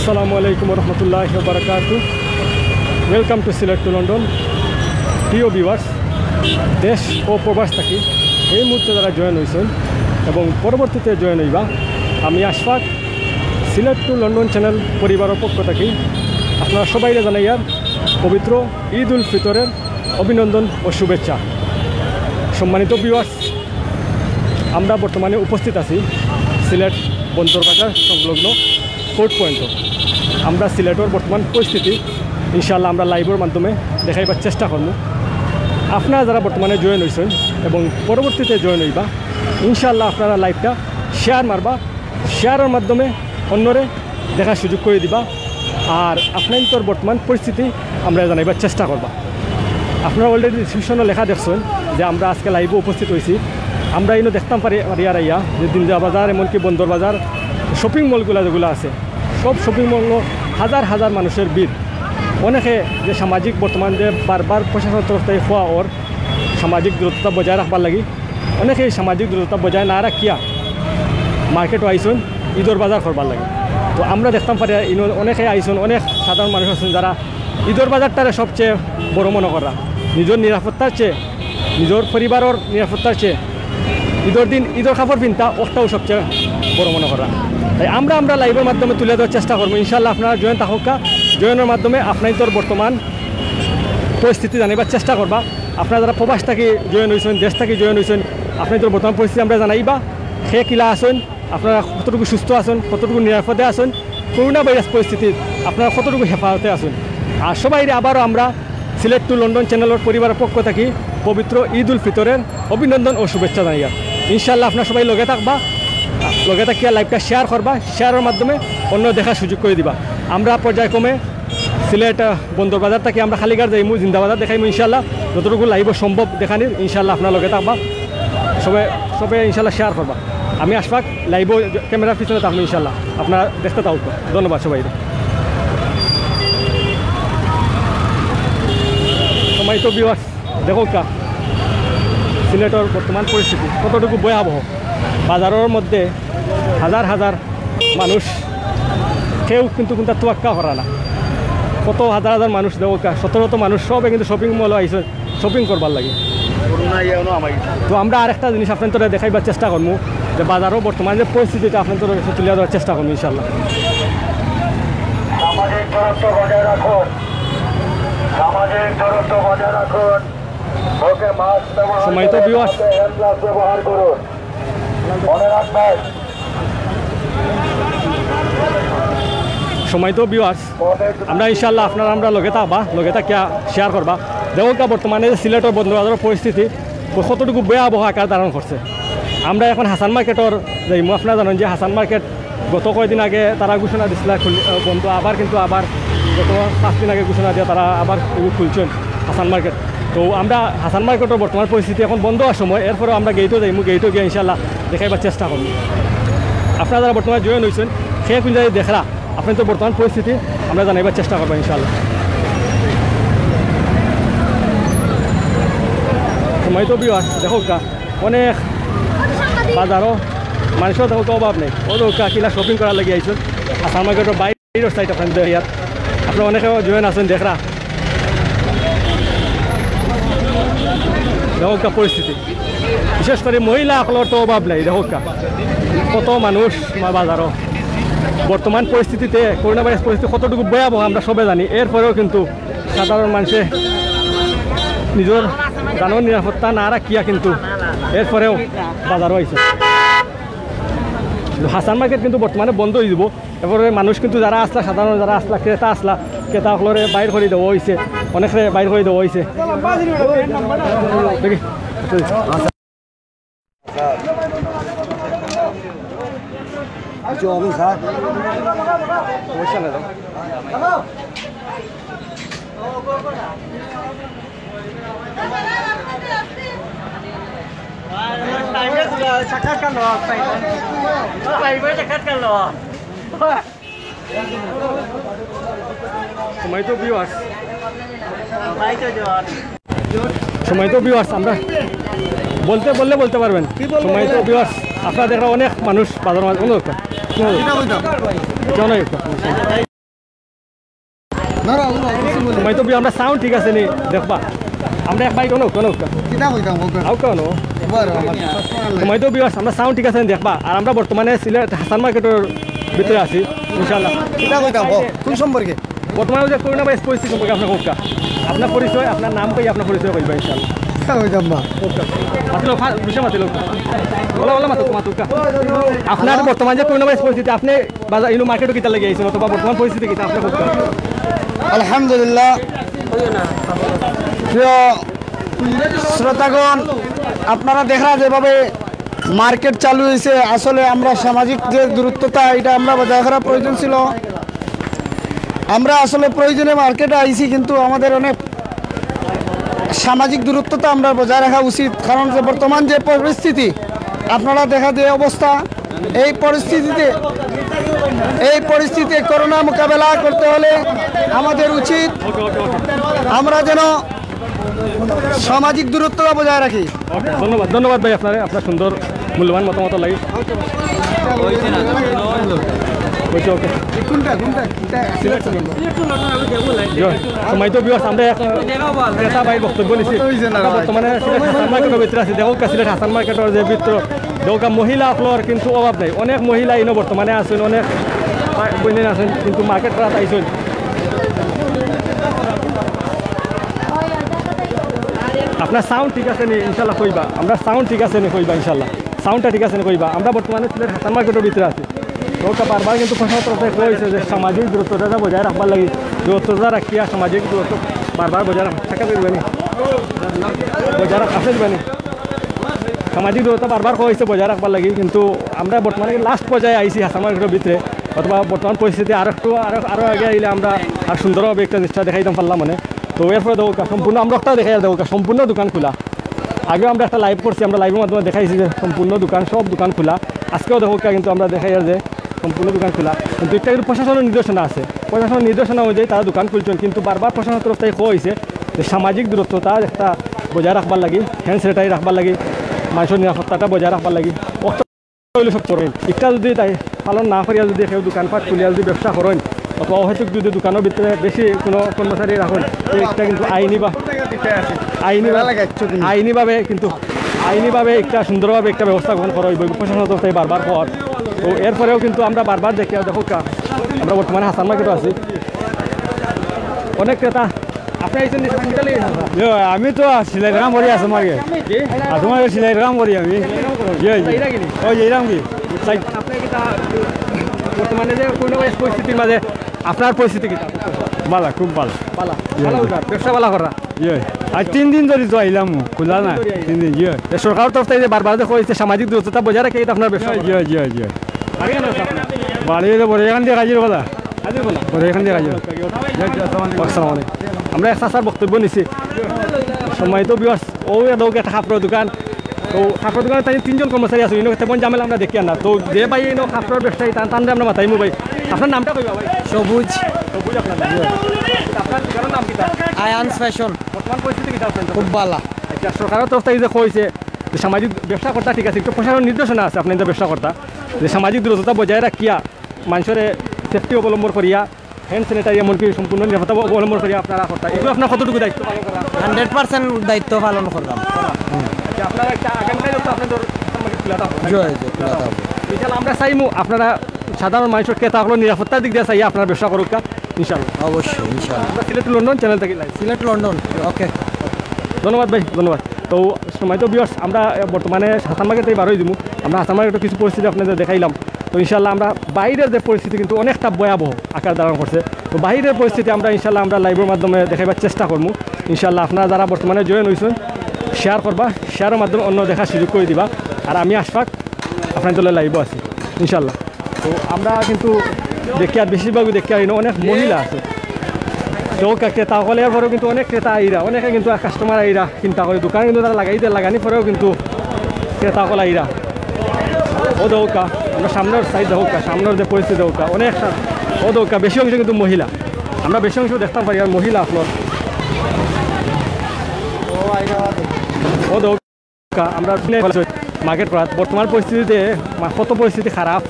Assalamualaikum warahmatullahi wabarakatuh. Welcome to Select to London. প্রিয় viewers, দেশ ও প্রবাস থাকি এই মুহূর্তে যারা জয়েন হয়েছেন এবং পরবর্তীতে জয়েন হইবা, আমি Ashfaq select to London channel পরিবারের পক্ষ থাকি আপনারা সবাইকে জানাইয়ার পবিত্র ঈদ উল ফিতরের অভিনন্দন ও শুভেচ্ছা। সম্মানিত ভিউয়ার্স, আমরা বর্তমানে উপস্থিত আছি সিলেট বন্দরবাজার সংলগ্ন ফোর্ট পয়েন্ট। আমরা সিলেটের বর্তমান পরিস্থিতি ইনশাআল্লাহ আমরা লাইভের মাধ্যমে দেখাইবার চেষ্টা করব। আপনারা যারা বর্তমানে জয়েন হয়েছেন এবং পরবর্তীতে জয়েন হইবা, ইনশাআল্লাহ আপনারা লাইভটা শেয়ার মারবা, শেয়ারের মাধ্যমে অন্যরে দেখার সুযোগ করে দিবা। আর আপনার বর্তমান পরিস্থিতি আমরা জানাইবার চেষ্টা করবা। আপনারা অলরেডি ডিসক্রিপশনে লেখা দেখছেন যে আমরা আজকে লাইভে উপস্থিত হয়েছি। আমরা ইনো দেখতাম পারি আর ইয়া যে দিনদা বাজার এমনকি বন্দর বাজার শপিং মলগুলো যেগুলো আছে, সব শপিং মল হাজার হাজার মানুষের ভিড়। অনেকে যে সামাজিক বর্তমান যে বারবার প্রশাসনের তরফ থেকে হওয়া ওর সামাজিক দূরত্বতা বজায় রাখবার লাগি অনেকে সামাজিক দূরত্বতা বজায় না রাখিয়া মার্কেটও আইসন ঈদর বাজার করবার লাগে। তো আমরা দেখতাম পারি ইনো অনেকে আইসন, অনেক সাধারণ মানুষ আছেন যারা ঈদর বাজারটারে সবচেয়ে বড় মনে করা, নিজের নিরাপত্তার চেয়ে, নিজের পরিবারের নিরাপত্তার চেয়ে ঈদের দিন ঈদের কাপড় পিনতা ওটাও সবচেয়ে বড় মনে করা। তাই আমরা লাইভের মাধ্যমে তুলে দেওয়ার চেষ্টা করবো। ইনশাআল্লাহ আপনারা জয়েন থাকুকা, জয়েনের মাধ্যমে আপনার বর্তমান পরিস্থিতি জানাইবার চেষ্টা করবা। আপনারা যারা প্রবাস থাকি জয়েন হয়েছেন, দেশ থাকি জয়েন হয়েছেন, আপনার বর্তমান পরিস্থিতি আমরা জানাইবা। সে কিলা আসেন, আপনারা কতটুকু সুস্থ আছেন, কতটুকু নিরাপদে আছেন, করোনা ভাইরাস পরিস্থিতির আপনারা কতটুকু হেফাজতে আছেন। আর সবাই আবারও আমরা সিলেক্ট টু লন্ডন চ্যানেলের পরিবারের পক্ষ থাকি পবিত্র ঈদ উল ফিতরের অভিনন্দন ও শুভেচ্ছা জানাইয়া। ইনশাআল্লাহ আপনারা সবাই লগে থাকবা, লগে থাকিয়া লাইভটা শেয়ার করবা, শেয়ারের মাধ্যমে অন্য দেখার সুযোগ করে দিবা। আমরা পর্যায়ক্রমে সিলেট বন্দর বাজার থেকে আমরা খালিঘাট যাইমু, জিন্দাবাজার দেখাইমু ইনশাআল্লাহ। যতটুকু লাইভ সম্ভব দেখানির ইনশাআল্লাহ আপনারা লগে থাকবা, সবাই ইনশাআল্লাহ শেয়ার করবা। আমি আশফাক লাইভ ক্যামেরার পিছনে থাকবো ইনশাআল্লাহ, আপনারা দেখতে থাকুক। ধন্যবাদ সবাই। সময় তো ভিউয়ার্স দেখো কা সিলেটের বর্তমান পরিস্থিতি কতটুকু ভয়াবহ। বাজারের মধ্যে হাজার হাজার মানুষ, কেউ কিন্তু কোনটা তোয়াক্কা করা না। কত হাজার হাজার মানুষ দেখো কা, শত মানুষ সবে কিন্তু শপিং মল আইসে শপিং করবার লাগে। তো আমরা আরেকটা জিনিস আপনার দেখাইবার চেষ্টা করবো যে বাজারও বর্তমান যে পরিস্থিতিটা আপনার তুলে দেওয়ার চেষ্টা করবো ইনশাআল্লাহ। সময় তো ভিউয়ার্স, সময় তো ভিউয়ার্স, আমরা ইনশাআল্লাহ আপনারা আমরা লগে থাকবা, লগে থাকিয়া শেয়ার করবা। দেখো বর্তমানে সিলেটের বন্দরবাজারের পরিস্থিতি কতটুকু ভয়াবহ আকার ধারণ করছে। আমরা এখন হাসান মার্কেটের যাইমু। আপনারা জানেন যে হাসান মার্কেট গত কয়েকদিন আগে তারা ঘোষণা দিছিল বন্ধ, আবার কিন্তু আবার গত 5 দিন আগে ঘোষণা দিয়ে তারা আবার খুলছেন হাসান মার্কেট। তো আমরা হাসান মার্কেটের বর্তমান পরিস্থিতি এখন বন্ধ হওয়ার সময়, এরপরেও আমরা গেইটও যাইমু, গেইটও গিয়ে ইনশাআল্লাহ দেখাইবার চেষ্টা করব। আপনারা যারা বর্তমানে জয়েন হয়েছেন সে কোন জায়গায় দেখরা আপনার তো বর্তমান পরিস্থিতি আমরা জানাইবার চেষ্টা করবো ইনশাআল্লাহ। সময় তো বিয়ার দেখো কা অনেক বাজারও মানুষের দেখো অভাব নেই। ও কা কিলা শপিং করার লাগে আইসেন হাসান মার্কেটের বাইরের সাইড আপনার ইয়াত আপনার অনেকেও জয়েন আছেন দেখরা। দেখো কা পরিস্থিতি, বিশেষ করে মহিলাসকলের তো অভাব নেই। দেখো কা কত মানুষ বাজারও বর্তমান পরিস্থিতিতে করোনা ভাইরাস পরিস্থিতি কতটুকু ভয়াবহ আমরা সবাই জানি। এরপরেও কিন্তু সাধারণ মানুষে নিজের জানোর নিরাপত্তা না রাখিয়া কিন্তু এরপরেও বাজারও আইছে। হাসান মার্কেট কিন্তু বর্তমানে বন্ধ হয়ে যাব। এরপরে মানুষ কিন্তু যারা আসলা, সাধারণ যারা আসলা, ক্রেতাসকলরে বাইর করে দেওয়া হয়েছে, অনেকে বাইর করে দেওয়া হয়েছে। সময় তো ভিউয়ার্স, আমরা বলতে পারবেন। সময় তো ভিউয়ার্স, আপনারা দেখরা অনেক মানুষ বাজার মাঝে সময় তো আমরা সাউন্ড ঠিক আছে নি দেখবা আমরা এক বাইক কোনো সময় তো বিয়াস আমরা সাউন্ড ঠিক আছে দেখবা আর আমরা বর্তমানে সিলেট হাসান মার্কেটের ভিতরে আছি ইনশাআল্লাহ কোন সম্পর্কে বর্তমানে যে করোনা ভাইরাস পরিস্থিতি সম্পর্কে আপনার কোকা আপনার পরিচয় আপনার নাম কই আপনার পরিচয় কইবা ইনশাআল্লাহ আপনার বর্তমান যে করোনা ভাইরাস পরিস্থিতি আপনি বাজার ইনো মার্কেটে কিতা লাগি আইছেন অথবা বর্তমান পরিস্থিতি কিতা আপনার কোকা আলহামদুলিল্লাহ প্রিয় শ্রোতাগণ আপনারা দেখা যেভাবে মার্কেট চালু হয়েছে আসলে আমরা সামাজিক যে দূরত্বতা এটা আমরা বজায় করা প্রয়োজন ছিল আমরা আসলে প্রয়োজনে মার্কেটে আইছি কিন্তু আমাদের অনেক সামাজিক দূরত্বতা আমরা বজায় রাখা উচিত কারণ যে বর্তমান যে পরিস্থিতি আপনারা দেখা যে অবস্থা এই পরিস্থিতিতে করোনা মোকাবেলা করতে হলে আমাদের উচিত আমরা যেন সামাজিক দূরত্বতা বজায় রাখি ধন্যবাদ ধন্যবাদ ভাই আপনার সুন্দর মূল্যবান মতামত লাগি সময় তো বিয়াস আমরা ক্রেতা ভাই বক্তব্য নিচ্ছি বর্তমানে হাসান মার্কেটের ভিতরে আছি দেখো সিলেট হাসান মার্কেটের যে ভিতর দেখো মহিলা আপনার কিন্তু অভাব নাই অনেক মহিলা ইনো বর্তমানে আছেন অনেক বইনে আছেন কিন্তু মার্কেট করাত আইসেন আপনার সাউন্ড ঠিক আছে নি ইনশাল্লাহ কইবা আমরা সাউন্ড ঠিক আছে নি কইবা ইনশাল্লাহ সাউন্ডটা ঠিক আছে নি কইবা আমরা বর্তমানে সিলেট হাসান মার্কেটের ভিতরে আছি ওটা বারবার কিন্তু প্রশাসন তরফে কইছে যে সামাজিক দূরত্বটা বজায় রাখবার লাগে দূরত্বটা রাখিয়া সামাজিক দূরত্ব বারবার বজায় থাকা দিবেনি বজায় রাখা দিবেনি সামাজিক দূরত্ব বারবার কইছে বজায় রাখবার লাগে কিন্তু আমরা বর্তমানে লাস্ট পর্যায়ে আইছি হাসান মার্কেটের ভিতরে অথবা বর্তমান পরিস্থিতি আরো আগে আইলে আমরা আর সুন্দরভাবে একটা নিষ্ঠা দেখাইতাম পারলাম মানে তো এরপরে দেখো সম্পূর্ণ আমরা একটা দেখাই দেখো সম্পূর্ণ দোকান খোলা আগে আমরা একটা লাইভ করছি আমরা লাইভের মাধ্যমে দেখাইছি যে সম্পূর্ণ দোকান সব দোকান খোলা আজকেও দেখো কিন্তু আমরা দেখাই যে সম্পূর্ণ দোকান খোলা কিন্তু একটা কিন্তু প্রশাসনের নির্দেশনা আছে প্রশাসনের নির্দেশনা অনুযায়ী তারা দোকান খুলছেন কিন্তু বারবার প্রশাসনের তরফ থেকে হয়েছে যে সামাজিক দূরত্বতা একটা বজায় রাখবার লাগি হ্যান্ড স্যানিটাইজ রাখবার লাগি মানুষের নিরাপত্তাটা বজায় রাখবার লাগি সব করেন একটা যদি তাই পালন না করিয়া যদি সেই দোকানপাট খুলিয়া যদি ব্যবসা করেন অথবা অহেতুক যদি দোকানের ভিতরে বেশি কোনো কর্মচারী রাখেন একটা কিন্তু আইনিভাবে একটা সুন্দরভাবে একটা ব্যবস্থা গ্রহণ করা হইব প্রশাসনের তরফ থেকে বারবার পর তো এরপরেও কিন্তু আমরা বারবার দেখি দেখো আমরা বর্তমানে হাসান মার্কেটও আছি অনেক ক্রেতা আপনি আইসেন আমি তো সিলাই কাম করি আছো মার্কে তোমার সিলাই কাম করি আমি এইরাম কি বর্তমানে যে কোনো পরিস্থিতির মাঝে আপনার পরিস্থিতি কি ভালো খুব ভালো ব্যবসা ভালো করা আর 3 দিন ধরে তো আইলাম খোলা না 3 দিন সরকারের তরফ থেকে বারবার হয়েছে সামাজিক দূরত্বতা বজায় রাখে আপনার ব্যবসা বাড়ি বড় এখান দিয়ে কাজের কথা বড় এখান দিয়ে কাজের আমরা এক চাষার বক্তব্য নিছি সময় তো বিয়াস ও একটা কাপড়ের দোকান তো কাপড়ের দোকানে তাই 3 জন কর্মচারী আছে ইনো তেমন ঝামেলা আমরা দেখি না তো যে ভাই ইনো কাপড়ের ব্যবসায়ী টানলে আমরা মাথাইমু ভাই আপনার নামটা কইবা ভাই সবুজ আপনার দোকানের নাম কি আয়ান্স ফ্যাশন বর্তমান পরিস্থিতি কি আপনার খুব ভালো আচ্ছা সরকারের তরফ থেকে যে কইছে যে সামাজিক ব্যবসা করতে ঠিক আছে একটু প্রশাসনের নির্দেশনা আছে আপনি যে ব্যবসা করতা যে সামাজিক দূরত্বতা বজায় রাখিয়া মানুষের সেফটি অবলম্বন করিয়া হ্যান্ড স্যানিটাইজ এমনকি সম্পূর্ণ নিরাপত্তা অবলম্বন করিয়া আপনারা করতা এগুলো আপনার কতটুকু দায়িত্ব পালন করা 100% দায়িত্ব পালন করলাম আপনারা একটা আগামীকাল তো আপনাদের আমরা চাইমু আপনারা সাধারণ মানুষের ক্রেতা হলো নিরাপত্তার দিক দিয়ে চাই আপনারা ব্যবসা করুক ইনশাআল্লাহ অবশ্যই ইনশাআল্লাহ আমরা সিলেট লন্ডন চ্যানেল থেকে সিলেট লন্ডন ওকে ধন্যবাদ ভাই ধন্যবাদ তো সময় তো বিয়ার্স আমরা বর্তমানে হাসান মার্কেটে বারোই দিব আমরা হাসান মার্কেটের কিছু পরিস্থিতি আপনাদের দেখাইলাম তো ইনশাআল্লাহ আমরা বাইরের যে পরিস্থিতি কিন্তু অনেকটা ভয়াবহ আকার ধারণ করছে তো বাইরের পরিস্থিতি আমরা ইনশাআল্লাহ আমরা লাইভের মাধ্যমে দেখাইবার চেষ্টা করবো ইনশাআল্লাহ আপনারা যারা বর্তমানে জয়েন হয়েছেন শেয়ার করবা শেয়ারের মাধ্যমে অন্য দেখার সুযোগ করে দিবা আর আমি আশফাক আপনার দলের লাইভও আছি ইনশাআল্লাহ তো আমরা কিন্তু দেখি আর বেশিরভাগই দেখি আর অনেক মহিলা আছে তো ক্রেতা হলের পরেও কিন্তু অনেক ক্রেতা আইরা অনেকে কিন্তু কাস্টমার আইরা চিন্তা করে দোকান কিন্তু তারা লাগানি পরেও কিন্তু ক্রেতা হল আইরা ও দৌকা আমরা সামনের সাইড দৌকা সামনের যে পরিস্থিতি দৌকা অনেক ও দৌকা বেশি অংশ কিন্তু মহিলা আমরা বেশি অংশ দেখতাম পারি আর মহিলা আপনার ও দৌকা আমরা মার্কেট করা বর্তমান পরিস্থিতিতে কত পরিস্থিতি খারাপ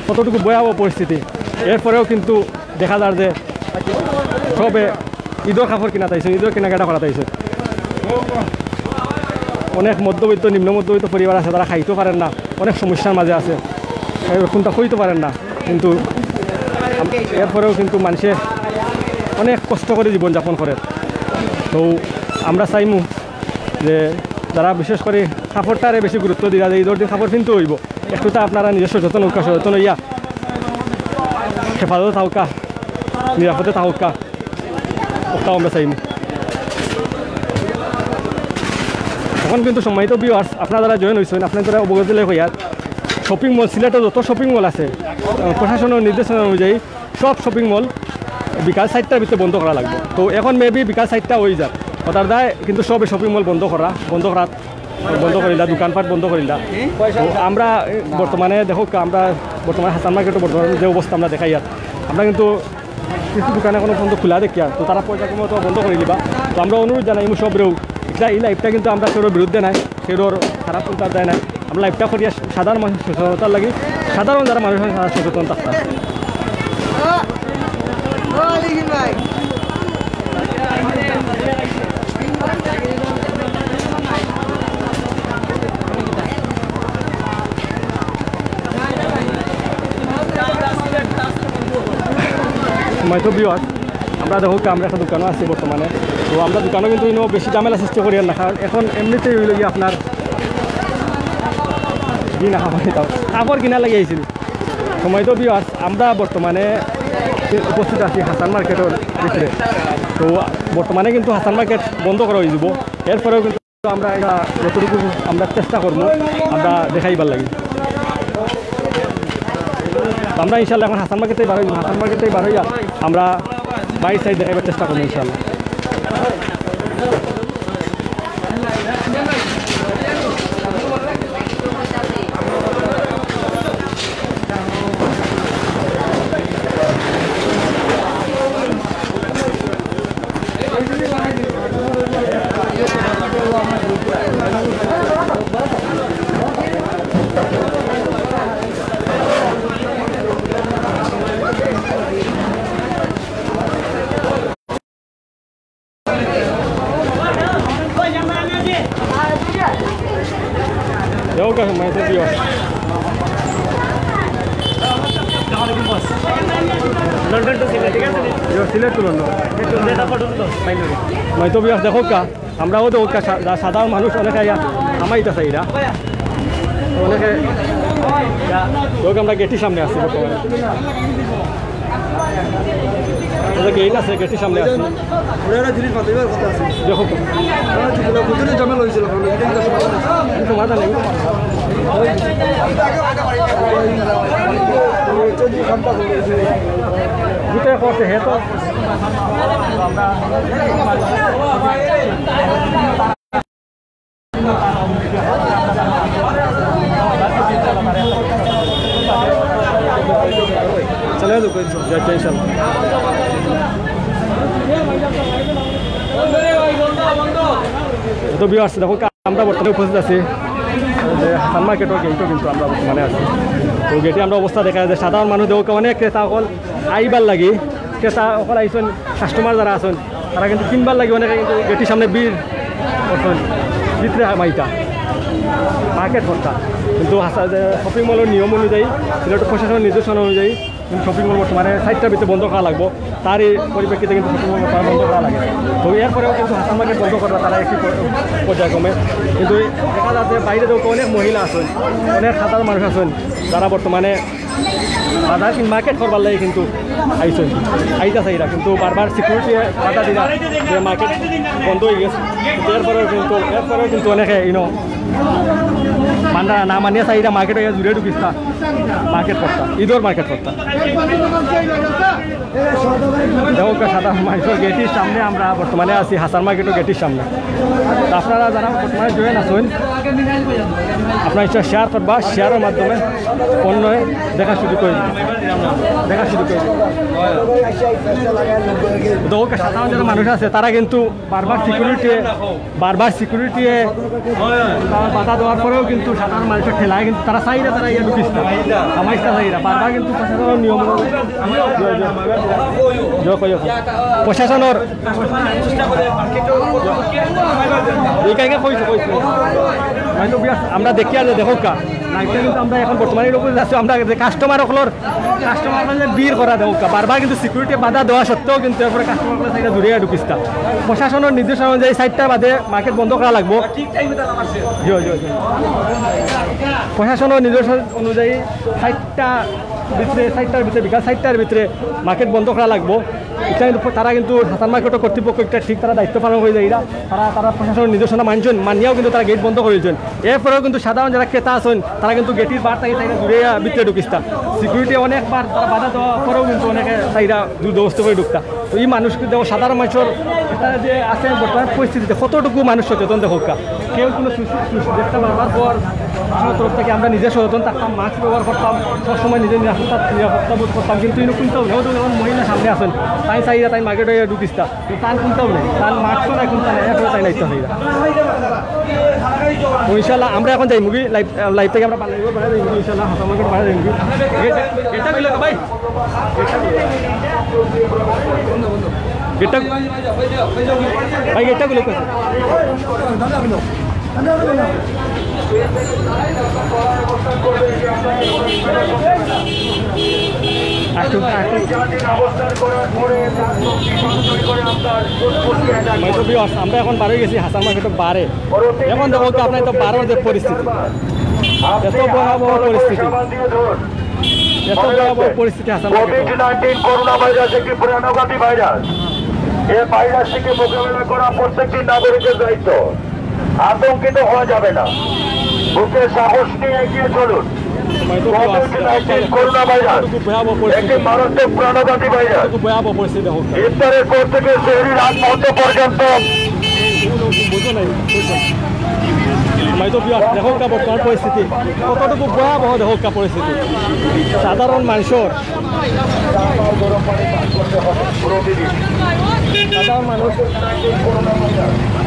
কতটুকু ভয়াবহ পরিস্থিতি এরপরেও কিন্তু দেখা যায় যে সবে ঈদের কাপড় কিনা তাইছে, ঈদের কেনাকাটা করা তাইছে। অনেক মধ্যবিত্ত নিম্ন মধ্যবিত্ত পরিবার আছে, তারা খাইতে পারেন না, অনেক সমস্যার মাঝে আছে, কোনটা হইতে পারেন না, কিন্তু এরপরেও কিন্তু মানুষে অনেক কষ্ট করে জীবনযাপন করে। তো আমরা চাইমু যে যারা বিশেষ করে কাপড়টারে বেশি গুরুত্ব দিয়া যায়, ঈদের দিন কাপড় কিনতে হইব, একটুটা আপনারা নিজস্ব সচেতন হইয়া হেফাজতে থাকা, নিরাপদে থাকা, ওটাও আমরা চাইমু। এখন কিন্তু সম্মানিত ভিউয়ার্স, আপনারা যারা জয়েন হয়েছেন, আপনারা যারা অবগত হইয়া শপিং মল, সিলেটে যত শপিং মল আছে প্রশাসনের নির্দেশনা অনুযায়ী সব শপিং মল বিকাল 4টার ভিতরে বন্ধ করা লাগবে। তো এখন মেবি বিকাল 4টা হয়ে যাক, ওটার দায় কিন্তু সব শপিং মল বন্ধ করিলা, দোকানপাট বন্ধ করিলা। তো আমরা বর্তমানে দেখো, আমরা বর্তমানে হাসান মার্কেটে বর্তমানে যে অবস্থা আমরা দেখাই, আর আমরা কিন্তু কিছু দোকানে কোনো পর্যন্ত খোলা দেখিয়া, তো তারা পয়সা কমে তো বন্ধ করে দিবা। তো আমরা অনুরোধ জানাই সবরেও, এই লাইফটা কিন্তু আমরা সেরোর বিরুদ্ধে নাই, সেরোর খারাপ চিন্তার দেয় নাই, আমরা লাইফটা করিয়া সাধারণ মানুষ সচেতনতার লাগি, সাধারণ যারা মানুষ সচেতন থাকতাম। হয়তো বিয়ার আমরা দেখো আমরা একটা দোকানও আছি বর্তমানে। তো আমরা দোকানও কিন্তু বেশি ঝামেলা সৃষ্টি করি না, কারণ এখন এমনিতেই হইল গিয়ে আপনার কিনা কাপড় কিনা লাগে আইছিল। সময় তো বিয়ার আমরা বর্তমানে উপস্থিত আছি হাসান মার্কেটের ভিতরে। তো বর্তমানে কিন্তু হাসান মার্কেট বন্ধ করা হয়ে যাব, এরপরেও কিন্তু আমরা যতটুকু আমরা চেষ্টা করবো আমরা দেখাইবার লাগি। আমরা ইনশাল্লাহ এখন হাসান মার্কেটেই বার হইয়া আমরা বাইর সাইড দেখাইবার চেষ্টা করবো ইনশাল্লাহ। Jauh kah main tu biar. London to Sylhet kan? Yo Sylhet to London. Itu data photo tu main tu. Main tu biar দেখো কা আমরাও দেখো কা সাধারণ মানুষ অনেক আয়া আমাইতা চাইরা অনেকে দেখো আমরা গেটের সামনে আছি বর্তমানে। গেট আছে, গেটের সামনে আছি। দেখো ঝামেলা হয়েছিল সমাধান নেই। দুটাই করছে হে তো चले तो कोई टेंशन তো ভিউয়ার্স দেখো আমরা বর্তমানে উপস্থিত আছি যে হাসান মার্কেটের গেটও কিন্তু আমরা বর্তমানে আছি। তো গেটে আমরা অবস্থা দেখা যায় যে সাধারণ মানুষ দেখো অনেক ক্রেতা অকল আইবার লাগি, ক্রেতা অকল আইসন, কাস্টমার যারা আছেন তারা কিন্তু কিনবার লাগে অনেকে কিন্তু গেটের সামনে ভিড় করছেন ভিতরে মাইটা মার্কেট করতা। কিন্তু শপিং মলের নিয়ম অনুযায়ী, সিলেট প্রশাসনের নির্দেশনা অনুযায়ী কিন্তু শপিং মল বর্তমানে 4টার ভিতরে বন্ধ করা লাগবে, তারই পরিপ্রেক্ষিতে কিন্তু শপিং মল বন্ধ করা লাগে। তো এরপরেও কিন্তু হাসান মার্কেট বন্ধ করা তারা একটি পর্যায়ক্রমে, কিন্তু দেখা যাচ্ছে বাইরে তো অনেক মহিলা আছেন, অনেক সাধারণ মানুষ আছেন যারা বর্তমানে বাজার মার্কেট করবার লাগে কিন্তু আইসেন আইতাছে এরা, কিন্তু বারবার সিকিউরিটি বাধা দিলা যে মার্কেট বন্ধ হয়ে গেছে। এরপরেও কিন্তু অনেকে মানা না মানিয়ে চাহিদা মার্কেট হয়ে জুড়ে ঢুকিস্তা মার্কেট করতা, ঈদের মার্কেট করতা। দেখো সাধারণ মানুষের গেটের সামনে আমরা বর্তমানে আছি, হাসান মার্কেটের গেটের সামনে। আপনারা যারা বর্তমানে জয়েন আছেন আপনার ইচ্ছা শেয়ার করবা, শেয়ারের মাধ্যমে অন্য দেখা শুরু করে দেখো সাধারণ যারা মানুষ আছে তারা কিন্তু বারবার সিকিউরিটি বাধা দেওয়ার পরেও কিন্তু সাধারণ মানুষের ঠেলায় কিন্তু তারা চাইরা তারা ইয়ে ঢুকিস না আমাইস্তা চাইরা বারবার কিন্তু প্রশাসনের নিয়ম প্রশাসনের এইখানে কইছে আমরা দেখি আর দেখো কা নাইটটা কিন্তু আমরা এখন বর্তমানে লোক যাচ্ছি আমরা যে কাস্টমার যে বীর করা দেবো বারবার কিন্তু সিকিউরিটি বাধা দেওয়া সত্ত্বেও কিন্তু এরপরে কাস্টমার সাইডে দূরে ঢুকিস্তা প্রশাসনের নির্দেশনা অনুযায়ী সাইডটার বাদে মার্কেট বন্ধ করা লাগবো প্রশাসনের নির্দেশনা অনুযায়ী সাইডটার ভিতরে বিকাল সাইডটার ভিতরে মার্কেট বন্ধ করা লাগবো এটা কিন্তু তারা কিন্তু হাসান মার্কেটের কর্তৃপক্ষ একটা ঠিক তারা দায়িত্ব পালন হয়ে যায় তারা প্রশাসনের নির্দেশনা মানছেন মানিয়াও কিন্তু তারা গেট বন্ধ করেছেন এরপরেও কিন্তু সাধারণ যারা ক্রেতা আছেন তারা কিন্তু গেটের বার তাই দূরে ভিতরে ঢুকিস্তা সিকিউরিটি অনেকবার তারা বাধা দেওয়ার পরেও কিন্তু অনেকে তাইরা দুর্দবস্থ করে ঢুকতা তো এই মানুষ কিন্তু সাধারণ মানুষের এটা যে আছে বর্তমান পরিস্থিতিতে কতটুকু মানুষ সচেতন দেখা কেউ কোনো দেখতে পারবার পর তরফ থেকে আমরা নিজে সচেতন থাকতাম মাস্ক ব্যবহার করতাম সবসময় নিজের নিরাপত্তা বোধ করতাম কিন্তু কোনটাও নেই যখন মহিলা সামনে আসেন তাই চাইরা তাই মার্কেটে ঢুকিস্তা কিন্তু তার কোনটাও নেই তার মাস্কও নাই কোনটা নেই এরপরে তাই নাইতে হইরা ইনশাল্লাহ আমরা এখন যাই মুভি লাইভ থেকে আমরা বানাইব বাড়া যাই মুভি ইনশাল্লাহ হাসান মার্কেট বাড়া যাই মুভি এটা গুলো ভাই এটা ভাই এটা গুলো আমরা এখন বারোই গেছি হাসান মার্কেট বারে এখন দেখো আপনার তো বারোর যে পরিস্থিতি এত ভয়াবহ পরিস্থিতি হাসান কোভিড-19 করোনা ভাইরাস একটি প্রাণঘাতী ভাইরাস। এই ভাইরাসটিকে মোকাবেলা করা প্রত্যেকটি নাগরিকের দায়িত্ব। আতঙ্কিত হওয়া যাবে না, বুকে সাহস নিয়ে এগিয়ে চলুন। কোভিড-19 করোনা ভাইরাস একটি মারাত্মক প্রাণঘাতী ভাইরাস। ইফতারের পর থেকে শহরের রাত মধ্য পর্যন্ত দেখো বর্তমান পরিস্থিতি কতটুকু ভয়াবহ দেখো পরিস্থিতি সাধারণ মানুষের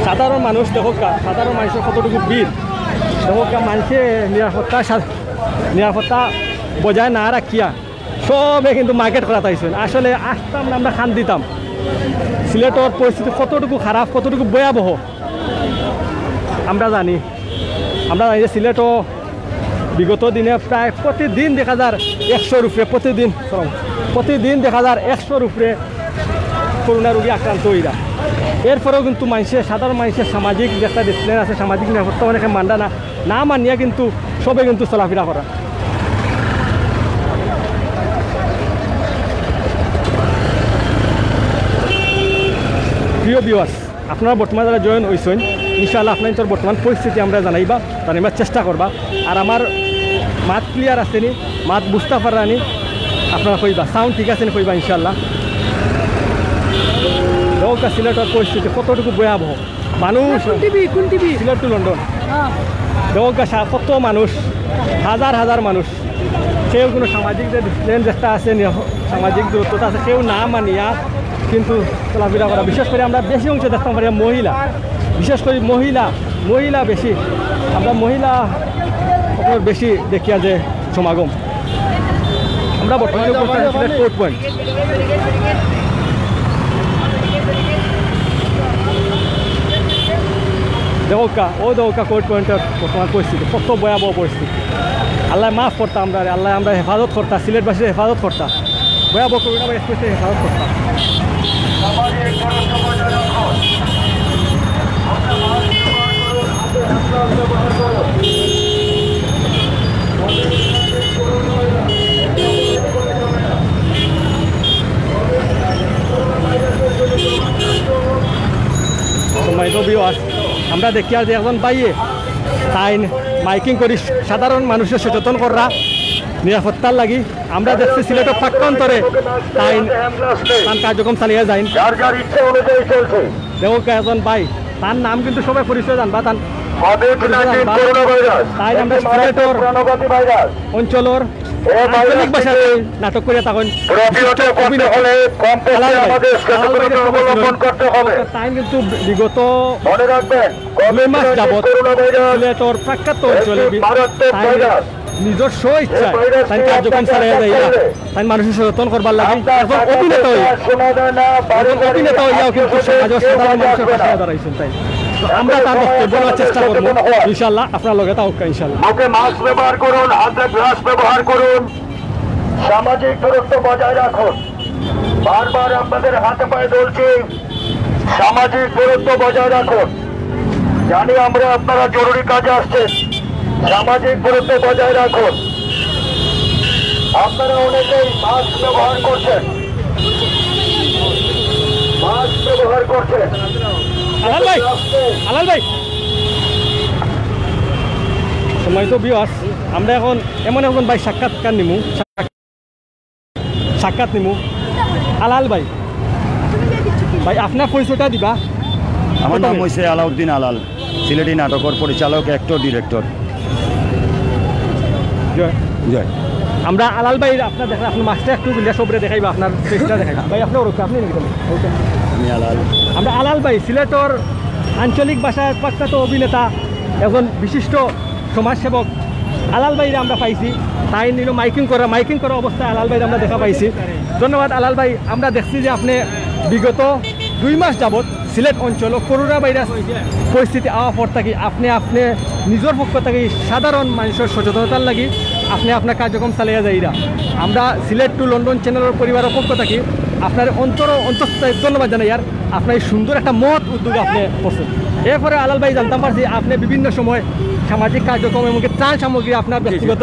সাধারণ মানুষ দেখো সাধারণ মানুষের কতটুকু বীর দেখো মানুষের নিরাপত্তা বজায় না রাখিয়া সবে কিন্তু মার্কেট করা তাইছেন আসলে আসতাম না আমরা খান দিতাম সিলেটের পরিস্থিতি কতটুকু খারাপ কতটুকু ভয়াবহ আমরা জানি যে সিলেটও বিগত দিনে প্রায় প্রতিদিন দেখা যায় 100-র উপরে প্রতিদিন দেখা যায় 100-র উপরে করোনা রোগী আক্রান্ত হইরা এরপরেও কিন্তু সাধারণ মানুষের সামাজিক যে একটা ডিসিপ্লিন আছে সামাজিক নিরাপত্তা অনেকে মানটা না মানিয়া কিন্তু সবে কিন্তু চলাফেরা করা প্রিয় ভিউয়ার্স আপনারা বর্তমানে যারা জয়েন হয়েছেন ইনশাআল্লাহ আপনার বর্তমান পরিস্থিতি আমরা জানাইবার চেষ্টা করবা আর আমার মাত ক্লিয়ার আছে নি মাত বুঝতে পারানি আপনারা কইবা সাউন্ড ঠিক আছে নি কইবা ইনশাআল্লাহ দৌকা সিলেটের পরিস্থিতি কতটুকু ভয়াবহ মানুষ কোন টিভি সিলেট টু লন্ডন দৌকা কত মানুষ হাজার মানুষ কেউ কোনো সামাজিক যে ডিসিপ্লিন যেটা আছে সামাজিক দূরত্বতা আছে কেউ না মানিয়া কিন্তু চলাফেরা করা বিশেষ করে আমরা বেশি অংশ দেখতাম পারি মহিলা বিশেষ করে মহিলা বেশি আমরা মহিলা বেশি দেখিয়া যে সমাগম আমরা বর্তমানে কোর্ট পয়েন্ট দেওকা কোর্ট পয়েন্টের বর্তমান পরিস্থিতি কত ভয়াবহ পরিস্থিতি আল্লাহ মাফ করতাম আমরা হেফাজত করতাম সিলেটবাসীর হেফাজত করতাম ভয়াবহ করোনা ভাইরাস হেফাজত করতাম আমরা দেখি আর যে একজন বাইয়ে তাই মাইকিং করি সাধারণ মানুষের সচেতন করা নিরাপত্তার লাগি আমরা দেখছি সিলেটের প্রাক্তরে তাই কার্যক্রম চালিয়ে যাই দেখো একজন ভাই তার নাম কিন্তু সবাই পরিচয় জানবা তাই আমরা সিলেটের অঞ্চলের আঞ্চলিক ভাষায় নাটক করে তখন তাই কিন্তু বিগত মনে রাখবেন 2 মাস যাবত সিলেটর প্রাক্কাত অঞ্চলে নিজস্ব ইচ্ছা তাই কার্যক্রম চালিয়ে যায় তাই মানুষের সচেতন করবার লাগে এখন অভিনেতা হইয়াও কিন্তু সমাজের সাধারণ মানুষের পাশে দাঁড়াইছেন তাই আমরা তার বক্তব্য নেওয়ার চেষ্টা করবো ইনশাল্লাহ আপনার লগে তা হোক ইনশাল্লাহ। মুখে মাস্ক ব্যবহার করুন, হাতে গ্লাস ব্যবহার করুন, সামাজিক দূরত্ব বজায় রাখুন। বারবার আপনাদের হাতে পায়ে ধরছি, সামাজিক দূরত্ব বজায় রাখুন। জানি আমরা আপনারা জরুরি কাজে আসছেন, সামাজিক দূরত্ব বজায় রাখুন। আপনারা অনেকেই মাস্ক ব্যবহার করছেন, মাস্ক ব্যবহার করছেন। আলাল ভাই সময় তো বিয়াস আমরা এখন এমন একজন ভাই সাক্ষাৎকার নিমু আলাল ভাই আপনার পরিচয়টা দিবা। আমার নাম হয়েছে আলাউদ্দিন আলাল, সিলেটি নাটকের পরিচালক, অ্যাক্টর, ডিরেক্টর। জয়। আমরা আলাল ভাই আপনার দেখা আপনার মাছটা একটু বিলিয়া সবরে দেখাইবা, আপনার ফেসটা দেখাইবা ভাই আপনার ওরকম আপনি আমি আলাল। আমরা আলাল ভাই সিলেটর আঞ্চলিক ভাষার প্রখ্যাত অভিনেতা, একজন বিশিষ্ট সমাজসেবক আলাল ভাইরা আমরা পাইছি। তাই নিল মাইকিং করা অবস্থায় আলাল ভাই আমরা দেখা পাইছি। ধন্যবাদ আলাল ভাই। আমরা দেখছি যে আপনি বিগত 2 মাস যাবৎ সিলেট অঞ্চল করোনা ভাইরাস পরিস্থিতি আওয়া পর থাকি আপনি নিজের পক্ষ থেকে সাধারণ মানুষের সচেতনতার লাগি আপনি আপনার কার্যক্রম চালিয়ে যাইরা। আমরা সিলেট টু লন্ডন চ্যানেলের পরিবারের পক্ষ থাকি আপনার অন্তঃস্থ ধন্যবাদ জানাই। আর আপনার এই সুন্দর একটা মহৎ উদ্যোগ আপনি করছেন। এরপরে আলাল ভাই জানতাম পারছি আপনি বিভিন্ন সময় সামাজিক কার্যক্রম এমনকি ত্রাণ সামগ্রী আপনার ব্যক্তিগত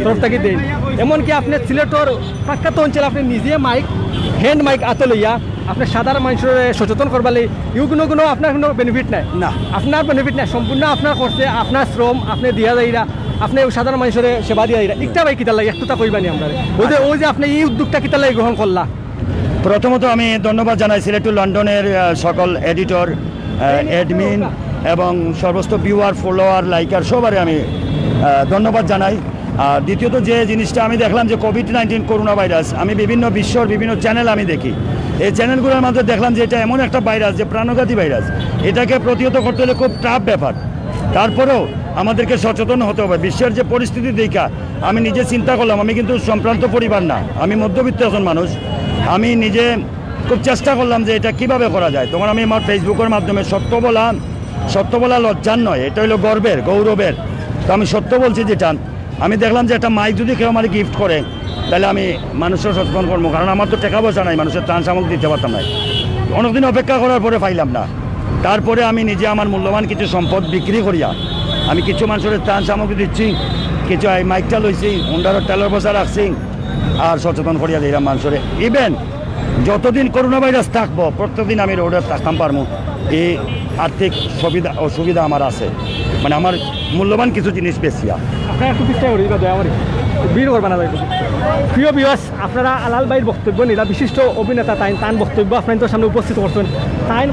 তরফ থেকে দেন। এমনকি আপনি সিলেটর প্রখ্যাত অঞ্চলে আপনি নিজে হ্যান্ড মাইক আতে লইয়া আপনার সাধারণ মানুষের সচেতন করবার লাগে ইউগুলো আপনার কোনো বেনিফিট নাই না, আপনার বেনিফিট নাই, সম্পূর্ণ আপনার করছে আপনার শ্রম আপনি দিয়া যাইরা, আপনি সাধারণ মানুষের সেবা দিয়া যাইরা। একটা ভাই কিতা লাগে একটুটা কইবানি আমরা ওই যে আপনি এই উদ্যোগটা কিতা লাগে গ্রহণ করলা। প্রথমত আমি ধন্যবাদ জানাই সিলেট টু লন্ডনের সকল এডিটর, অ্যাডমিন এবং সমস্ত ভিউয়ার, ফলোয়ার, লাইকার সবারই আমি ধন্যবাদ জানাই। আর দ্বিতীয়ত যে জিনিসটা আমি দেখলাম যে কোভিড-19 করোনা ভাইরাস, আমি বিশ্বর বিভিন্ন চ্যানেল আমি দেখি, এই চ্যানেলগুলোর মধ্যে দেখলাম যে এটা এমন একটা ভাইরাস যে প্রাণঘাতী ভাইরাস, এটাকে প্রতিহত করতে হলে খুব টাফ ব্যাপার। তারপরেও আমাদেরকে সচেতন হতে হবে। বিশ্বের যে পরিস্থিতি দেখা আমি নিজে চিন্তা করলাম, আমি কিন্তু সম্ভ্রান্ত পরিবার না, আমি মধ্যবিত্ত একজন মানুষ। আমি নিজে খুব চেষ্টা করলাম যে এটা কিভাবে করা যায়। তোমার আমি আমার ফেসবুকের মাধ্যমে সত্য বলা লজ্জার নয়, এটা হলো গৌরবের। তো আমি সত্য বলছি যেটা আমি দেখলাম যে একটা মাইক যদি কেউ আমার গিফট করে তাহলে আমি মানুষের সচেতন করবো, কারণ আমার তো টাকা পয়সা নাই, মানুষের ত্রাণ সামগ্রী দিতে পারতাম না। অনেকদিন অপেক্ষা করার পরে পাইলাম না। তারপরে আমি নিজে আমার মূল্যবান কিছু সম্পদ বিক্রি করিয়া আমি কিছু মানুষের ত্রাণ সামগ্রী দিচ্ছি, কিছু মাইকটা লইছি, হুন্ডারের তেলের পয়সা রাখছি আর সচেতন করিয়া দিলাম মানুষের। ইভেন যতদিন করোনা ভাইরাস থাকবো প্রত্যেকদিন আমি রোডে থাকতাম পারবো, এই আর্থিক অসুবিধা আমার আছে, মানে আমার মূল্যবান কিছু জিনিস বেশিয়া। আপনারা একটু চেষ্টা করি দয়া করে ভিড় করবে না। প্রিয় ভিউয়ার্স, আপনারা আলাল ভাইয়ের বক্তব্য নিলা, বিশিষ্ট অভিনেতা তান বক্তব্য আপনাদের সামনে উপস্থিত করছেন। তাইন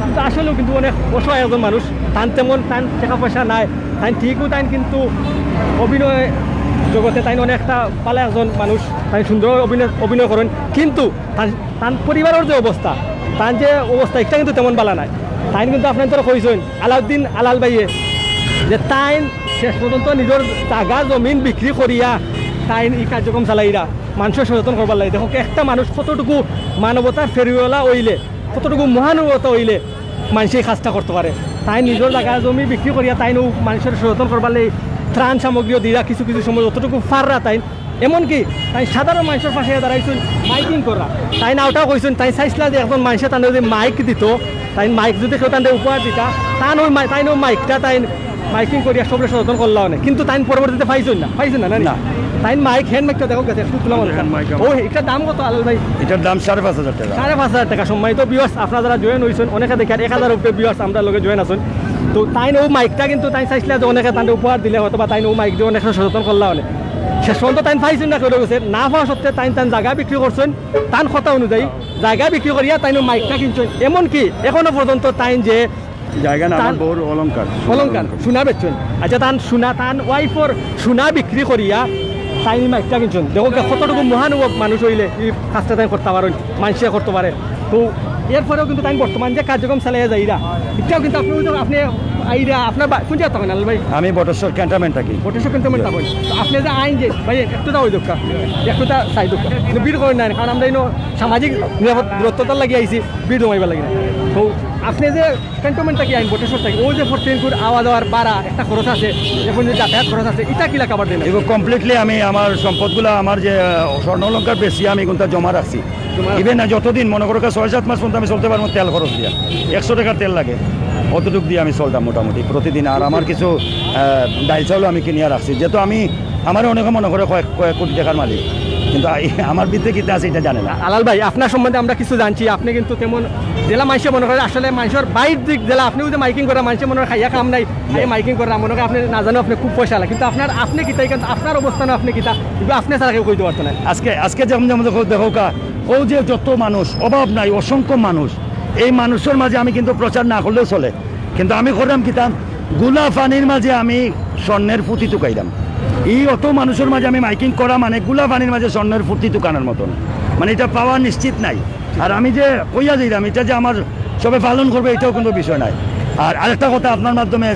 কিন্তু আসলেও কিন্তু অনেক অসহায় একজন মানুষ, তেমন টাকা পয়সা নাই, ঠিকও কিন্তু অভিনয় জগতে অনেকটা পালে একজন মানুষ, সুন্দর অভিনয় করেন, কিন্তু তার পরিবারের যে অবস্থা এটা কিন্তু তেমন বালা নাই। কিন্তু আপনার কইছেন আলাল ভাইয়ে যে শেষ পর্যন্ত নিজের জায়গা জমিন বিক্রি করিয়া এই কার্যক্রম চালাইরা মানুষের সচেতন করবার লাগে। দেখো একটা মানুষ কতটুকু মানবতার ফেরিওয়ালা হইলে, কতটুকু মহানুভবতা হইলে মানুষ এই কাজটা করতে পারে। নিজের জায়গা জমি বিক্রি করিয়া মানুষের সচেতন করবার লাগে ত্রাণ সামগ্রীও দিয়া কিছু সময় যতটুকু ফাররা এমনকি সাধারণ মানুষের পাশে দাঁড়াইছেন মাইকিং করা। নাওটাও কইছেন চাইছিলা যে এখন মানুষে যদি মাইক দিত, মাইক যদি কেউ উপহার দিতা ওই মাইকটা মাইকিং করিয়া সবরে সচেতন করলাম না, কিন্তু পরবর্তীতে পাইছেন না মাইক হ্যান্ড মাইকটা দেখো গেছে একটু তুলা এটার দাম কত আলাল ভাই? এটার দাম 5,500 টাকা। 5,500 টাকা। সম্মানিত ভিউয়ার্স, আপনারা যারা জয়েন হয়েছেন অনেকে দেখে 1,000 উপরে ভিউয়ার্স আমরা লগে জয়েন আছেন। তো ও মাইকটা কিন্তু চাইছিলা যে অনেকে উপহার দিলে হয়তো বা ও মাইক দিয়ে অনেক সচেতন করলাম না। শেষ পর্যন্ত পাইছেন না করে গেছে, না পাওয়া সত্ত্বে জায়গা বিক্রি করছেন, কথা অনুযায়ী জায়গা বিক্রি করিয়া মাইকটা কিনছেন। এমনকি এখনো পর্যন্ত যে জায়গা না বড় অলংকার সোনা বেচছেন। আচ্ছা ওয়াইফর সোনা বিক্রি করিয়া চাইনি মাইকটা কিনছেন দেখো কতটুকু মহানুভব মানুষ হইলে এই কাজটা তাই করতে পারেন মানুষে করতে পারে তো এরপরেও কিন্তু তাই বর্তমান যে কার্যক্রম চালিয়ে যায় এটাও কিন্তু আপনি আইরা আপনার কোন জায়গা থাকেন আলাল ভাই আমি বটেশ্বর ক্যান্টনমেন্ট থাকি বটেশ্বর ক্যান্টনমেন্ট থাকেন আপনি যে আইন যে ভাই একটুটা ওই দোকা একটুটা চাই দোকা কিন্তু ভিড় করেন না কারণ আমরা সামাজিক নিরাপদ দূরত্বতার লাগিয়ে আইছি ভিড় জমাইবার লাগে না তো আপনি যে ক্যান্টনমেন্ট থাকি আইন বটেশ্বর থাকি ওই যে ট্রেন আওয়া দেওয়ার বাড়া একটা খরচ আছে এখন যে যাতায়াত খরচ আছে এটা কি কাবার দেন এগুলো কমপ্লিটলি আমি আমার সম্পদগুলো আমার যে স্বর্ণ অলঙ্কার বেশি আমি কিন্তু জমা রাখছি ইভেন না যতদিন মনে করো 6-7 মাস পর্যন্ত আমি চলতে পারবো তেল খরচ দিয়া 100 টাকার তেল লাগে অতটুক দিয়ে আমি চলতাম মোটামুটি প্রতিদিন আর আমার কিছু ডাইল চাউলও আমি কিনিয়া রাখছি যেহেতু আমি আমার অনেকে মনে করে কয়েক কোটি টাকার মালিক কিন্তু আমার ভিতরে কিতা আছে এটা জানে না আলাল ভাই আপনার সম্বন্ধে আমরা কিছু জানছি আপনি কিন্তু তেমন জেলা মানুষে মনে করে আসলে মানুষের বাইর দিক জেলা আপনিও যে মাইকিং করা মানুষের মনে হয় খাইয়া কাম নাই মাইকিং করা মনে হয় আপনি না জানো আপনি খুব পয়সা লাগে কিন্তু আপনি কিতা কিন্তু আপনার অবস্থানে আপনি কিতা কিন্তু আপনি ছাড়া কেউ কইতে পারতো না আজকে যেমন দেখো ও যে যত মানুষ অভাব নাই অসংখ্য মানুষ এই মানুষের মাঝে আমি কিন্তু প্রচার না করলেও চলে কিন্তু আমি করলাম কিতাম গুলা পানির মাঝে আমি স্বর্ণের পুঁতি টুকাইলাম এই অত মানুষের মাঝে আমি মাইকিং করা মানে গুলা পানির মাঝে স্বর্ণের পুঁতি টুকানোর মতন মানে এটা পাওয়া নিশ্চিত নাই আর আমি যে কইয়া দিলাম এটা যে আমার সবে পালন করবে এটাও কিন্তু বিষয় নাই আর আরেকটা কথা আপনার মাধ্যমে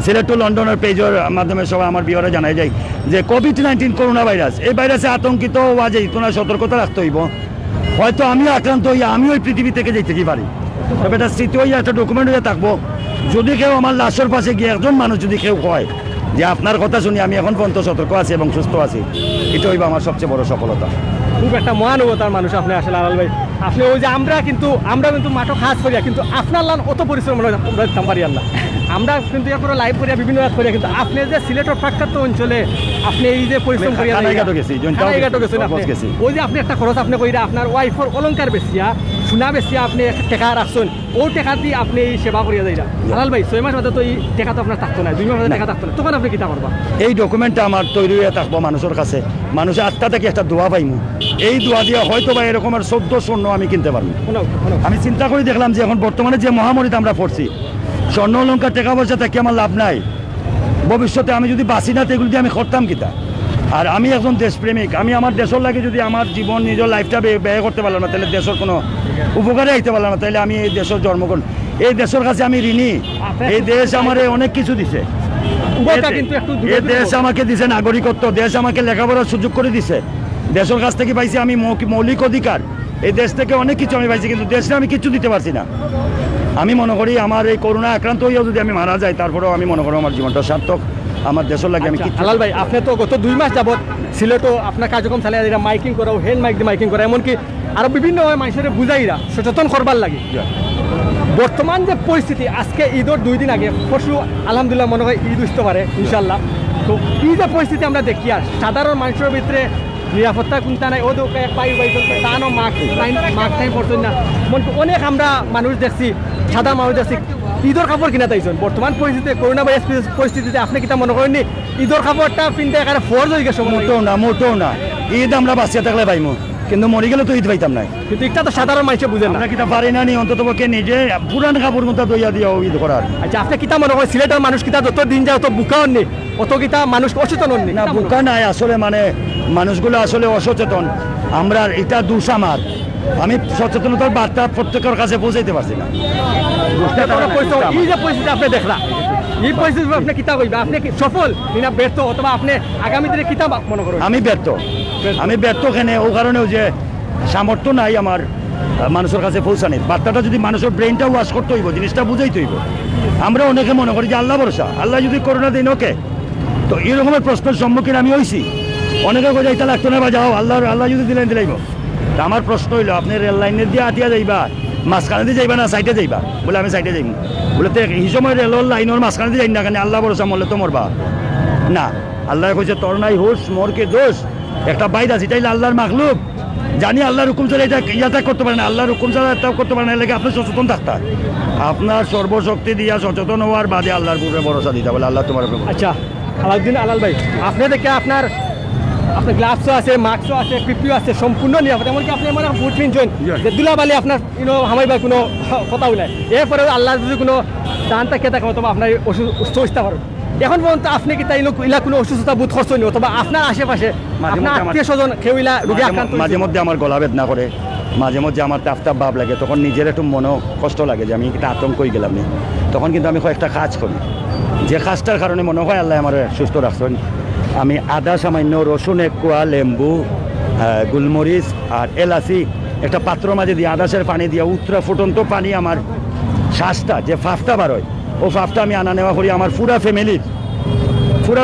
সিলেট টু লন্ডনের পেজের মাধ্যমে সবাই আমার বিয়ারে জানাই যায় যে কোভিড-19 করোনা ভাইরাস এই ভাইরাসে আতঙ্কিত হওয়া যায় তোমরা সতর্কতা রাখতে হইব হয়তো আমিও আক্রান্ত হইয়া আমিও ওই পৃথিবী থেকে যেতে পারি তবে এটা স্মৃতি হইয়া একটা ডকুমেন্ট হয়ে থাকবো যদি কেউ আমার লাশের পাশে গিয়ে একজন মানুষ যদি কেউ কয় যে আপনার কথা শুনি আমি এখন পর্যন্ত সতর্ক আছি এবং সুস্থ আছি এটা হইব আমার সবচেয়ে বড় সফলতা খুব একটা মহানুভতার মানুষ আপনি আসলে আলাল ভাই আপনি ওই যে আমরা কিন্তু মাঠও খাস করিয়া কিন্তু আপনার লান অত পরিশ্রম রাখতাম পারি আল্লাহ আমরা কিন্তু এরপরে লাইভ করিয়া বিভিন্ন রাত করিয়া কিন্তু আপনি যে সিলেটের প্রখ্যাত অঞ্চলে আপনি এই যে পরিশ্রম করিয়া ওই যে আপনি একটা খরচ আপনি কইরা আপনার ওয়াইফের অলঙ্কার বেশিয়া সোনা বেশিয়া আপনি টেকা রাখছেন ও টেকা দিয়ে আপনি এই সেবা করিয়া যাইরা আলাল ভাই 6 মাস বাদে তো এই টেকা তো আপনার থাকতো না 2 মাস বাদে টেকা থাকতো না তখন আপনি কিতা করবা এই ডকুমেন্টটা আমার তৈরি হয়ে থাকবো মানুষের কাছে মানুষের আত্মা থেকে একটা দোয়া পাইমু এই দোয়া দিয়ে হয়তো বা এরকম আর 14 স্বর্ণ আমি কিনতে পারবো আমি চিন্তা করে দেখলাম যে এখন বর্তমানে যে মহামারীতে আমরা পড়ছি স্বর্ণ অলঙ্কার টাকা পয়সা থেকে আমার লাভ নাই ভবিষ্যতে আমি যদি বাঁচি না এগুলো দিয়ে আমি করতাম কিতা আর আমি একজন দেশপ্রেমিক আমি আমার দেশের লাগে যদি আমার জীবন নিজের লাইফটা ব্যয় করতে পারলাম না তাহলে দেশের কোনো উপকারে আইতে পারলাম না তাহলে আমি এই দেশের জন্মগ্রহণ এই দেশের কাছে আমি ঋণী এই দেশ আমার অনেক কিছু দিছে এই দেশ আমাকে দিছে নাগরিকত্ব দেশ আমাকে লেখাপড়ার সুযোগ করে দিছে দেশের কাছ থেকে পাইছি আমি মৌলিক অধিকার এই দেশ থেকে অনেক কিছু আমি পাইছি কিন্তু দেশে আমি কিছু দিতে পারছি না আমি মনে করি আমার এই করোনা আক্রান্ত হইয়াও যদি আমি মারা যাই তারপরেও আমি মনে করি আমার জীবনটা সার্থক আমার দেশের লাগে আমি আলাল ভাই আপনি তো গত 2 মাস যাবত সিলেটও আপনার কার্যক্রম চালিয়ে মাইকিং করাও হ্যান্ড মাইক দিয়ে মাইকিং করা এমনকি আরো বিভিন্ন মানুষের বুঝাইরা সচেতন করবার লাগে বর্তমান যে পরিস্থিতি আজকে ঈদের 2 দিন আগে পরশু আলহামদুলিল্লাহ মনে হয় ঈদ উঠতে পারে ইনশাল্লাহ তো এই যে পরিস্থিতি আমরা দেখি আর সাধারণ মানুষের ভিতরে নিরাপত্তা কোনটা নাই ও পাই তানো মাস্ক টাইম পড়ছেন না অনেক আমরা মানুষ দেখছি সাধারণ মানুষ দেখছি ঈদের কাপড় কিনা তাইছেন বর্তমান পরিস্থিতিতে করোনা ভাইরাস পরিস্থিতিতে আপনি কিতা মনে করেননি ঈদের কাপড়টা কিনতে এখানে ফর্জ হয়ে গেছে মোটেও না ঈদ আমরা বাঁচিয়ে থাকলে পাইমু কিন্তু মরে গেলে তো ঈদ পাইতাম না কিন্তু এটা তো সাধারণ মানুষে বুঝেন না কিতা পারি না নি অন্তত পক্ষে নিজে পুরান কাপড় মতো দইয়া দিয়া ঈদ করার আচ্ছা আপনি কিতা মনে করেন সিলেটের মানুষ কিতা যত দিন যায় তত বুকা হননি অত কিতা মানুষ অসচেতন হননি না বুকা নাই আসলে মানে মানুষগুলো আসলে অসচেতন আমরা এটা দোষ আমার আমি সচেতনতার বার্তা প্রত্যেকের কাছে পৌঁছাইতে পারছি না এই যে পরিস্থিতি আপনি দেখলা এই পরিস্থিতি আপনি কিতা কইবা আপনি কি সফল না ব্যর্থ অথবা আপনি আগামী দিনে কিতা মনে করেন আমি ব্যর্থ কেন ও কারণেও যে সামর্থ্য নাই আমার মানুষের কাছে পৌঁছানির বার্তাটা যদি মানুষের ব্রেনটা ওয়াশ করতে হইব জিনিসটা বুঝাইতে হইব আমরা অনেকে মনে করি যে আল্লাহ ভরসা আল্লাহ যদি করোনা দিন ওকে তো এরকমের প্রশ্নের সম্মুখীন আমি হয়েছি অনেকে বোঝা এটা লাগতো না বা যাও আল্লাহ যদি দিলেন দিলাইব আমার প্রশ্ন হইলো আপনি রেল লাইনের দিয়ে আটিয়া যাইবা মাঝখানে দিয়ে যাইবা না সাইডে যাইবা বলে আমি সাইডে যাইব বলে তো এই সময় রেলের লাইনের মাঝখানে দিয়ে যাই না কেন আল্লাহ ভরসা মরলে তো মরবা না আল্লাহ কইছে তোর নাই হুশ মোরকে দোষ একটা বাইর আছে এটাই আল্লাহর মাখলুক জানি আল্লাহর হুকুম ছাড়া এটা ইয়াটা করতে পারে না আল্লাহর হুকুম ছাড়া এটা করতে পারে না এলাকা আপনি সচেতন থাকতে আপনার সর্বশক্তি দিয়া সচেতন হওয়ার বাদে আল্লাহর উপরে ভরসা দিতে বলে আল্লাহ তোমার। আচ্ছা আলাউদ্দিন আলাল ভাই আপনি দেখে আপনার গ্লাভসও আছে মাস্কও আছে পিপিও আছে সম্পূর্ণ নিরাপদ এমনকি আপনি আমার বুট পিনছেন যে দুলাবালি আপনার হামাইবার কোনো কথা বলে এরপরে আল্লাহ যদি কোনো দান থাকে থাকে অথবা আপনার সুস্থ হতে পারেন এখন পর্যন্ত আপনি কি তাই ইলা কোনো অসুস্থতা বোধ করছেন অথবা আপনার আশেপাশে মাঝে আপনার মধ্যে আমার- আত্মীয় স্বজন কেউ ইলা রোগে আক্রান্ত মাঝে হয়েছে? মধ্যে আমার গলা বেদনা করে, মাঝে মধ্যে আমার তাপ তাপ ভাব লাগে, তখন নিজের একটু মনও কষ্ট লাগে যে আমি একটা আতঙ্ক হয়ে গেলাম নি। তখন কিন্তু আমি কয়েকটা কাজ করি, যে কাজটার কারণে মনে হয় আল্লাহ আমার সুস্থ রাখছেন। আমি আদা সামান্য, রসুন এক কোয়া, লেম্বু, গোলমরিচ আর এলাচি একটা পাত্র মাঝে দিয়ে আদাসের পানি দিয়ে উত্তরা ফুটন্ত পানি আমার শ্বাসটা যে ফাফটা বার হয় ও ফাফটা আমি আনা নেওয়া করি আমার পুরা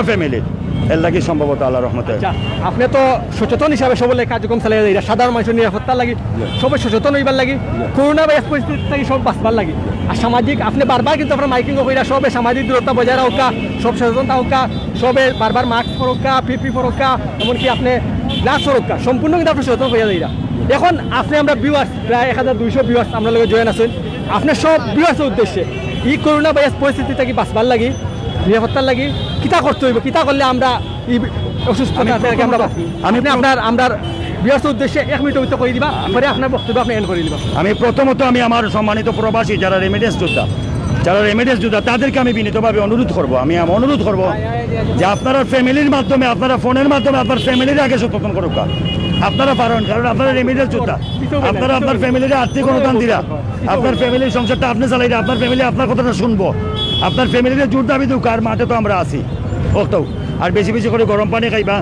ফ্যামিলির এর লাগি সম্ভবত আল্লাহ রহমতে। আচ্ছা, আপনি তো সচেতন হিসাবে সবলে কার্যক্রম চালিয়ে যায় সাধারণ মানুষের নিরাপত্তার লাগি সবাই সচেতন হইবার লাগি, করোনা ভাইরাস পরিস্থিতি থেকে সব বাঁচবার লাগি। আর সামাজিক আপনি বারবার কিন্তু আপনার মাইকিং কইরা সবে সামাজিক দূরত্ব বজায় রাখা, সব সচেতন থাকা, সবে বারবার মাস্ক পরকা, পিপি পরকা, এমনকি আপনি গ্লাস পরকা, সম্পূর্ণ কিন্তু আপনি সচেতন হইয়া যাইরা। এখন আপনি আমরা ভিউয়ার্স প্রায় 1200 ভিউয়ার্স আমরা লগে জয়েন আছেন, আপনার সব ভিউয়ার্সের উদ্দেশ্যে এই করোনা ভাইরাস পরিস্থিতি থেকে বাঁচবার লাগি, নিরাপত্তার লাগি কিতা করতে হইব, কিতা করলে আমরা এই অসুস্থতা থেকে আমরা বাঁচি। আমি আপনার আমরা বিয়ার্স উদ্দেশ্যে 1 মিনিটের ভিতরে করে দিবা, পরে আপনার বক্তব্য আপনি এন্ড করে দিবা। আমি প্রথমত আমি আমার সম্মানিত প্রবাসী যারা রেমিডেন্স যোদ্ধা তাদেরকে আমি বিনীতভাবে অনুরোধ করব যে আপনারা ফ্যামিলির মাধ্যমে, আপনারা ফোনের মাধ্যমে আপনার ফ্যামিলির আগে সচেতন করুক। আপনারা পারেন, কারণ আপনারা রেমিডেন্স যোদ্ধা, আপনারা আপনার ফ্যামিলির আর্থিক অনুদান দিরা, আপনার ফ্যামিলির সংসারটা আপনি চালাইরা, আপনার ফ্যামিলি আপনার কথাটা শুনবো, আপনার ফ্যামিলির জোর দাবি দুক, আর মাঠে তো আমরা আছি ওতো। আর বেশি বেশি করে গরম পানি খাইবা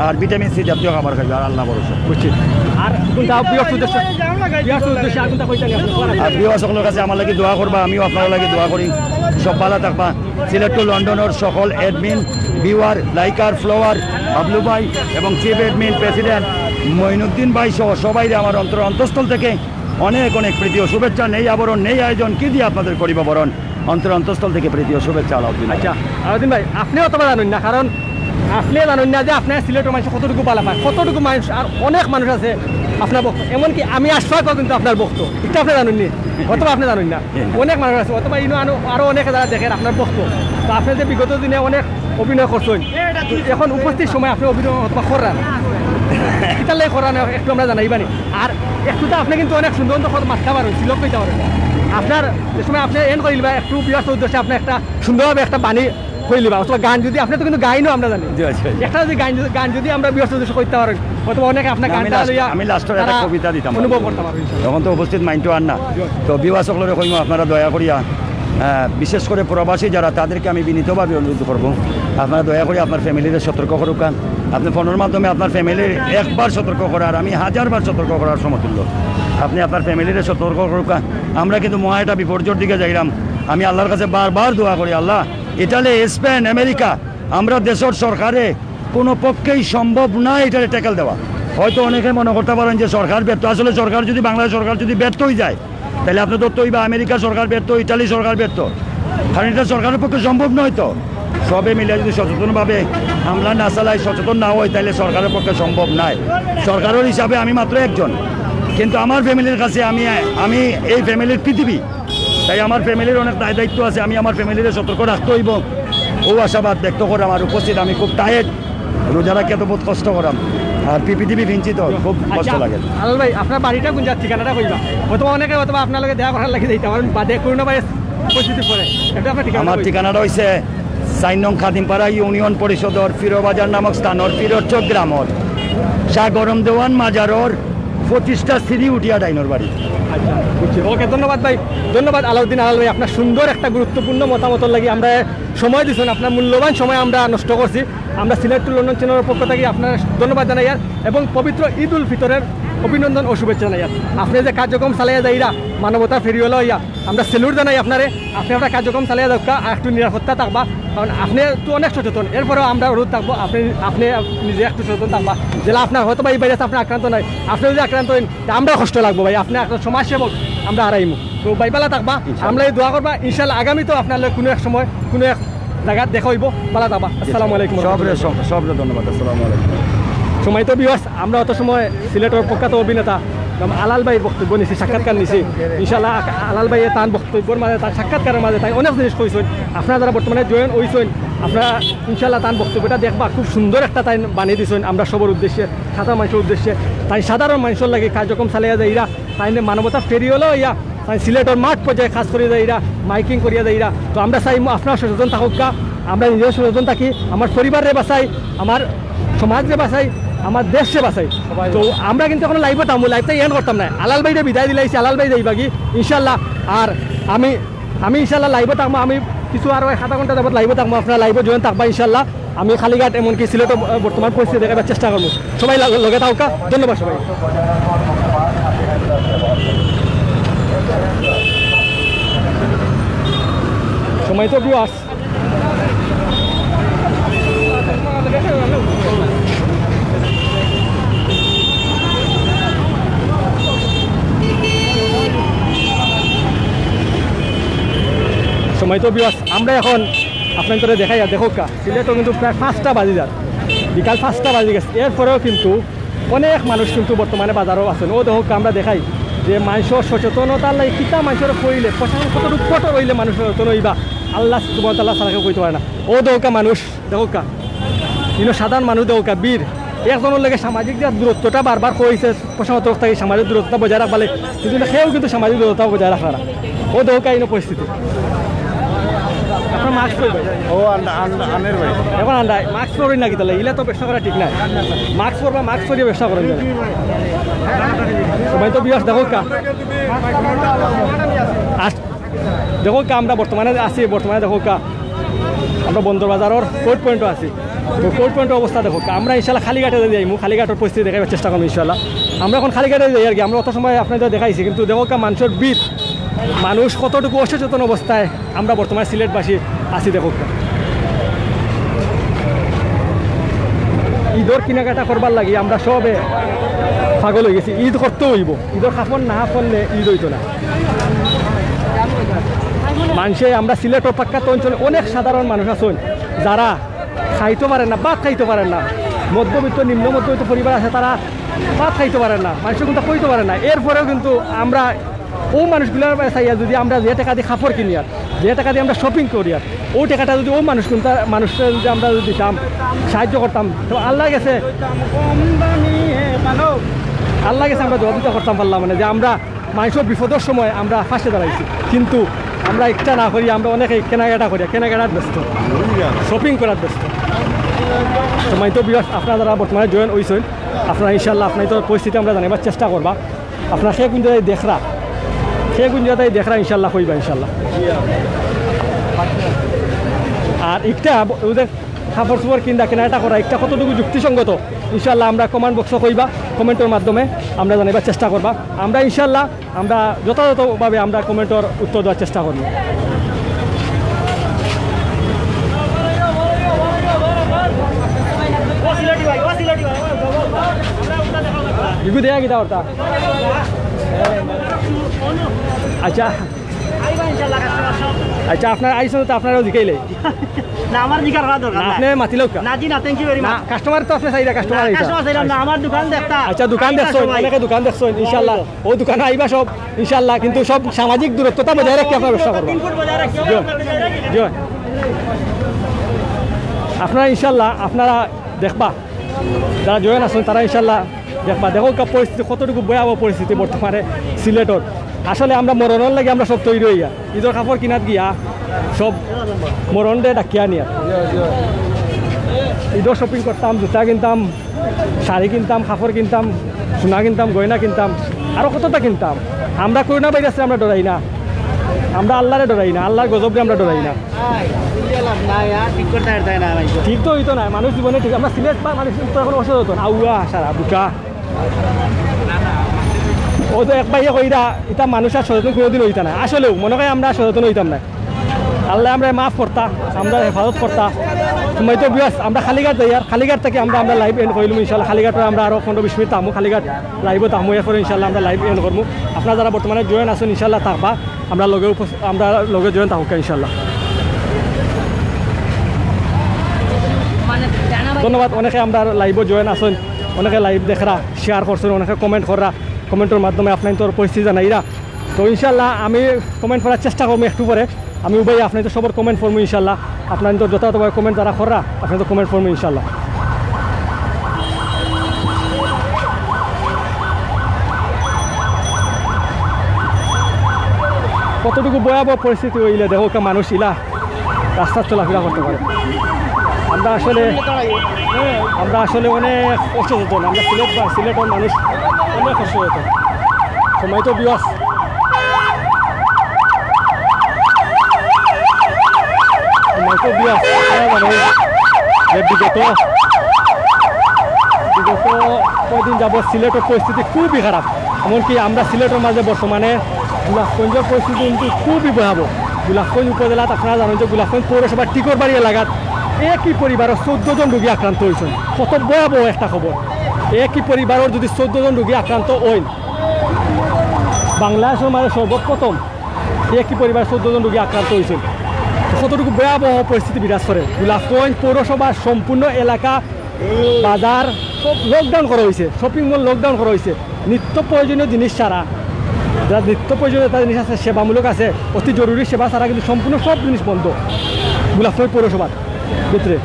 আর ভিটামিন সি জাতীয় খাবার খাইবা, আর আল্লাহ ভরসা। বুঝছি। আর কোনটা বিয়ার্স উদ্দেশ্যে আর কোনটা কইতানি আপনি? আর প্রিয় সকলের কাছে আমার লাগি দোয়া করবা, আমিও আপনার লাগি দোয়া করি, সব ভালো থাকবা। সিলেট টু লন্ডনের সকল admin, viewer, liker, flower, Bablu ভাই এবং চিফ অ্যাডমিন প্রেসিডেন্ট মঈনুদ্দিন ভাই সহ সবাই আমার অন্তঃস্থল থেকে অনেক অনেক প্রীতি ও শুভেচ্ছা। নেই আবরণ, নেই আয়োজন, কি দিয়ে আপনাদের করিব বরণ, অন্তঃস্থল থেকে প্রীতি ও শুভেচ্ছা। আলাউদ্দিন। আচ্ছা আলাউদ্দিন ভাই, আপনিও অতটা জানেন না, কারণ আপনি জানেন না যে আপনার সিলেটের মানুষ কতটুকু পালা পায়, কতটুকু মানুষ, আর অনেক মানুষ আছে আপনার বক্ত, এমনকি আমি আশ্রয় পাবো কিন্তু আপনার বক্ত, এটা আপনি জানেন নি, অথবা আপনি জানেন না, অনেক মানুষ আছে, অথবা আরো অনেকে যারা দেখেন আপনার বক্ত। তো আপনি যে বিগত দিনে অনেক অভিনয় করছেন, এখন উপস্থিত সময় আপনি অভিনয় অথবা করান, কিতালে করান একটু আমরা জানাইবানি। আর একটু তো আপনি কিন্তু অনেক সুন্দর মাথা পারেন, সিলক কইতে পারেন আপনার যে সময় আপনি এন্ড করে দিবা, একটু বিয়ার উদ্দেশ্যে আপনি একটা সুন্দরভাবে একটা বাণী কই লিবা, অথবা গান যদি আপনি তো কিন্তু গাইনও আমরা জানি, একটা যদি গান যদি আমরা বিয়ার উদ্দেশ্যে করতে পারেন, অথবা অনেকে আপনার গানটা লইয়া আমি লাস্টের একটা কবিতা দিতাম, অনুভব করতে পারবেন। তখন তো উপস্থিত মাইন্ডটো আর না। তো বিবাহ সকলের কইম আপনারা দয়া করিয়া, বিশেষ করে প্রবাসী যারা, তাদেরকে আমি বিনীতভাবে অনুরোধ করব, আপনারা দয়া করে আপনার ফ্যামিলিদের সতর্ক করুক। আপনি ফোনের মাধ্যমে আপনার ফ্যামিলির একবার সতর্ক করার আমি 1000বার সতর্ক করার সমতুল্য। আপনি আপনার ফ্যামিলিদের সতর্ক করুক। আমরা কিন্তু মহাটা বিপর্যয়ের দিকে যাইলাম। আমি আল্লাহর কাছে বারবার দোয়া করি, আল্লাহ, ইটালি, স্পেন, আমেরিকা, আমরা দেশের সরকারে কোনো পক্ষেই সম্ভব না এটারে ট্যাকেল দেওয়া। হয়তো অনেকে মনে করতে পারেন যে সরকার ব্যর্থ, আসলে সরকার যদি, বাংলাদেশ সরকার যদি ব্যর্থ হয়ে যায়, তাহলে আপনি ধরতেই বা আমেরিকা সরকার ব্যর্থ, ইটালি সরকার ব্যর্থ, কারণ এটা সরকারের পক্ষে সম্ভব নয়। তো সবে মিলে যদি সচেতনভাবে আমরা না চালাই, সচেতন না হয়, তাহলে সরকারের পক্ষে সম্ভব নয়। সরকারের হিসাবে আমি মাত্র একজন, কিন্তু আমার ফ্যামিলির কাছে আমি এই ফ্যামিলির পৃথিবী, তাই আমার ফ্যামিলির অনেক দায়িত্ব আছে। আমি আমার ফ্যামিলির সতর্ক রাখতে হইব, ও আশাবাদ ব্যক্ত করে আমার উপস্থিত। আমি খুব টায়ার্ড, রোজা রাখতে তো বহুত কষ্ট করাম, আর পিপিটিভি ভিনছি তো খুব কষ্ট লাগে। আলাল ভাই, আপনার বাড়িটা কোন জায়গা, ঠিকানাটা কইবা, অথবা অনেকে অথবা আপনার লগে দেখা করার লাগি যাইতে পারেন বাদে করোনা ভাইরাস পরিস্থিতি পরে, এটা আপনার ঠিকানা? আমার ঠিকানাটা হইছে 4 নং খাদিমপাড়া ইউনিয়ন পরিষদর ফিরোবাজার নামক স্থানর ফিরোচক গ্রামর শাহ গরম দেওয়ান মাজারর 25টা সিঁড়ি উঠিয়া ডাইনোর বাড়ি। আচ্ছা, বুঝছি। ওকে, ধন্যবাদ ভাই, ধন্যবাদ আলাউদ্দিন আলাল ভাই, আপনার সুন্দর একটা গুরুত্বপূর্ণ মতামতের লাগি আমরা সময় দিচ্ছেন, আপনার মূল্যবান সময় আমরা নষ্ট করছি। আমরা সিলেট টু লন্ডন চ্যানেলের পক্ষ থেকে আপনার ধন্যবাদ জানাই এবং পবিত্র ঈদ উল ফিতরের অভিনন্দন ও শুভেচ্ছা জানাই। আপনি যে কার্যক্রম চালাইয়া যাইরা মানবতা ফেরিওয়ালা হইয়া আমরা সেলুট জানাই আপনারে। আপনি আপনার কার্যক্রম চালিয়ে যাওয়া আর একটু নিরাপত্তা থাকবা, কারণ আপনি তো অনেক সচেতন, এরপরেও আমরা অনুরোধ থাকবো আপনি নিজে একটু সচেতন থাকবা, যেটা আপনার হয়তো বা এই ভাইরাস আপনার আক্রান্ত নয়, আপনি যদি আক্রান্ত হন আমরা কষ্ট লাগবো ভাই, আপনি একটা সমাজসেবক, আমরা হারাইমু। তো বাইবেলা থাকবা, আমরা এই দোয়া করবা, ইনশাল্লাহ আগামী তো আপনার কোনো এক সময় কোনো এক জায়গা দেখা হইব, পালা থাকবা। আসসালামু আলাইকুম। সবরে ধন্যবাদ। আসসালামু আলাইকুম। সময় তো বিবাস, আমরা অত সময় সিলেটের প্রখ্যাত অভিনেতা আলাল ভাইয়ের বক্তব্য নিছি, সাক্ষাৎকার নিছি। ইনশাল্লাহ আলাল ভাইয়ে তার বক্তব্যের মাঝে, তার সাক্ষাৎকারের মাঝে তাই অনেক জিনিস কইছেন। আপনারা যারা বর্তমানে জয়েন হইছেন, আপনারা ইনশাল্লাহ তার বক্তব্যটা দেখবা, খুব সুন্দর একটা তাই বানিয়ে দিয়েছেন আমরা সবার উদ্দেশ্যে, সাধারণ মানুষের উদ্দেশ্যে। তাই সাধারণ মানুষের লাগে কার্যক্রম চালিয়ে যায় ইরা, তাই মানবতা ফেরিওয়ালাও ইয়া, তাই সিলেটের মাঠ পর্যায়ে কাজ করিয়া যায় ইরা, মাইকিং করিয়া যায় ইরা। তো আমরা চাই আপনারা সচেতন থাকুক, আমরা নিজের সচেতন থাকি, আমার পরিবারে বাঁচাই, আমার সমাজে বাঁচাই, আমার দেশে বাঁচাই। তো আমরা কিন্তু এখন লাইভে থামবো, লাইভটা এন্ড করতাম না। আলাল ভাইটা বিদায় দিলাইছি, আলাল ভাই যাই বাকি ইনশাল্লাহ। আর আমি ইনশাল্লাহ লাইভে থাকবো, আমি কিছু আরও 1/2 ঘন্টা যাবত লাইভে থাকবো, আপনারা লাইভে জয়েন থাকবা ইনশাল্লাহ। আমি খালিঘাট এমনকি সিলেটও বর্তমান পরিস্থিতি দেখাবার চেষ্টা করবো। সবাই লগে থাকা, ধন্যবাদ সবাই। সময় তো ভিউয়ার্স আমরা এখন আপনাদের দেখাই আর দেখো সিলেটও কিন্তু প্রায় 5টা বাজি যার, বিকাল 5টা বাজি গেছে। এরপরেও কিন্তু অনেক মানুষ কিন্তু বর্তমানে বাজারও আছেন। ও দেখো আমরা দেখাই যে মানুষের সচেতনতার লাগে কিতা মানুষের কইলে প্রশাসন কতটুকু কঠোর হইলে মানুষ সচেতন হইবা আল্লাহ সুবহানাহু সারাকে কইতে পারে না। ও দেখো মানুষ দেখো কিন্তু সাধারণ মানুষ দেখো বীর একজনের লাগে সামাজিক যে দূরত্বটা বারবার কইছে প্রশাসনের তরফ থেকে সামাজিক দূরত্বটা বজায় রাখবালে, কিন্তু সেও কিন্তু সামাজিক দূরত্বটা বজায় রাখা না। ও দেখো এই পরিস্থিতি। আপনার মাস্ক পরবেন এখন আন্ডায় মাস্ক পরবেন নাকি? তাহলে ইলে তো ব্যবসা করা ঠিক নাই। মাস্ক পরবা, মাস্ক পরিয়ে ব্যবসা করেন সবাই তো বিয়াস দেখো দেখো আমরা বর্তমানে আছি। বর্তমানে দেখো আমরা বন্দর বাজারের কোর্ট পয়েন্টও আছি। তো কোর্ট পয়েন্টের অবস্থা দেখো আমরা ইনশাল্লাহ খালিঘাটে যাই, খালিঘাটের পরিস্থিতি দেখাবার চেষ্টা করবো ইনশাল্লাহ। আমরা এখন খালিঘাটে যাই আর কি। আমরা অত সময় আপনাদের দেখাইছি, কিন্তু দেখো মানুষের বীর মানুষ কতটুকু অসচেতন অবস্থায় আমরা বর্তমানে সিলেটবাসী আছি। দেখো ঈদর কেনাকাটা করবার লাগি আমরা সবে পাগল হয়ে গেছি। ঈদ করতেও হইব, ঈদর কাপড় না পরলে ঈদ হইতো না। মানুষে আমরা সিলেটের প্রখ্যাত অঞ্চলে অনেক সাধারণ মানুষ আছেন যারা খাইতে পারেন না, ভাত খাইতে পারেন না। মধ্যবিত্ত নিম্ন মধ্যবিত্ত পরিবার আছে, তারা ভাত খাইতে পারেন না, মানুষের কিন্তু কইতে পারেন না। এরপরেও কিন্তু আমরা ও মানুষগুলোর চাইয়া যদি আমরা যে টাকা দিয়ে কাপড় কিনি আর যে টাকা দিয়ে আমরা শপিং করি আর ওই টাকাটা যদি ও মানুষটা যদি আমরা যদি দিতাম, সাহায্য করতাম, তো আল্লাহ গেছে আমরা জবাবদিহিতা করতাম পারলাম, মানে যে আমরা মানুষের বিপদের সময় আমরা ফাঁসে দাঁড়াইছি। কিন্তু আমরা একটা না করি, আমরা অনেকে কেনাকাটা করি, কেনাকাটার ব্যস্ত, শপিং করার ব্যস্ত। সময় তো বিরাট আপনারা যারা বর্তমানে জয়েন হয়েছেন, আপনারা ইনশাল্লাহ আপনার তো পরিস্থিতি আমরা জানাবার চেষ্টা করবা। আপনার সে কোন জায়গায় দেখরা, সে কোন জায়গায় দেখরা ইনশাল্লাহ কইবা ইনশাল্লাহ। আর একটা ওদের কাপড় চোপড় কিনা কেনাকাটা করা একটা কতটুকু যুক্তিসঙ্গত ইনশাল্লাহ আমরা কমেন্ট বক্সে কইবা, কমেন্টের মাধ্যমে আমরা জানাবার চেষ্টা করবা। আমরা ইনশাল্লাহ আমরা যথাযথভাবে আমরা কমেন্টের উত্তর দেওয়ার চেষ্টা করব। ইগু দেয়া গিতা ওটা আচ্ছা আচ্ছা আপনার আইসন তো আপনারাও জিকাইলে না আমার জিকার করা দরকার আপনি মাতিলেও না জি না থ্যাংক ইউ ভেরি না মাচ কাস্টমার তো আপনি চাইরা কাস্টমার না আমার দোকান দেখতা আচ্ছা দোকান দেখছো অনেকে দোকান দেখছো ইনশাআল্লাহ ও দোকানে আইবা সব ইনশাআল্লাহ, কিন্তু সব সামাজিক দূরত্বটা বজায় রাখি আপনার ব্যবসা করবেন। আপনারা ইনশাআল্লাহ আপনারা দেখবা যারা জয়েন আছেন তারা ইনশাআল্লাহ দেখবা। দেখো পরিস্থিতি কতটুকু ভয়াবহ পরিস্থিতি বর্তমানে সিলেটর। আসলে আমরা মরণের লাগে আমরা সব তৈরি হইয়া ঈদের কাপড় কিনাত গিয়া সব মরণ দিয়ে ডাকিয়া নিয়া ঈদের শপিং করতাম, জুতা কিনতাম, শাড়ি কিনতাম, কাপড় কিনতাম, সোনা কিনতাম, গয়না কিনতাম, আরও কতটা কিনতাম। আমরা করোনা ভাইরাসে আমরা ডরাই না, আমরা আল্লাহরে ডরাই না, আল্লাহর গজবরে আমরা ডরাই না। ঠিক তো হইতো না মানুষ জীবনে ঠিক। আমরা সিলেট বা মানুষ এখন অসচেতন আউয়া সারা বুকা ও তো একবার ইয়ে কইরা এটা মানুষ আর সচেতন কোনোদিন হইতা না। আসলেও মনে হয় আমরা সচেতন হইতাম না। আল্লাহ আমরা মাফ করতা, আমরা হেফাজত করতা। সময় তো বিয়াস আমরা খালিঘাট যাই আর খালিঘাট থেকে আমরা লাইভ এন্ড করিলাম ইনশাল্লাহ। খালিঘাটে আমরা আরও 15-20 মিনিট থামো, খালিঘাট লাইভও থামো, এরপরে ইনশাল্লাহ আমরা লাইভ এন্ড করবো। আপনারা যারা বর্তমানে জয়েন আছেন ইনশাল্লাহ থাকবা, আমরা লগে জয়েন থাকুক ইনশাল্লাহ। ধন্যবাদ। অনেকে আমরা লাইভও জয়েন আছেন, অনেকে লাইভ দেখরা শেয়ার করছেন, অনেকে কমেন্ট করা, কমেন্টের মাধ্যমে আপনার তোর পরিস্থিতি জানাইরা। তো ইনশাল্লাহ আমি কমেন্ট করার চেষ্টা করবো একটু পরে। আমি উভয় আপনার তো সবার কমেন্ট করবো ইনশাল্লাহ। আপনার তো যথাযথভাবে কমেন্ট যারা করা আপনি তো কমেন্ট করবো ইনশাল্লাহ। কতটুকু ভয়াবহ পরিস্থিতি হইলে দেখো মানুষ ইলা রাস্তার চলাফেরা করতে পারে। আমরা আসলে অনেক অসচেতন, আমরা সিলেটের মানুষ অনেক অসচেতন। সময় তো বিবাস বিগত কদিন যাবৎ সিলেটের পরিস্থিতি খুবই খারাপ। এমনকি আমরা সিলেটের মাঝে বর্তমানে গোলাপগঞ্জের পরিস্থিতি কিন্তু খুবই ভয়াবহ। গোলাপগঞ্জ উপজেলাত আপনারা জানেন যে গোলাপগঞ্জ পৌরসভার টিকরবাড়ি এলাকাত একই পরিবারের 14 জন রোগী আক্রান্ত হয়েছেন। কত ভয়াবহ একটা খবর। একই পরিবারের যদি 14 জন রোগী আক্রান্ত হন, বাংলাদেশের মাঝে সর্বপ্রথম একই পরিবারের 14 জন রোগী আক্রান্ত হয়েছেন। কতটুকু ভয়াবহ পরিস্থিতি বিরাজ করে। গোলাপগঞ্জ পৌরসভার সম্পূর্ণ এলাকা, বাজার সব লকডাউন করা হয়েছে, শপিং মল লকডাউন করা হয়েছে। নিত্য প্রয়োজনীয় জিনিস ছাড়া, যারা নিত্য প্রয়োজনীয় জিনিস আছে, সেবামূলক আছে, অতি জরুরি সেবা ছাড়া কিন্তু সম্পূর্ণ সব জিনিস বন্ধ গোলাপগঞ্জ পৌরসভার ভিতরে।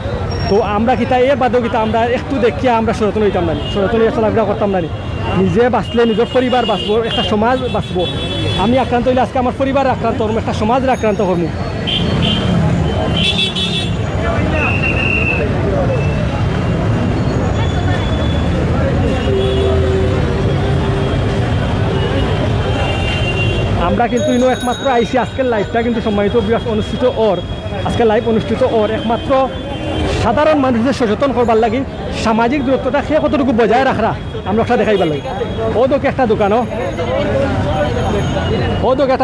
তো আমরা কিতা এর বাদেও কিতা আমরা একটু দেখিয়া আমরা সচেতন হইতাম না, সচেতন চলাফেরা করতাম না। নিজে বাঁচলে নিজের পরিবার বাঁচবো, একটা সমাজ বাঁচবো। আমি আক্রান্ত হইলে আজকে আমার পরিবার আক্রান্ত করবো, একটা সমাজের আক্রান্ত করবো। আমরা কিন্তু একমাত্র আইসি আজকের লাইভটা কিন্তু সম্মানিত অনুষ্ঠিত আজকের লাইভ অনুষ্ঠিত একমাত্র সাধারণ মানুষদের সচেতন করবার লাগি, সামাজিক দূরত্বটা সে কতটুকু বজায় রাখা আমরা একটা দেখাইবার লাগি। ওদোকে একটা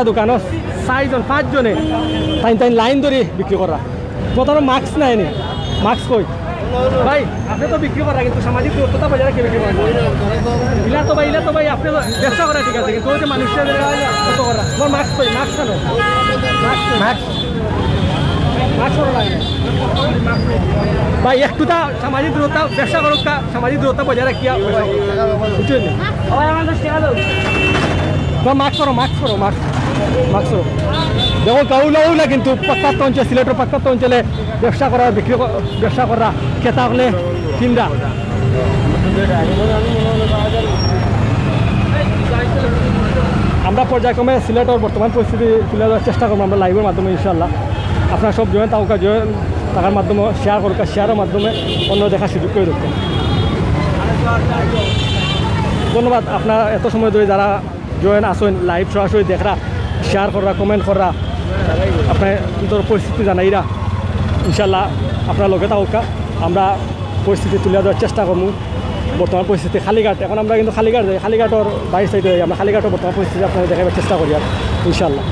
দোকানও 4জন 5জনে তাই লাইন ধরে বিক্রি করা। প্রথমে মাস্ক নাই নি, মাস্ক কই ভাই আপনি তো বিক্রি করা, কিন্তু সামাজিক দূরত্বটা বজায় রাখে বিক্রি করেন। ইলা তো ভাই আপনি ব্যবসা করা ঠিক আছে, কিন্তু ওই যে মানুষের কত করা। তোমার মাস্ক কই, মাস্ক কেন মাস্ক করা লাগে ভাই। একটুটা সামাজিক দূরত্ব ব্যবসা করুক, সামাজিক দূরত্ব বজায় রাখিয়া বুঝছেন। মাস্ক করো দেখো গাউলা কিন্তু প্রত্যন্ত অঞ্চল, সিলেটের প্রত্যন্ত অঞ্চলে ব্যবসা করা ক্রেতা হলে কিনরা। আমরা পর্যায়ক্রমে সিলেটের বর্তমান পরিস্থিতি তুলে ধরার চেষ্টা করবো আমরা লাইভের মাধ্যমে ইনশাল্লাহ। আপনারা সব জয়েন টাকার মাধ্যমে শেয়ার করুক, শেয়ারের মাধ্যমে অন্য দেখার সুযোগ করে দেখবেন। ধন্যবাদ আপনারা এত সময় ধরে যারা জয়েন আসেন, লাইভ সরাসরি দেখরা, শেয়ার করা, কমেন্ট করা, আপনার পরিস্থিতি জানাইরা। ইনশাল্লাহ আপনার লগে থাকা আমরা পরিস্থিতি তুলে দেওয়ার চেষ্টা করবো। বর্তমান পরিস্থিতি খালিঘাট, এখন আমরা কিন্তু খালিঘাট যাই, খালিঘাটর বাইর সাইডে যাই, আমরা খালিঘাটের বর্তমান পরিস্থিতি আপনাদের দেখাবার চেষ্টা করি আর ইনশাল্লাহ।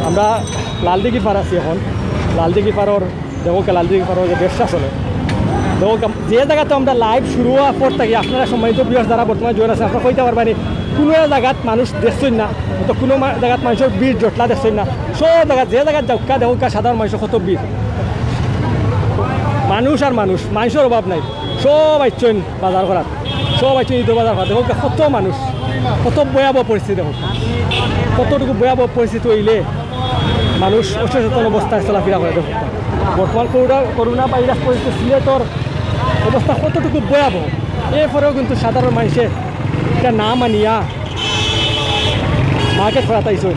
আমরা লালদিঘি পার আছি এখন। লালদিঘি পাড়র দেখো লালদিঘি পাড়র যে ব্যবসা চলে, দেখো যে জায়গাতে আমরা লাইভ শুরু হওয়ার পর থাকি আপনারা সম্মানিত ভিউয়ার্স যারা বর্তমানে জয়েন আছে আপনারা কইতে পারবেন কোনো জায়গাত মানুষ দেখছেন না, তো কোনো জায়গাত মানুষের ভিড় জটলা দেখছেন না। সব জায়গা যে জায়গাত যাওকা দেখো সাধারণ মানুষের কত ভিড়, মানুষের অভাব নাই। সব আইছেন বাজার করার, সব আইছেন ঈদের বাজার করা। দেখো কত মানুষ, কত ভয়াবহ পরিস্থিতি, দেখো কতটুকু ভয়াবহ পরিস্থিতি হইলে মানুষ অসচেতন অবস্থায় চলাফেরা করে। দেখো বর্তমান করোনা ভাইরাস পরিস্থিতি সিলেটের অবস্থা কতটুকু ভয়াবহ, এরপরেও কিন্তু সাধারণ মানুষের এটা না মানিয়া মার্কেট করা তাইছে।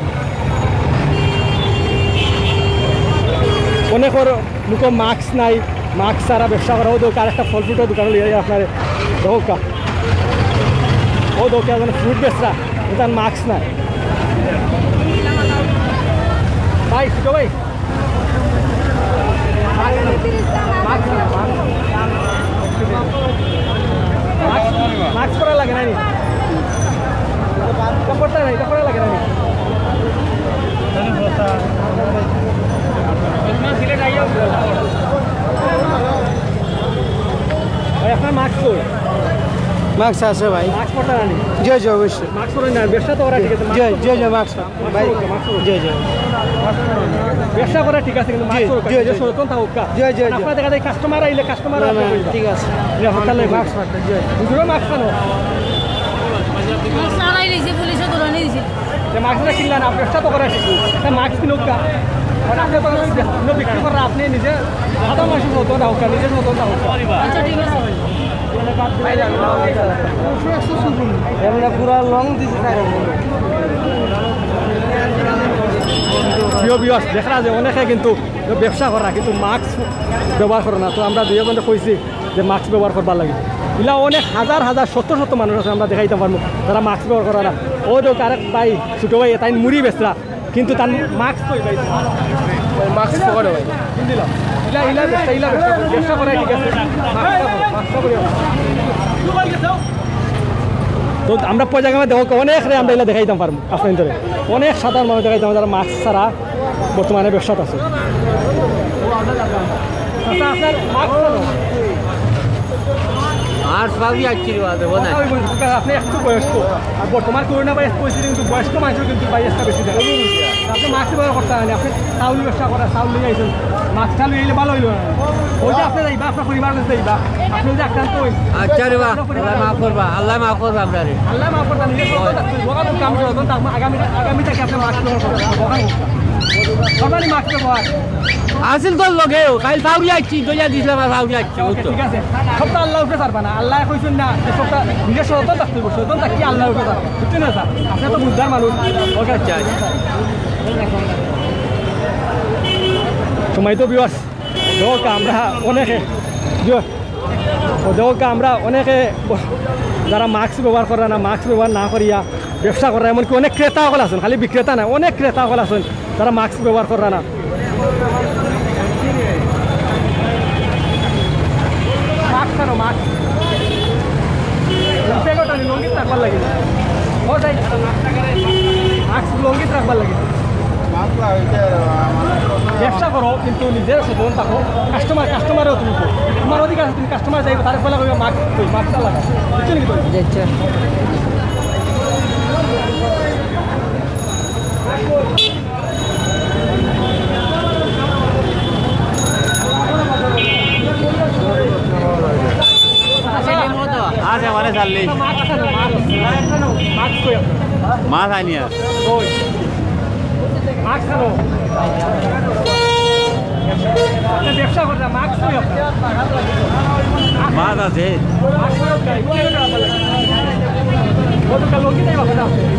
অনেকের মুখে মাস্ক নাই, মাস্ক ছাড়া ব্যবসা করাও দোক। আর একটা ফল ফ্রুটের দোকান লিয়ে যায় আপনার দোকা, ও দোকে ফ্রুট বেচরা, তার মাস্ক নাই ভাই। ছোটো ভাই মাস্ক করা লাগে না, কাপড়টা নাই, কাপড়টা লাগে না। ভাই আপনার মাস্ক কই? মাস্ক আছে ভাই, মাস্ক পড়তে জানি? জি জি অবশ্যই। মাস্ক পরে না ব্যবসা তো ওরা ঠিক আছে। জি জি মাস্ক ভাই, জি জি ব্যবসা করা ঠিক আছে, কিন্তু মাস্ক জি, জি, সচেতন থাকুক। জি, জি, জি। আপনার দেখা যায় কাস্টমার আইলে কাস্টমার ঠিক আছে, মাস্ক পড়তে জি দুজনে মাস্ক খানো মাস্কটা কিনলেন না, ব্যবসা তো করা শিখুন, মাস্ক কিনুক। আপনি তো বিক্রি করা, আপনি নিজে সাধারণ মানুষের মতন হোক, নিজের মতন হোক। পুরা লং দিছে প্রিয় ভিউয়ার্স দেখা যায় অনেকে কিন্তু ব্যবসা করা কিন্তু মাস্ক ব্যবহার করে না তো আমরা দুই বন্ধু কইছি যে মাস্ক ব্যবহার করবার লাগে এগুলা অনেক হাজার হাজার শত শত মানুষ আছে আমরা দেখাইতে পারবো যারা মাস্ক ব্যবহার করে না ও তো আরেক ভাই ছোটো ভাই তাই মুড়ি বেচরা কিন্তু তার মাস্ক কই ভাই মাস্ক পরে ভাই দিলাম ইলা ব্যবসা করাই ঠিক আছে তো আমরা পয়জাগামে দেখো অনেক আমরা এগুলো দেখাইতাম পারবো আপনার অনেক সাধারণ মানুষ দেখাইতাম যারা মাস্ক ছাড়া বর্তমানে ব্যবসাত আছে আপনি একটু বয়স্ক আর বর্তমান করোনা ভাইরাস পরিস্থিতি কিন্তু বয়স্ক মানুষের কিন্তু ভাইরাসটা বেশি দেখা আপনি মাস্ক ব্যবহার করতে হয় না আপনি চাউল ব্যবসা করা চাউল নিয়ে আইসেন মাস্ক চালু এলে ভালো হইল ওই যে আপনি যাইবা আপনার পরিবার যাইবা আপনি যদি আক্রান্ত হই আচ্ছা রে আল্লাহ মাফ করবা আল্লাহ মাফ করবা আপনারে আল্লাহ মাফ করবা নিজে কাম করবেন আগামী থেকে আপনি মাস্ক ব্যবহার করবেন সবারই মাস্ক ব্যবহার আসিল তোর লগেও কাল ফাউরি আইছি দইয়া দিছিলাম আর ফাউরি আইছি ঠিক আছে সবটা আল্লাহ উঠে পারবা না আল্লাহ কইছেন না যে সবটা নিজের সততা থাকতে হবে সততা কি আল্লাহ উঠে পারবে বুঝছেন না স্যার আপনি তো বুঝদার মানুষ ওকে আচ্ছা সময় তো বিবাস দেখো আমরা অনেকে দেখো আমরা অনেকে যারা মাস্ক ব্যবহার করে না মাস্ক ব্যবহার না করিয়া ব্যবসা করে এমনকি অনেক ক্রেতা হল আছেন খালি বিক্রেতা না অনেক ক্রেতা হল আছেন যারা মাস্ক ব্যবহার করে না মাস্ক কেন মাস্ক লঙ্গিত রাখবার লাগে মাস্ক লঙ্গিত রাখবার লাগে ব্যবসা করো কিন্তু নিজের সচেতন থাকো কাস্টমারও তুমি তোমার অধিকার আছে তুমি কাস্টমার যাইবে তার ফলে মাস্কটা লাগা বুঝছো নাকি আছে মানে চাললি মাছ আনি ব্যবসা করতে মাস্ক মাছ আছে লঙ্গি যাই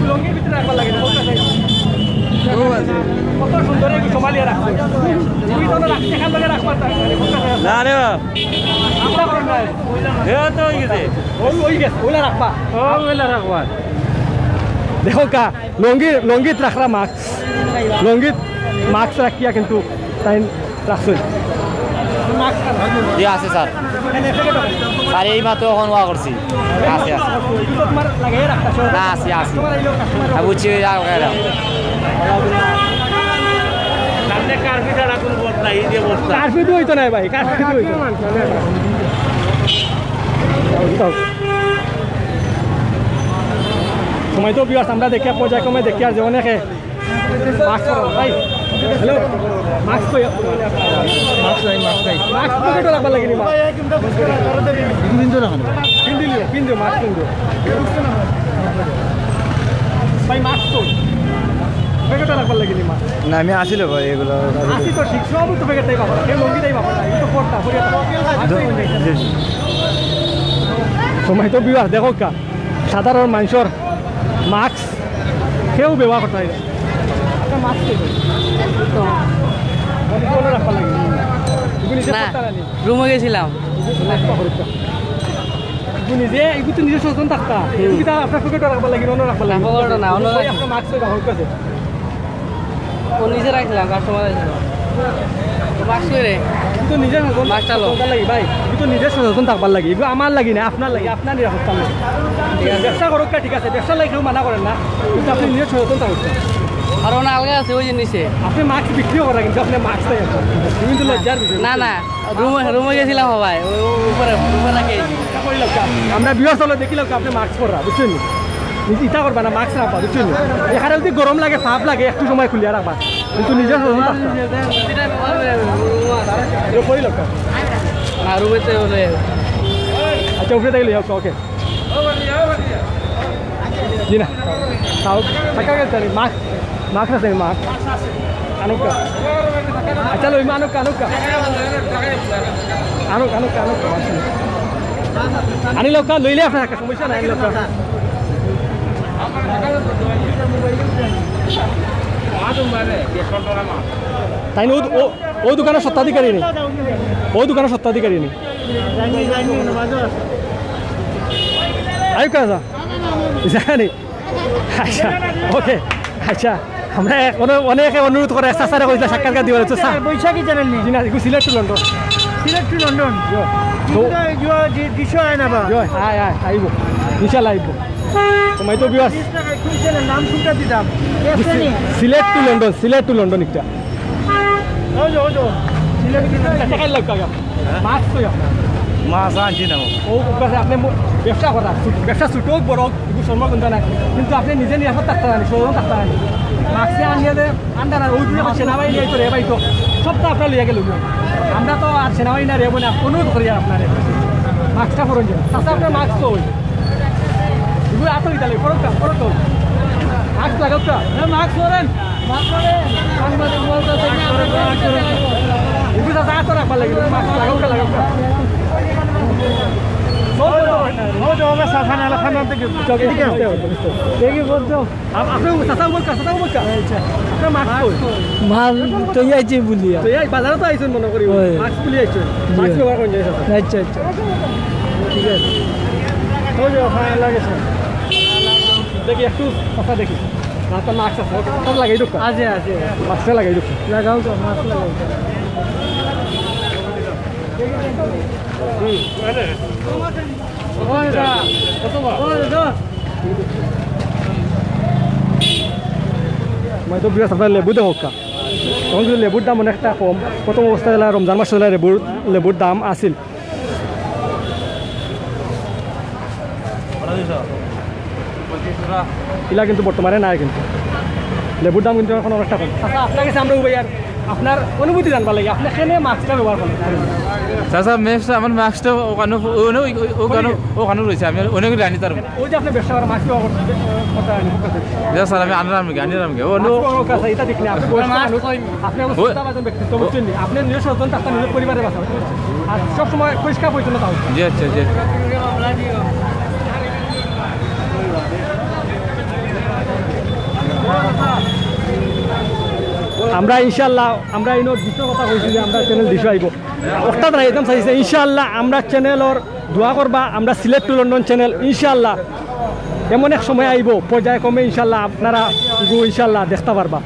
লঙ্গির ভিতরে রাখবার লাগে কত সুন্দর জমালিয়া রাখবে তুমি তো এখান থেকে রাখবার না রে তো ওই গেছে ওইলা রাখবা ওইলা রাখবা দেখো কা লঙ্গিত রাখরা মাস্ক লঙ্গিত মাস্ক রাখিয়া কিন্তু তাই রাখছেন জি আছে স্যার স্যার এই মাত্র এখন ওয়া করছি আছে আছে তোমার লাগাই রাখতা না আছে আছে বুঝছি কারফিউ হইতো না ভাই কারফিউ হইতো সময় তো বিয়াস আমরা দেখি পর্যায়ক্রমে দেখি আর যে অনেকে মাস্ক ভাই হ্যালো মাস্ক কই মাস্ক পকেটে রাখবার লাগে নি পিন দিও মাস্ক পিন দিও ভাই মাস্ক তো প্যাকেটটা রাখবার লাগে নি মাস্ক না আমি আসিল ভাই এগুলো আসি তো ঠিক সব তো প্যাকেটটাই পাবো কেউ লঙ্গিটাই পাবো না এই তো ফোরটা সময় তো বিবাহ দেখো কা সাধারণ মানুষের মাস্ক কেউ ব্যবহার করতে হয় মাস্ক রাখবার লাগে রুমে গেছিলাম নিজে এগুলো তো নিজে সচেতন থাকতা আপনার পকেটে রাখবার লাগে অন্য রাখবার লাগে না অন্য আপনার মাস্ক ব্যবহার করছে ও নিজে রাখছিলাম কাস্টমার মাস্ক করে কিন্তু নিজের মাস্কটা লাগে ভাই কিন্তু নিজের সচেতন থাকবার লাগে এগুলো আমার লাগি না আপনার লাগে আপনার নিরাপত্তা লাগে ঠিক আছে ব্যবসা করুক ঠিক আছে ব্যবসা লাগে কেউ মানা করেন না কিন্তু আপনি নিজের সচেতন থাকুন আর ওনা আলগা আছে ওই যে নিচে আপনি মাস্ক বিক্রিও করা কিন্তু আপনি মাস্ক তাই আছে কিন্তু লজ্জার বিষয় না না রুমে গেছিলাম সবাই উপরে রাখে আমরা বিয়ার চলে দেখিলাম আপনি মাস্ক পরা বুঝছেন ইটা করবা না মাস্ক রাখবা বুঝছেন এখানে যদি গরম লাগে ভাব লাগে একটু সময় খুলিয়া রাখবা কিন্তু নিজের রুমেতে আচ্ছা উপরে থাকলে ওকে জি না তাও থাকা গেছে মাস্ক আছে মাস্ক আনুকা আচ্ছা লো আনুকা আনি লোকা লইলে আপনার একটা সমস্যা নাই লোকা তাই না ও দোকানের সত্ত্বাধিকারী নেই ও দোকানের সত্ত্বাধিকারী নেই আয়ু কাজা জানি আচ্ছা ওকে আচ্ছা আমরা অনেকে অনুরোধ করে স্যার কইলা সাক্ষাৎকার দিবার তো স্যার বৈশাখী চ্যানেল নেই জিনা Sylhet to London Sylhet to London দিশো আয় না বা জয় আয় আয় আইব ইনশাআল্লাহ আইব তোমায় তো বিয়াস কোন চ্যানেল নাম কোনটা দিতাম সিলেট টু লন্ডন একটা ওজো সিলেট টু লন্ডন টাকা লাগা মাছ কই আপনার মাছ আনছি না ও কাছে আপনি ব্যবসা করা ব্যবসা ছোট বড় কিছু সম্মান কিন্তু নাই কিন্তু আপনি নিজে নিরাপদ থাকতে পারেন সৌরভ থাকতে পারেন মাছকে আনিয়ে যে আন্ডার আর ওই দুটো সেনাবাহিনী এই করে এবাই তো সবটা আপনার লিয়ে গেল আমরা তো আর সেনাবাহিনী আর এব না অনুরোধ করি আপনার মাস্কটা ফরন যান তাছাড়া আপনার মাস্ক তো এগুলো এত ইতালি ফরক তো মাস্ক লাগাওটা মাস্ক করেন এগুলো যা তো রাখবার লাগে মাস্ক লাগাওটা মাল তো আইছে বলি বাজারে তো আইসুন মনে করি মাস্ক বলি আইসুন মাস্ক ব্যবহার করেন আচ্ছা আচ্ছা ঠিক আছে দেখি একটু কথা দেখি আপনার মাস্ক আছে সব লাগাই ঢুকা আছে আছে মাস্কটা লাগাই ঢুকা লাগাও তো মাছ লাগাও मैं तो বিরাট আপনার লেবু দেবো কা তখন কিন্তু লেবুর দাম অনেকটা কম প্রথম অবস্থায় রমজান মাস হলে লেবুর দাম আসিল ইলা কিন্তু বর্তমানে নাই কিন্তু লেবুর দাম কিন্তু এখন অনেকটা কম আচ্ছা আপনার কাছে আমরা উবাই আর আপনার অনুভূতি জানবার লাগে আপনি কেনে মাস্কটা ব্যবহার করেন চাচা মেক্সটা আমার মাস্কটা ওখানে রয়েছে আমি অনেক জানি তার ওই যে আপনি ব্যবসা করেন মাস্ক ব্যবহার করতে স্যার আমি আনলাম এটা দেখলে আপনি ব্যক্তিত্ব বুঝছেন আপনি নিজের সচেতন আপনার নিজের পরিবারের বাঁচা আর সবসময় পরিষ্কার পরিচ্ছন্নতা হোক জি আচ্ছা জি আমরা ইনশাল্লাহ আমরা এই দ্বিতীয় কথা কইছি যে আমরা চ্যানেল দিশো আইব অর্থাৎ একদম চাইছে ইনশাল্লাহ আমরা চ্যানেলর দোয়া করবা আমরা সিলেট টু লন্ডন চ্যানেল ইনশাল্লাহ এমন এক সময় আইব পর্যায়ক্রমে ইনশাল্লাহ আপনারা ইনশাল্লাহ দেখতে পারবা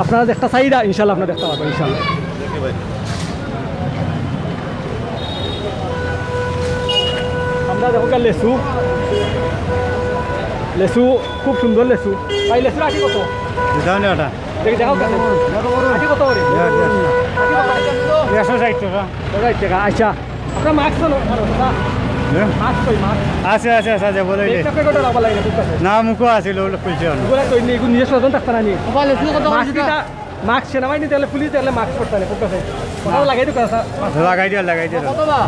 আপনারা দেখতে চাইরা ইনশাল্লাহ আপনারা দেখতে পারবা ইনশাল্লাহ আমরা দেখো লেসু লেসু খুব সুন্দর লেসু ভাই লেসু আটি কত দেখি দেখাও কাছে আটি কত করে 160 টাকা আচ্ছা আপনার মাস্ক তো মাস্ক কই মাস্ক আছে আছে আছে বলে একটা প্যাকেটও রাখবা লাগে না মুখো আছিল কইছে এগুলা তো এগুলো নিজের সচেতন থাকতে না নি মাস্ক সেনাবাহিনী তাহলে পুলিশ তাহলে মাস্ক করতে হবে খুব কাছে কথা লাগাই তো কথা লাগাই দিয়া কত বা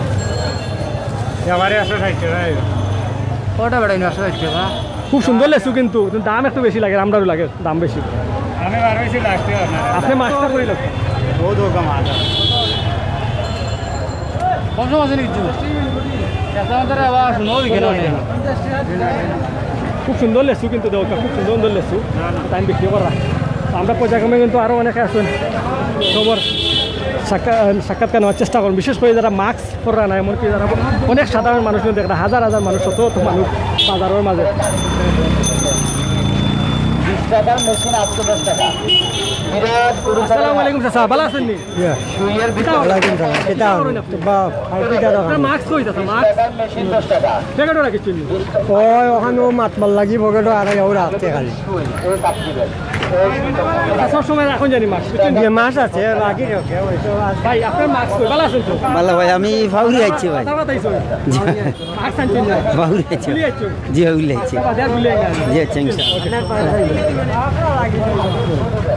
আমারে 160 টাকা কটা বেড়াই 160 টাকা খুব সুন্দর লেসু কিন্তু দাম একটু বেশি লাগে আমরাও লাগে দাম বেশি আমি বারবেছি লাস্টে আপনি মাস্কটা করে লোক বহুত কম আছে কত আছে নিচ্ছি এসামতরে আবার শুনো দিকে না খুব সুন্দর লেসু কিন্তু দেওয়া খুব সুন্দর লেসু টাইম বিক্রি করা আমরা পর্যায়ক্রমে কিন্তু আরও অনেকে আছেন সবর সাক্ষাৎকার নেওয়ার চেষ্টা করুন বিশেষ করে যারা মাস্ক পরা না এমনকি যারা অনেক সাধারণ মানুষ কিন্তু একটা হাজার হাজার মানুষ শত মানুষ বাজারের মাঝে আসসালামু আলাইকুম চাচা ভালো আছেন নি মাস্ক কই চাচা মাস্ক প্যাকেটও রাখিছেন ওখানে মাতমাল লাগিব কিন্তু আর রাখতে খালি সব সময় এখন জানি মাস্ক মাছ আছে লাগি ভাই আপনার মাস্ক কই ভালো আছেন তো ভালো ভাই আমি ফাউরি আইছি ভাই মাস্ক আনছেন না ফাউরি আইছি ভুলে যাচ্ছেন জি ফাউরি আইছি বাজার ভুলে গেলেন জি চেংসা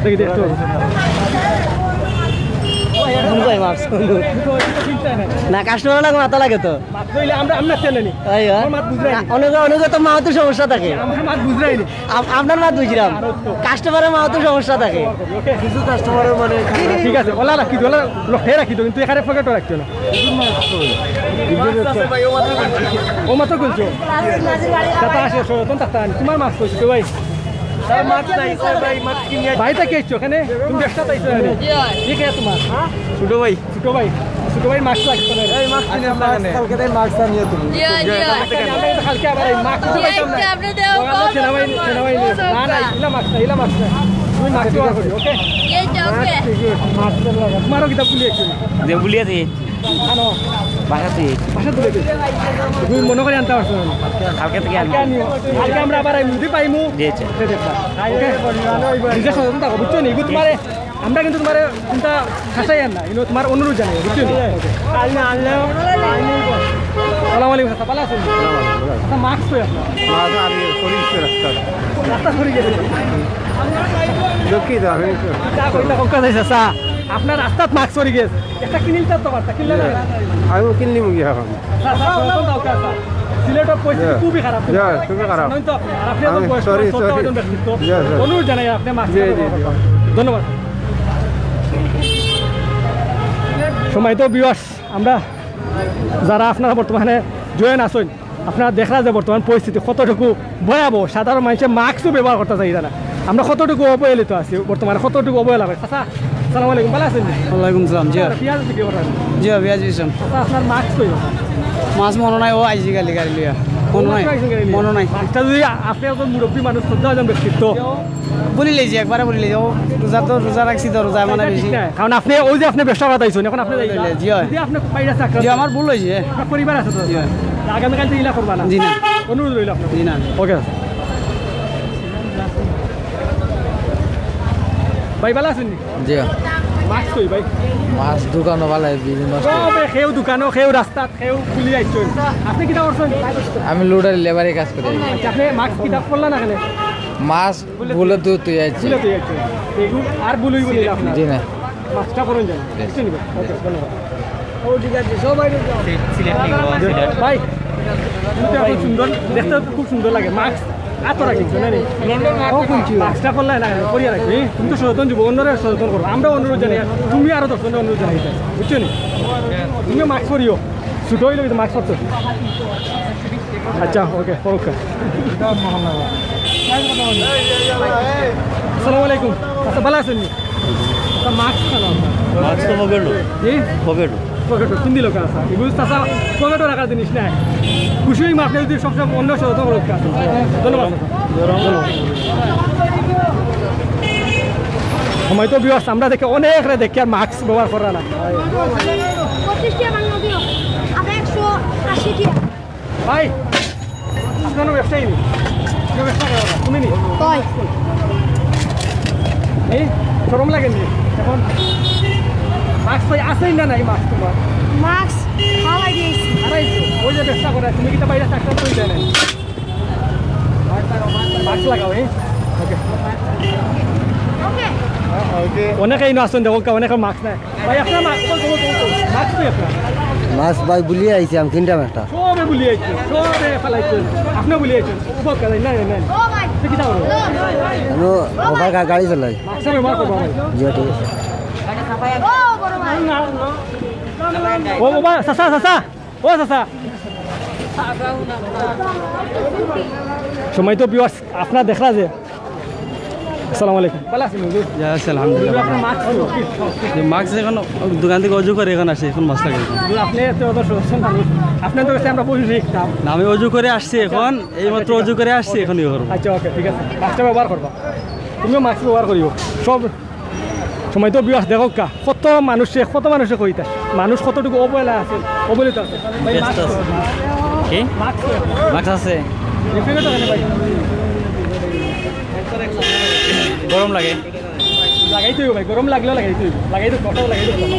দেখি দেখতো ভাই মাছ না কাস্টমার না মাথা লাগে তো মাত্র হইলে আমরা চেনেনি আমার মাত বুঝরাই অনেক তো মাও তো সমস্যা থাকে আমার মাত বুঝরাই নি আপনার মাত বুঝলাম কাস্টমারের মাও তো সমস্যা থাকে ওকে কিছু কাস্টমারের মানে ঠিক আছে ওলা রাখি তো ওলা লক্ষ্যে রাখি তো কিন্তু এখানে পকেটও রাখছো না ও মাত্র বলছো দাদা আসে সরতন দাদা তোমার মাছ কইছো তো ভাই ভাই থেকে এসছো এখানে তুমি ব্যবসা পাইছো এখানে ঠিক আছে তোমার ছোট ভাই মাছ লাগতো না এই মাছ কিনে আপনার কালকে তাই মাছ আনিয়ে তুমি কালকে আবার এই মাছ তো পাইতাম না সেনাবাই না ইলা মাছ না তুমি মাছ দেওয়া করি ওকে মাছ তোমারও কিতাব বলি একচুয়ালি যে বুলিয়েছি আনো বাসাতে ভাষা তুলে দিই তুমি মনে করে আনতে পারছো না কালকে থেকে আনবো আজকে আমরা আবার এই মুদি পাইমু দিয়েছে নিজে সচেতন থাকো বুঝছো নি এগুলো তোমার আমরা কিন্তু তোমার চিন্তা খাসাই আন না কিন্তু তোমার অনুরোধ জানি বুঝছো নি সালাম আলাইকুম ভালো আছেন মাস্ক তো আপনার রাস্তা সরে গেছে আপনার রাস্তাত মাস্ক সরে গেছে একটা কিনিল তো বার্তা কিনলে না আমি কিনলি মুগি এখন সিলেটের পরিস্থিতি খুবই খারাপ খুবই খারাপ অনুরোধ জানাই আপনি মাস্ক ধন্যবাদ সময় তো বিওয়ার্স আমরা যারা আপনারা বর্তমানে জয়েন আসেন আপনারা দেখা যায় বর্তমান পরিস্থিতি কতটুকু ভয়াবহ সাধারণ মানুষের মাস্কও ব্যবহার করতে চাই না আমরা কতটুকু অবহেলিত আছি বর্তমানে কতটুকু অবহেলা হয় চাচা সালাম আলাইকুম ভালো আছেন ওয়ালাইকুম সালাম জি পিঁয়াজ বিক্রি করেন জি পেঁয়াজ দিয়েছেন আপনার মাস্ক কই মাছ মনে নাই ও আইজি গালি গাড়ি লিয়া মনে নাই মাছটা যদি আপনি একজন মুরব্বী মানুষ শ্রদ্ধাভাজন ব্যক্তিত্ব বলি লেছি একবারে বলি লেছি ও রোজা রাখছি তো রোজা মানে বেশি কারণ আপনি ওই যে আপনি ব্যবসা করাইছেন এখন আপনি জি হয়। যদি আপনি বাইরে চাকরি জি আমার ভুল হয়েছে আপনার পরিবার আছে তো আগামীকাল থেকে ইলা করবা না জি না অনুরোধ রইল আপনার জি না ওকে ভাই ভালো আছেন জি মাস্ক কই ভাই মাছ দোকানও ভালো বিভিন্ন সবে সেও দোকানও সেও রাস্তাত সেও খুলি আইছেন আপনি কিটা করছেন আমি লোডার লেবারে কাজ করি আচ্ছা, আপনি মাস্ক কিতাব করলেন না এখানে মাছ বলে তো তুই আছি বুঝলে তুই আইছেন এগুলো আর বলুই বলি আপনার জি না মাছটা করুন জানেন কিছু নিবেন ওকে ধন্যবাদ ভাই কিন্তু এখন সুন্দর দেখতে তো খুব সুন্দর লাগে মাস্ক এত রাখি মাস্কটা করলে না করিয়া রাখি তুমি তো সচেতন যুব অন্যরা সচেতন করবো আমরা অনুরোধ জানি তুমি আরো 10 জনের অনুরোধ জানাই বুঝছো নি তুমিও মাস্ক করিও ছোটো হইলে কিন্তু মাস্ক করতো আচ্ছা ওকে ওকে আসসালামু আলাইকুম আচ্ছা ভালো আছেন মাস্ক খানো মাছ তো পকেটো এই পকেটো পকেটো তিন দিল কাজ এগুলো চাষা পকেটও রাখার জিনিস নাই খুশি হই আপনি যদি সবসময় অন্য সচেতন করতে কাজ ধন্যবাদ সময় তো বিবাস আমরা দেখে অনেক দেখি আর মাস্ক ব্যবহার করা না 25 টাকা বাংলা দিও আপনি 180 টাকা ভাই আপনার ব্যবসায়ী নি ব্যবসা করা তুমি নি কই এই শরম লাগেনি এখন মাস্ক পাই আসেই না নাই মাস্ক তোমার মাস্ক হাওয়াই দিয়েছি আড়াইশো ওই যে ব্যবসা করে তুমি কিন্তু বাইরে চাকরি করে দেয় না মাস্ক লাগাও এই ওকে ওকে অনেকেই না আসুন দেখো অনেকের মাস্ক নাই ভাই আপনার মাস্ক মাস্ক তো আপনার মাছ ভাই বুলিয়ে আইছি আমি কিনতাম একটা সবে বুলিয়েছে সবে ফেলাইছেন আপনি বুলিয়েছেন উপকার নাই নাই নাই ও ভাই কি দাও ওভার গাড়ি চালাই মাস্ক ব্যবহার করবো ভাই জি ঠিক ও বড় ভাই ও বাবা সাসা সাসা ও সাসা সময় তো বিয়াস আপনার দেখলা যে আসসালামু আলাইকুম ভালো আছেন হুজুর আলহামদুলিল্লাহ আপনার মাস্ক মাস্ক এখন দোকান থেকে অজু করে এখন আসে এখন মাছ লাগে হুজুর আপনি তো সদস্য মানুষ আপনার তো কাছে আমরা বসে শিখতাম আমি অজু করে আসছি এখন এইমাত্র অজু করে আসছি এখন ইয়ে করবো আচ্ছা ওকে ঠিক আছে মাস্কটা ব্যবহার করবা তুমিও মাস্ক ব্যবহার করিও সব সময় তো বিয়াস দেখো কা কত মানুষে কইতা মানুষ কতটুকু অবহেলা আছে অবহেলিত আছে ভাই ব্যস্ত আছে। কি মাস্ক মাছ আছে রিফিউজ কেন ভাই গরম লাগে লাগাইতে হইব ভাই গরম লাগলেও লাগাইতে হইব লাগাইতে কটাও লাগাইতে হইব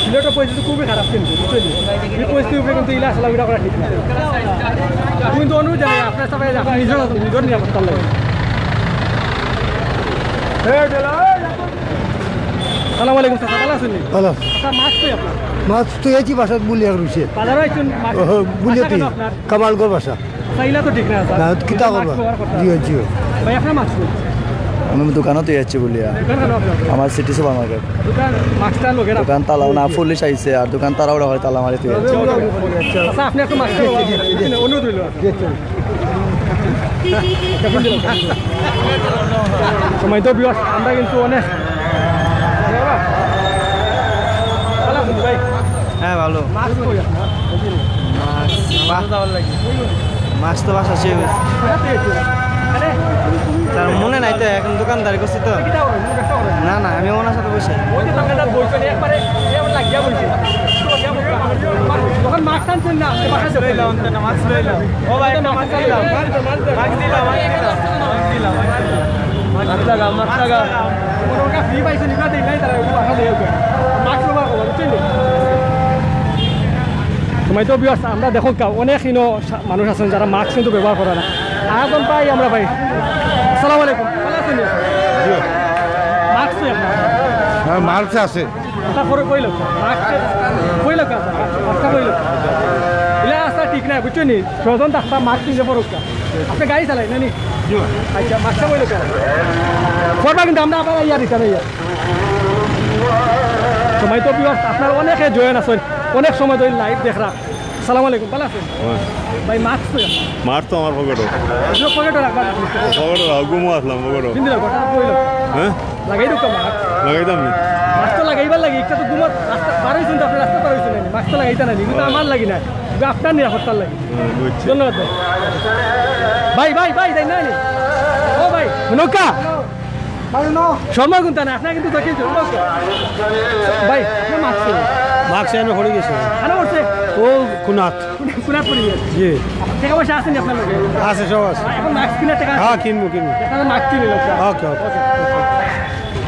সিলেটের পরিস্থিতি খুবই খারাপ কিন্তু বুঝছেন এই পরিস্থিতির উপরে কিন্তু ইলা চলাফেরা করা ঠিক না আমি কিন্তু অনুরোধ জানাই আপনার সবাই আপনার নিজের নিরাপত্তা লাগে সালাম আলাইকুম চাচা ভালো আছেন ভালো চাচা মাছ কই আপনার মাছ তো এটি বাসাত বলিয়া রয়েছে বাজারে আইছেন মাছ বুলিয়াতি বাসা কেন আপনার কামালগড় বাসা চাইলা তো ঠিক না না চাচা কিতা করবা জিও জিও ভাই আপনার মাছ কই আমি দোকানতে যাচ্ছি বলিয়া দোকান কেন আপনার আমার সিটি সুপার মার্কেট দোকান মাছটা লোকের দোকান তালাও না পুলিশ আইছে আর দোকান তারাও হয় তালা মারি তুই আচ্ছা আপনি একটু মাছ অনুরোধ রইল সময় তো বিয়াস আমরা কিন্তু অনেক ভাই হ্যাঁ ভালো মাছ কই আপনার মাছ তো বাসা শেষ হয়েছে তার মনে নাই তো এখন দোকানদারি করছি তো না না আমি ওনার সাথে বসে যখন মাছ টানছেন না মাছ লইলাম ও ভাই একটা মাছ দিলাম মাছ দিলাম মাছ লাগা ফ্রি পাইছে নিবা দেই নাই তারা মাছ ব্যবহার করবো বুঝছেন সময় তো বিয়াস আমরা দেখো অনেক মানুষ আছেন যারা মাস্ক কিন্তু ব্যবহার করে না এখন পাই আমরা পাই আসসালামু আলাইকুম ভালো আছেন মাস্ক তো আপনার হ্যাঁ মাছ আছে কথা করে কইল মাস্ক কইল কথা কইল ইলা রাস্তা ঠিক নাই বুঝছেন নি সজন ডাক্তার মাস্ক কিনতে পড়ুক আপনি গাড়ি চালাই না নি আচ্ছা মাস্কটা কইল করবা কিন্তু আমরা আপনার ইয়া দিতে না ইয়া সময় তো বিয়াস আপনার অনেকে জয়েন আছেন অনেক সময় ধরে লাইভ দেখরা আসসালামু আলাইকুম ভালো আছেন ভাই মাস্ক তো মার তো আমার পকেটও পকেটে রাখবেন পকেটও ঘুমো আসলাম পকেটও কিন্তু কথা কইল হ্যাঁ লাগাই দিও মাস্ক লাগাইতাম নি মাস্ক তো লাগাইবার লাগি একটা তো ঘুমত রাস্তা পার হইছেন তো আপনি রাস্তা পার হইছেন না মাস্ক তো লাগাইতা না কিন্তু আমার লাগি না আপনার নিরাপত্তার লাগি বুঝছি ধন্যবাদ ভাই ভাই ভাই তাই না ও ভাই নৌকা শর্মা গুনতা না আপনার কিন্তু দেখেন ভাই আপনি মাস্ক মাছ আমি হয়ে গেছে আনা করছে ও কুনাত কুনাত পড়ে গেছে জি টাকা পয়সা আসেনি আপনার লগে আছে সব আছে এখন মাস্ক কিনে টাকা হ্যাঁ কিনবো কিনবো টাকা মাস্ক কিনে লোক ওকে ওকে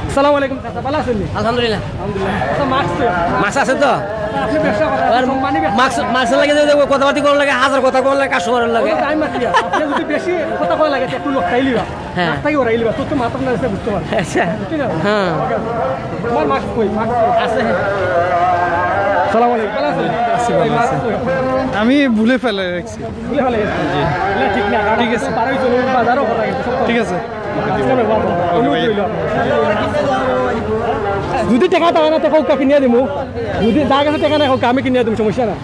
আসসালামু আলাইকুম চাচা ভালো আছেন আলহামদুলিল্লাহ আলহামদুলিল্লাহ আচ্ছা মাস্ক তো মাছ আছে তো আপনি ব্যবসা করেন সম্মানী মাছ লাগে কথাবার্তি করার লাগে হাজার কথা করার লাগে কাস্টমারের লাগে টাইম আছে আপনি যদি বেশি কথা কয় লাগে একটু লোক খাইলিবা হ্যাঁ। রাস্তায় ওরাই লিবা তোর তো মাথা না এসে বুঝতে পারবে আচ্ছা ঠিক আছে হ্যাঁ আমার মাস্ক কই মাস্ক আছে আসসালামু আলাইকুম ভালো আছেন আমি ভুলে ফেলে রাখছি ভুলে ফেলে গেছেন জি না ঠিক না ঠিক আছে পারাই চলুন বাজারও করা কিন্তু ঠিক আছে যদি টাকা টাকা না টাকা কিনিয়ে দিমু যদি যা কাছে টাকা না হোক আমি কিনিয়ে দিম সমস্যা না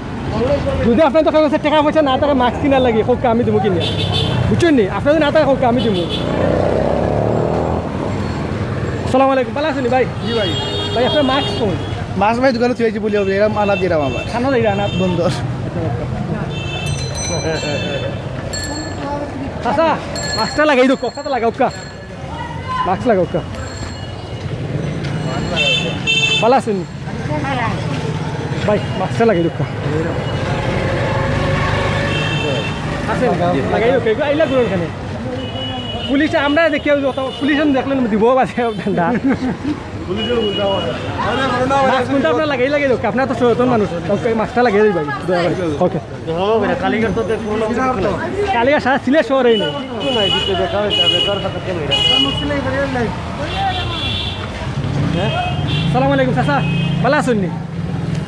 যদি আপনার দোকান কাছে টাকা পয়সা না থাকে মাস্ক কিনার লাগে হোক আমি দিব কিনিয়ে বুঝছেন নি আপনার যদি না থাকে হোক আমি দিব আসসালামু আলাইকুম ভালো আছেন ভাই জি ভাই ভাই আপনার মাস্ক কোন মাছ ভাই দোকানে থুয়েছি বলি এরকম আনা দিলাম আবার খানা যাই না বন্ধ আচ্ছা মাস্কটা লাগাই দো কথাটা লাগাও কা মাস্ক লাগাও কা ভালো আছেন ভাই মাস্কটা লাগাই দো কা আছেন লাগাই দো কে আইলা দূর এখানে পুলিশ আমরা দেখি পুলিশ দেখলেন দিব বাজে মাস্ক কোনটা আপনার লাগাই লাগে দো আপনার তো সচেতন মানুষ মাস্কটা লাগিয়ে দিই ভাই ওকে কালিকা সারা সিলে শহর এই নেই সালাম আলাইকুম চাচা ভালো আছেন নি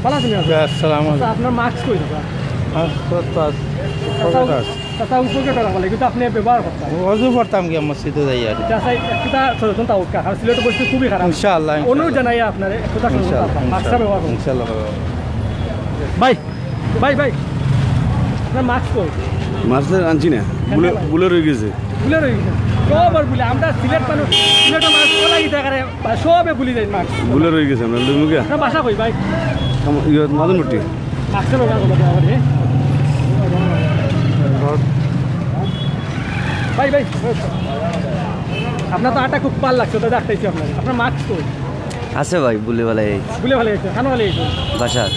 ভালো আছেন আসসালামু আচ্ছা, আপনার মাস্ক কই দাদা চাচা উপকে টাকা বলে কিন্তু আপনি ব্যবহার করতেন অজু পড়তাম গিয়ে মসজিদে যাই আর চাচা একটা সচেতন তাও কারণ সিলেটের পরিস্থিতি খুবই খারাপ ইনশাআল্লাহ অনুরোধ জানাই আপনার একটা মাস্কটা ব্যবহার করুন ইনশাআল্লাহ ভাই ভাই ভাই আপনার মাস্ক কই মাছ আনছি না বুলে রয়ে গেছে ভুলে রয়ে গেছে সবার ভুলে আমরা সিলেট মানুষ সিলেটের মানুষ ওলাই দেখারে সবে ভুলি যাই মাস্ক বুলে রয়ে গেছে আমরা লুমুকে আপনার বাসা কই ভাই মাদনপট্টি মাস্কের ব্যবহার করবো ভাই ভাই আপনার তো আটা খুব পাল লাগছে তো দেখতেছি আপনার মাস্ক কই আছে ভাই বলে বেলায় ভুলে ভালো হয়েছে খানো ভালো হয়েছে বাসার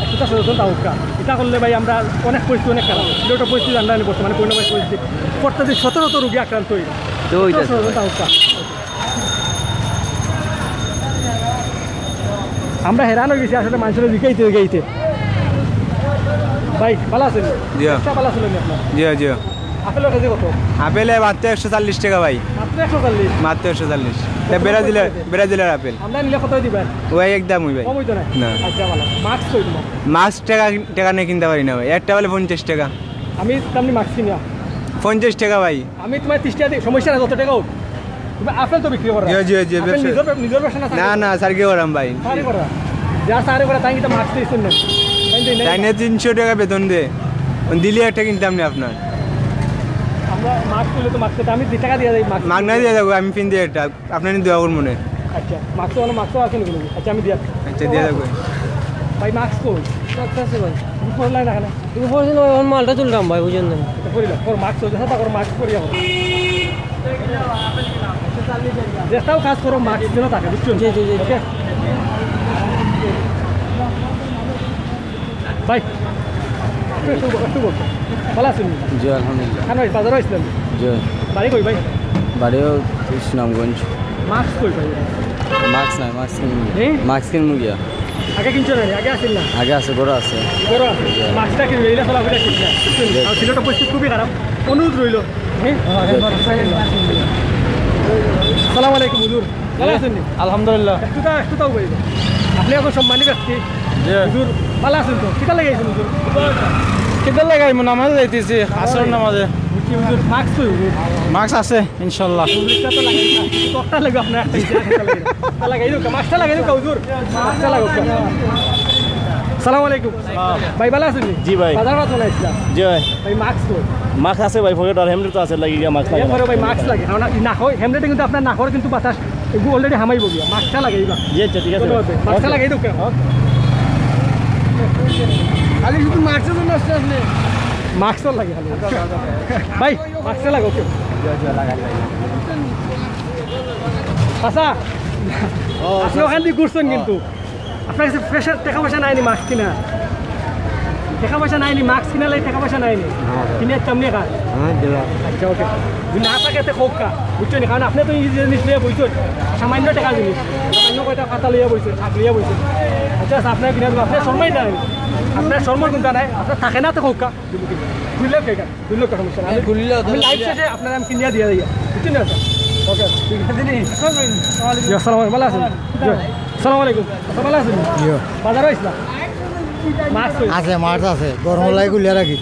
একটা সচেতন তাউকা এটা করলে ভাই আমরা অনেক পরিস্থিতি অনেক খারাপ সিলেটের পরিস্থিতি জানলাম বর্তমানে পরিণাম পরিস্থিতি প্রত্যেক শত রোগী আক্রান্ত হয়ে তো ওইটা সচেতন তাউকা আমরা হেরান হয়ে গেছি আসলে মানুষের দিকেইতে ভাই ভালো আছেন জি ভালো আছেন আপনার জি জি আপেলের কেজি কত? আপেলে মাত্র 140 টাকা ভাই, মাত্র 140। মাত্র 140। ব্রাজিলের আপেল আমরা নিলে কত দিবেন? ওই একদম ওই ভাই, কম হইতো না? না। আচ্ছা ভালো। মাস্ক কই তোমার? মাছ টাকা নিয়ে কিনতে পারি না ভাই, একটা বলে 50 টাকা। আমি তেমনি মাস্ক কিনি 50 টাকা ভাই। আমি তোমার 30 টাকা দিই, সমস্যা না, যত টাকা হোক। তুমি আপেল তো বিক্রি করো? জি, জি, জি, আপেল নিজের ব্যবসা না? না না স্যার কি করাম ভাই, সারে করা যা সারে করা, তাই কিন্তু মাস্ক দিয়েছেন না, তাই নিয়ে 300 টাকা বেতন দে, দিলে একটা কিনতাম না আপনার। আমরা মাস্ক তুলে তো মাস্ক আমি 2 টাকা দিয়ে দিই মাস্ক। মাগনা দিয়ে যাবো, আমি পিন দিয়ে একটা আপনার দেওয়া করবো মনে। আচ্ছা মাস্ক হলো, মাস্ক আছে নাকি? আচ্ছা আমি দিয়া আচ্ছা দিয়ে যাবো ভাই। মাস্ক কই? মাস্ক আছে ভাই, তুমি পড়লাই না কেন? তুমি পড়ছিল মালটা তুললাম ভাই, বুঝেন না? এটা করিলা ওর মাস্ক হচ্ছে না, ওর মাস্ক করিয়া হবে। যেটাও কাজ করো মাস্ক যেন থাকে, বুঝছো? জি জি জি। ওকে ভাই, একটু বলতো ভালো আছেন? জি আলহামদুলিল্লাহ। খান ভাই বাজারও আসলেন? জি বাড়ি কই ভাই? বাড়িও সুনামগঞ্জ। মাস্ক কই ভাই? মাস্ক নাই, এই? মাস্ক কিনবো গিয়া। আগে কিনছো না? আগে আসেন না? আগে আছে, বড় আছে। বড় আছে, মাস্কটা কিনবে, এইটা চলা ফিরা কিনবে। আর ছেলেটা পরিস্থিতি খুবই খারাপ, অনুরোধ রইল। আসসালামু আলাইকুম হুজুর, ভালো আছেন? আলহামদুলিল্লাহ। একটু তাও বলব, আপনি এখন সম্মানী ব্যক্তি হুজুর, ভালো আছেন তো? কিটা লাগাইছেন হুজুর? কেটে লাগাই নামাজে যাইতেছি, আসর নামাজে। কি হুজুর মাস্ক তো হুজুর? মাস্ক আছে ইনশাল্লাহ। হুজুরটা তো লাগাই না, তোরটা লাগবে আপনার, একটা লাগাই দাও, মাস্কটা লাগাই দাও হুজুর, মাস্কটা লাগাও। আসসালামু আলাইকুম ভাই, ভালো আছেন? জি ভাই। বাজার বাজার চলাইছিলাম জি ভাই, ভাই। মাস্ক তো মাস্ক আছে ভাই, পকেট আর হেমলেট তো আছে, লাগি গিয়া মাস্ক লাগে। এরপরে ভাই মাস্ক লাগে, কারণ নাকর হেমলেটে কিন্তু আপনার নাকর কিন্তু বাতাস এগুলো অলরেডি হামাইব গিয়া, মাস্কটা লাগাইবা। জি আচ্ছা ঠিক আছে ধন্যবাদ ভাই, মাস্কটা লাগাই দাও কেন? খালি শুধু মার্কসের জন্য আসলে আসলে মাস্ক তো লাগে খালি ভাই, মাস্কটা লাগাও কেউ? আচ্ছা আপনি ওখান দিয়ে ঘুরছেন, কিন্তু আপনার কাছে প্রেশার টাকা পয়সা নাইনি মাস্ক কিনা? টাকা পয়সা নাইনি মাস্ক কিনা, লাগে টাকা পয়সা নাইনি কিনে তেমনি কাজ। আচ্ছা ওকে, যদি না থাকে এতে হোক কা, বুঝছেন? কারণ আপনি তো এই জিনিস লিয়ে বইছেন, সামান্য টাকা জিনিস, সামান্য কয়টা খাতা লিয়ে বইছেন, শাক লিয়ে বইছেন। আচ্ছা আপনার কিনা দেবো, আপনার শর্মাই নাই, আপনার শর্মার কোনটা নাই, আপনার থাকে না তো হোক কা, বুঝলেও কে কাজ, বুঝলেও কথা সমস্যা আমি লাইভ শেষে আপনার আমি কিনিয়া দিয়ে দিই, বুঝছেন না? ওকে ঠিক আছে। আসসালামু আলাইকুম, ভালো আছেন? আসসালামু আলাইকুম, ভালো আছেন? বাজারও আসলাম, মাস্ক আছে, মার্কস আছে, গরম লাগে গুলিয়া রাখি।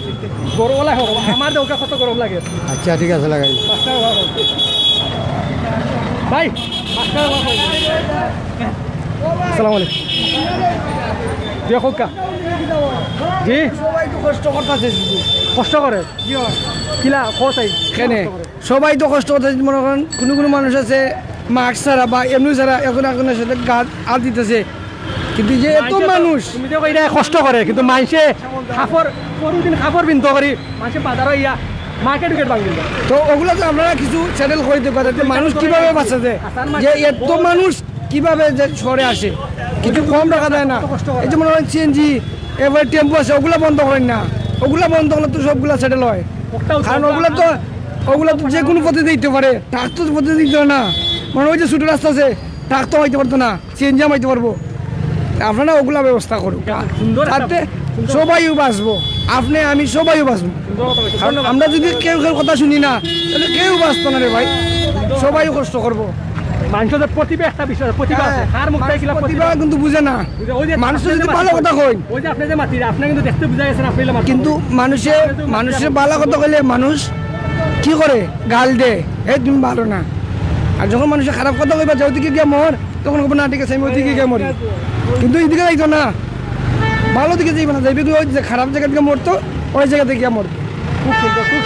গরম লাগে, আমার দেওয়া কত গরম লাগে। আচ্ছা ঠিক আছে, লাগাই। ভাই আসসালামু আলাইকুম, দিয়ে হোক কা? জি সবাই তো কষ্ট করতেছে, কষ্ট করে কিলা কোথায় কেনে সবাই তো কষ্ট করতেছে। মনে করেন কোনো মানুষ আছে মাস্ক ছাড়া বা এমনি ছাড়া এখন একজনের সাথে গাছ আর দিতেছে, কিন্তু যে এত মানুষ তুমি তো এটা কষ্ট করে, কিন্তু মানুষে খাফর প্রতিদিন খাফর বিনতে করি, মানুষে বাজারে ইয়া মার্কেট উইকেট ভাঙিল। তো ওগুলো তো আপনারা কিছু চ্যানেল করে দিতে পারেন যে মানুষ কিভাবে বাঁচাতে, যে এত মানুষ কিভাবে যে শহরে আসে, কিছু কম রাখা যায় না। এই যে মনে করেন সিএনজি, এবার টেম্পো আছে, ওগুলো বন্ধ করেন না। ওগুলো বন্ধ করলে তো সবগুলো সেটেল হয়, কারণ ওগুলো তো যে কোনো পথে দিতে পারে, ট্রাক তো পথে দিতে হয় না। মানে ওই যে ছোটো রাস্তা আছে, ট্রাক তো হইতে পারতো না, সিএনজি হইতে পারবো। আপনারা ওগুলা ব্যবস্থা করুন, তাতে সবাইও বাঁচবো, আপনি আমি সবাইও বাঁচবো। কারণ আমরা যদি কেউ কথা শুনি না, তাহলে কেউ বাঁচতো না রে ভাই, সবাইও কষ্ট করবো। মানুষের প্রতিভা একটা বিষয়, প্রতিভা আছে, হার মুখ থেকে প্রতিভা কিন্তু বুঝে না। মানুষ যদি ভালো কথা কই, ওই যে আপনি যে মাতি আপনি কিন্তু দেখতে বুঝা গেছেন, আপনি কিন্তু মানুষের ভালো কথা কইলে মানুষ কি করে গাল দে, এই তুমি ভালো না। আর যখন মানুষের খারাপ কথা কইবা যে ওদিকে গিয়ে মর, তখন কবে না ঠিক আছে আমি ওদিকে গিয়ে মরি, কিন্তু এইদিকে যাইতো না, ভালো দিকে যাইবে না, যাইবে ওই যে খারাপ জায়গা থেকে মরতো, ওই জায়গা থেকে গিয়ে মরতো। খুব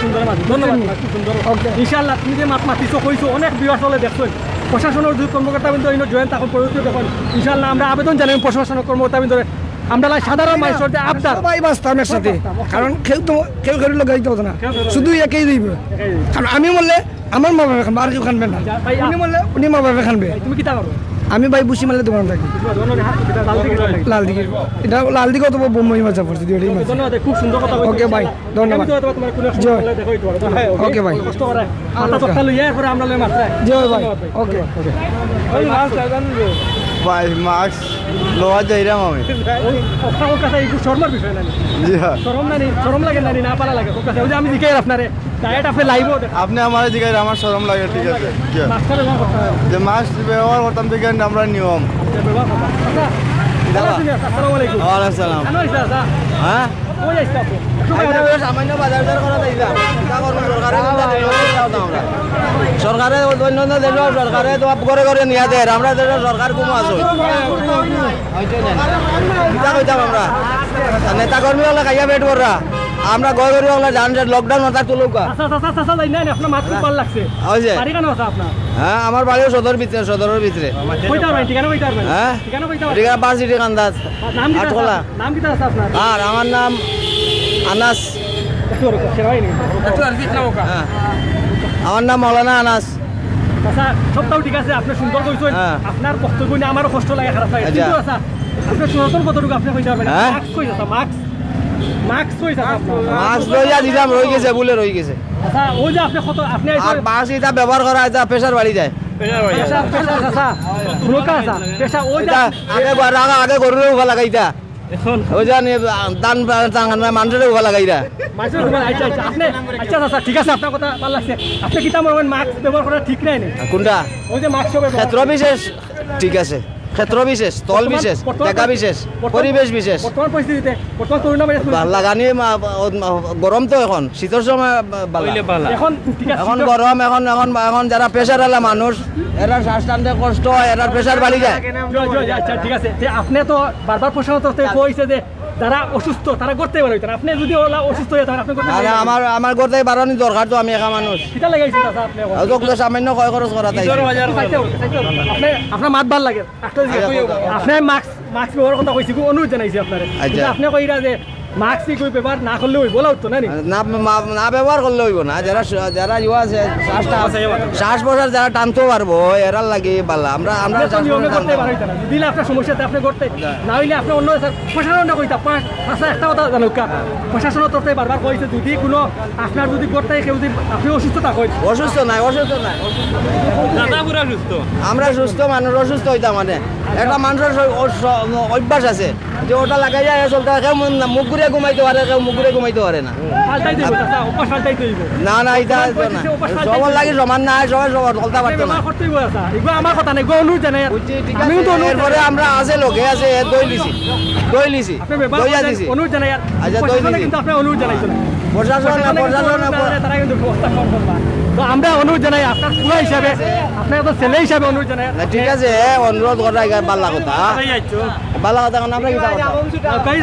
সুন্দর মাতি, ধন্যবাদ, খুব সুন্দর। ইনশাআল্লাহ তুমি যে মাতিছো কইছো, অনেক বিবাহ চলে দেখছো, প্রশাসনের যে কর্মকর্তা বিন্দু জয়েন তখন প্রযুক্তি দেখুন। ইনশাআল্লাহ আমরা আবেদন জানাই প্রশাসনের কর্মকর্তা বিন্দু, আমরা সাধারণ মানুষের যে আবদার সবাই বাঁচতাম একসাথে, কারণ কেউ ঘরের লোক গাইতে হতো না, শুধু একেই দিবে। কারণ আমি বললে আমার মা বাবা খানবে, আর কেউ খানবে না। উনি বললে উনি মা বাবা খানবে। তুমি কি তা করো? আমি ভাই বুসি মালে দোকান থাকি, লাল দিকে অত বোম্বাই মাছা পড়ছে। ধন্যবাদ, খুব সুন্দর কথা। ওকে ভাই, ধন্যবাদ। ওকে ভাই, কষ্ট করে মাথা তক্তা লইয়া এরপরে আমরা লই মাত্রা। জয় ভাই, ওকে ওকে। মাস্ক লোয়া যাইরাম আমি ওর কাছে একটু শর্মার বিষয় না জি হ্যাঁ শরম লাগে না পালা লাগে ওর কাছে ওই যে আমি দিকে আপনারে ডায়েট আপনি লাইভও আপনি আমার জিগাই আমার শরম লাগে ঠিক আছে মাস্কটা ব্যবহার করতে হবে যে মাস্ক ব্যবহার করতাম থেকে আমরা নিয়ম ব্যবহার করতে হবে আচ্ছা আসসালামু আলাইকুম ওয়ালাইকুম সালাম কেন আইসা আচ্ছা হ্যাঁ কই আইসা আপনি সামান্য বাজার করা যাইলাম সরকারে দৈনন্দিন দেশ সরকারে তো করে করে নিয়ে দেয় আমরা সরকার কমো আছো আমরা নেতা কর্মী হলে খাইয়া পেট কররা আমরা গয় করি হলে জান লকডাউন মাথা তুলুকা আপনার মাছ খুব ভালো লাগছে হয়েছে বাড়ি কেন আছে আপনার হ্যাঁ আমার বাড়িও সদরের ভিতরে কইতে পারবেন ঠিকানা কইতে পারবেন হ্যাঁ ঠিকানা কইতে ঠিক আছে 5 সিটি কান্দাজ নাম কি আটকলা নাম কি আছে আপনার আর আমার নাম আনাস হ্যাঁ আমার নাম মৌলানা আনাস আচ্ছা সবটাও ঠিক আছে আপনি সুন্দর কইছেন হ্যাঁ। আপনার বক্তব্য নিয়ে আমারও কষ্ট লাগে খারাপ লাগে কিন্তু আচ্ছা আপনি সনাতন কতটুকু আপনি কইতে পারবেন হ্যাঁ? মাস্ক কই আছে মাস্ক কই আছে মাছ লইয়া দিলাম রই গেছে বলে রই গেছে আচ্ছা ওই যে আপনি কত আপনি আর মাছ এটা ব্যবহার করা এটা প্রেসার বাড়ি যায় পেশা আচ্ছা রোকা আছে পেশা ওই যে এটা আগে গরুরে উভা লাগাইতা এখন ওই যে দান মানুষের উভা লাগাইতা মাছের ঘুমান আচ্ছা আপনি আচ্ছা আচ্ছা ঠিক আছে আপনার কথা ভালো লাগছে আপনি কিতা মনে মাস্ক ব্যবহার করা ঠিক নাই কোনটা ওই যে মাস্ক ক্ষেত্র বিশেষ ঠিক আছে ক্ষেত্র বিশেষ তল বিশেষ দেখা বিশেষ পরিবেশ বিশেষ বর্তমান পরিস্থিতিতে বর্তমান করোনা ভাইরাস লাগানি গরম তো এখন শীতের সময় এখন ঠিক আছে এখন গরম এখন যারা প্রেশার আলা মানুষ এরা শ্বাস টানতে কষ্ট হয় এরা প্রেশার বাড়ি যায় আচ্ছা ঠিক আছে আপনি তো বারবার প্রশ্ন করতে কইছে যে যারা অসুস্থ তারা করতে পারে আপনি যদি ওলা অসুস্থ হয়ে থাকেন আপনি করতে আরে আমার করতে বাড়ানি দরকার তো আমি একা মানুষ কিটা লাগাইছেন আপনি তো সামান্য ক্ষয় খরচ করা তাই আপনি আপনার মাত ভাল লাগে আপনি মাস্ক ব্যবহার কথা কইছি অনুরোধ জানাইছি আপনার আপনি কইরা যে মাস্ক কই ব্যবহার না করলে হইব তো না না ব্যবহার করলে হইব না যারা ইউ আছে শ্বাস প্রশ্বাস যারা টানতে পারবো এরা লাগে বালা আমরা করতে পারি না দিলে আপনার সমস্যাতে আপনি করতে না হইলে আপনি অন্য প্রশাসন কইতা পাঁচটা একটা কথা জানো প্রশাসনের তরফে বারবার কইছে যদি কোনো আপনার যদি করতে কেউ যদি আপনি অসুস্থ থাকেন অসুস্থ নাই আমরা সুস্থ মানুষ অসুস্থ হইতাম মানে একটা মানুষের অভ্যাস আছে যে ওটা লাগাই যায় চলতে কেউ মুখ ঘুরে ঘুমাইতে পারে কেউ মুখ ঘুরে ঘুমাইতে পারে না না এটা সবার লাগে সমান না সবাই চলতে পারতো না আমার কথা নাই অনুরোধ জানাই এরপরে আমরা আছে লোকে আছে দই লিছি অনুরোধ জানাই আচ্ছা দই লিছি কিন্তু আপনি অনুরোধ জানাইছেন প্রশাসন তারা কিন্তু ব্যবস্থা করবা তো আমরা অনুরোধ জানাই আপনার পুরো হিসাবে আপনার তো ছেলে হিসাবে অনুরোধ জানাই ঠিক আছে অনুরোধ করা বাল্লা কথা কারণ আমরা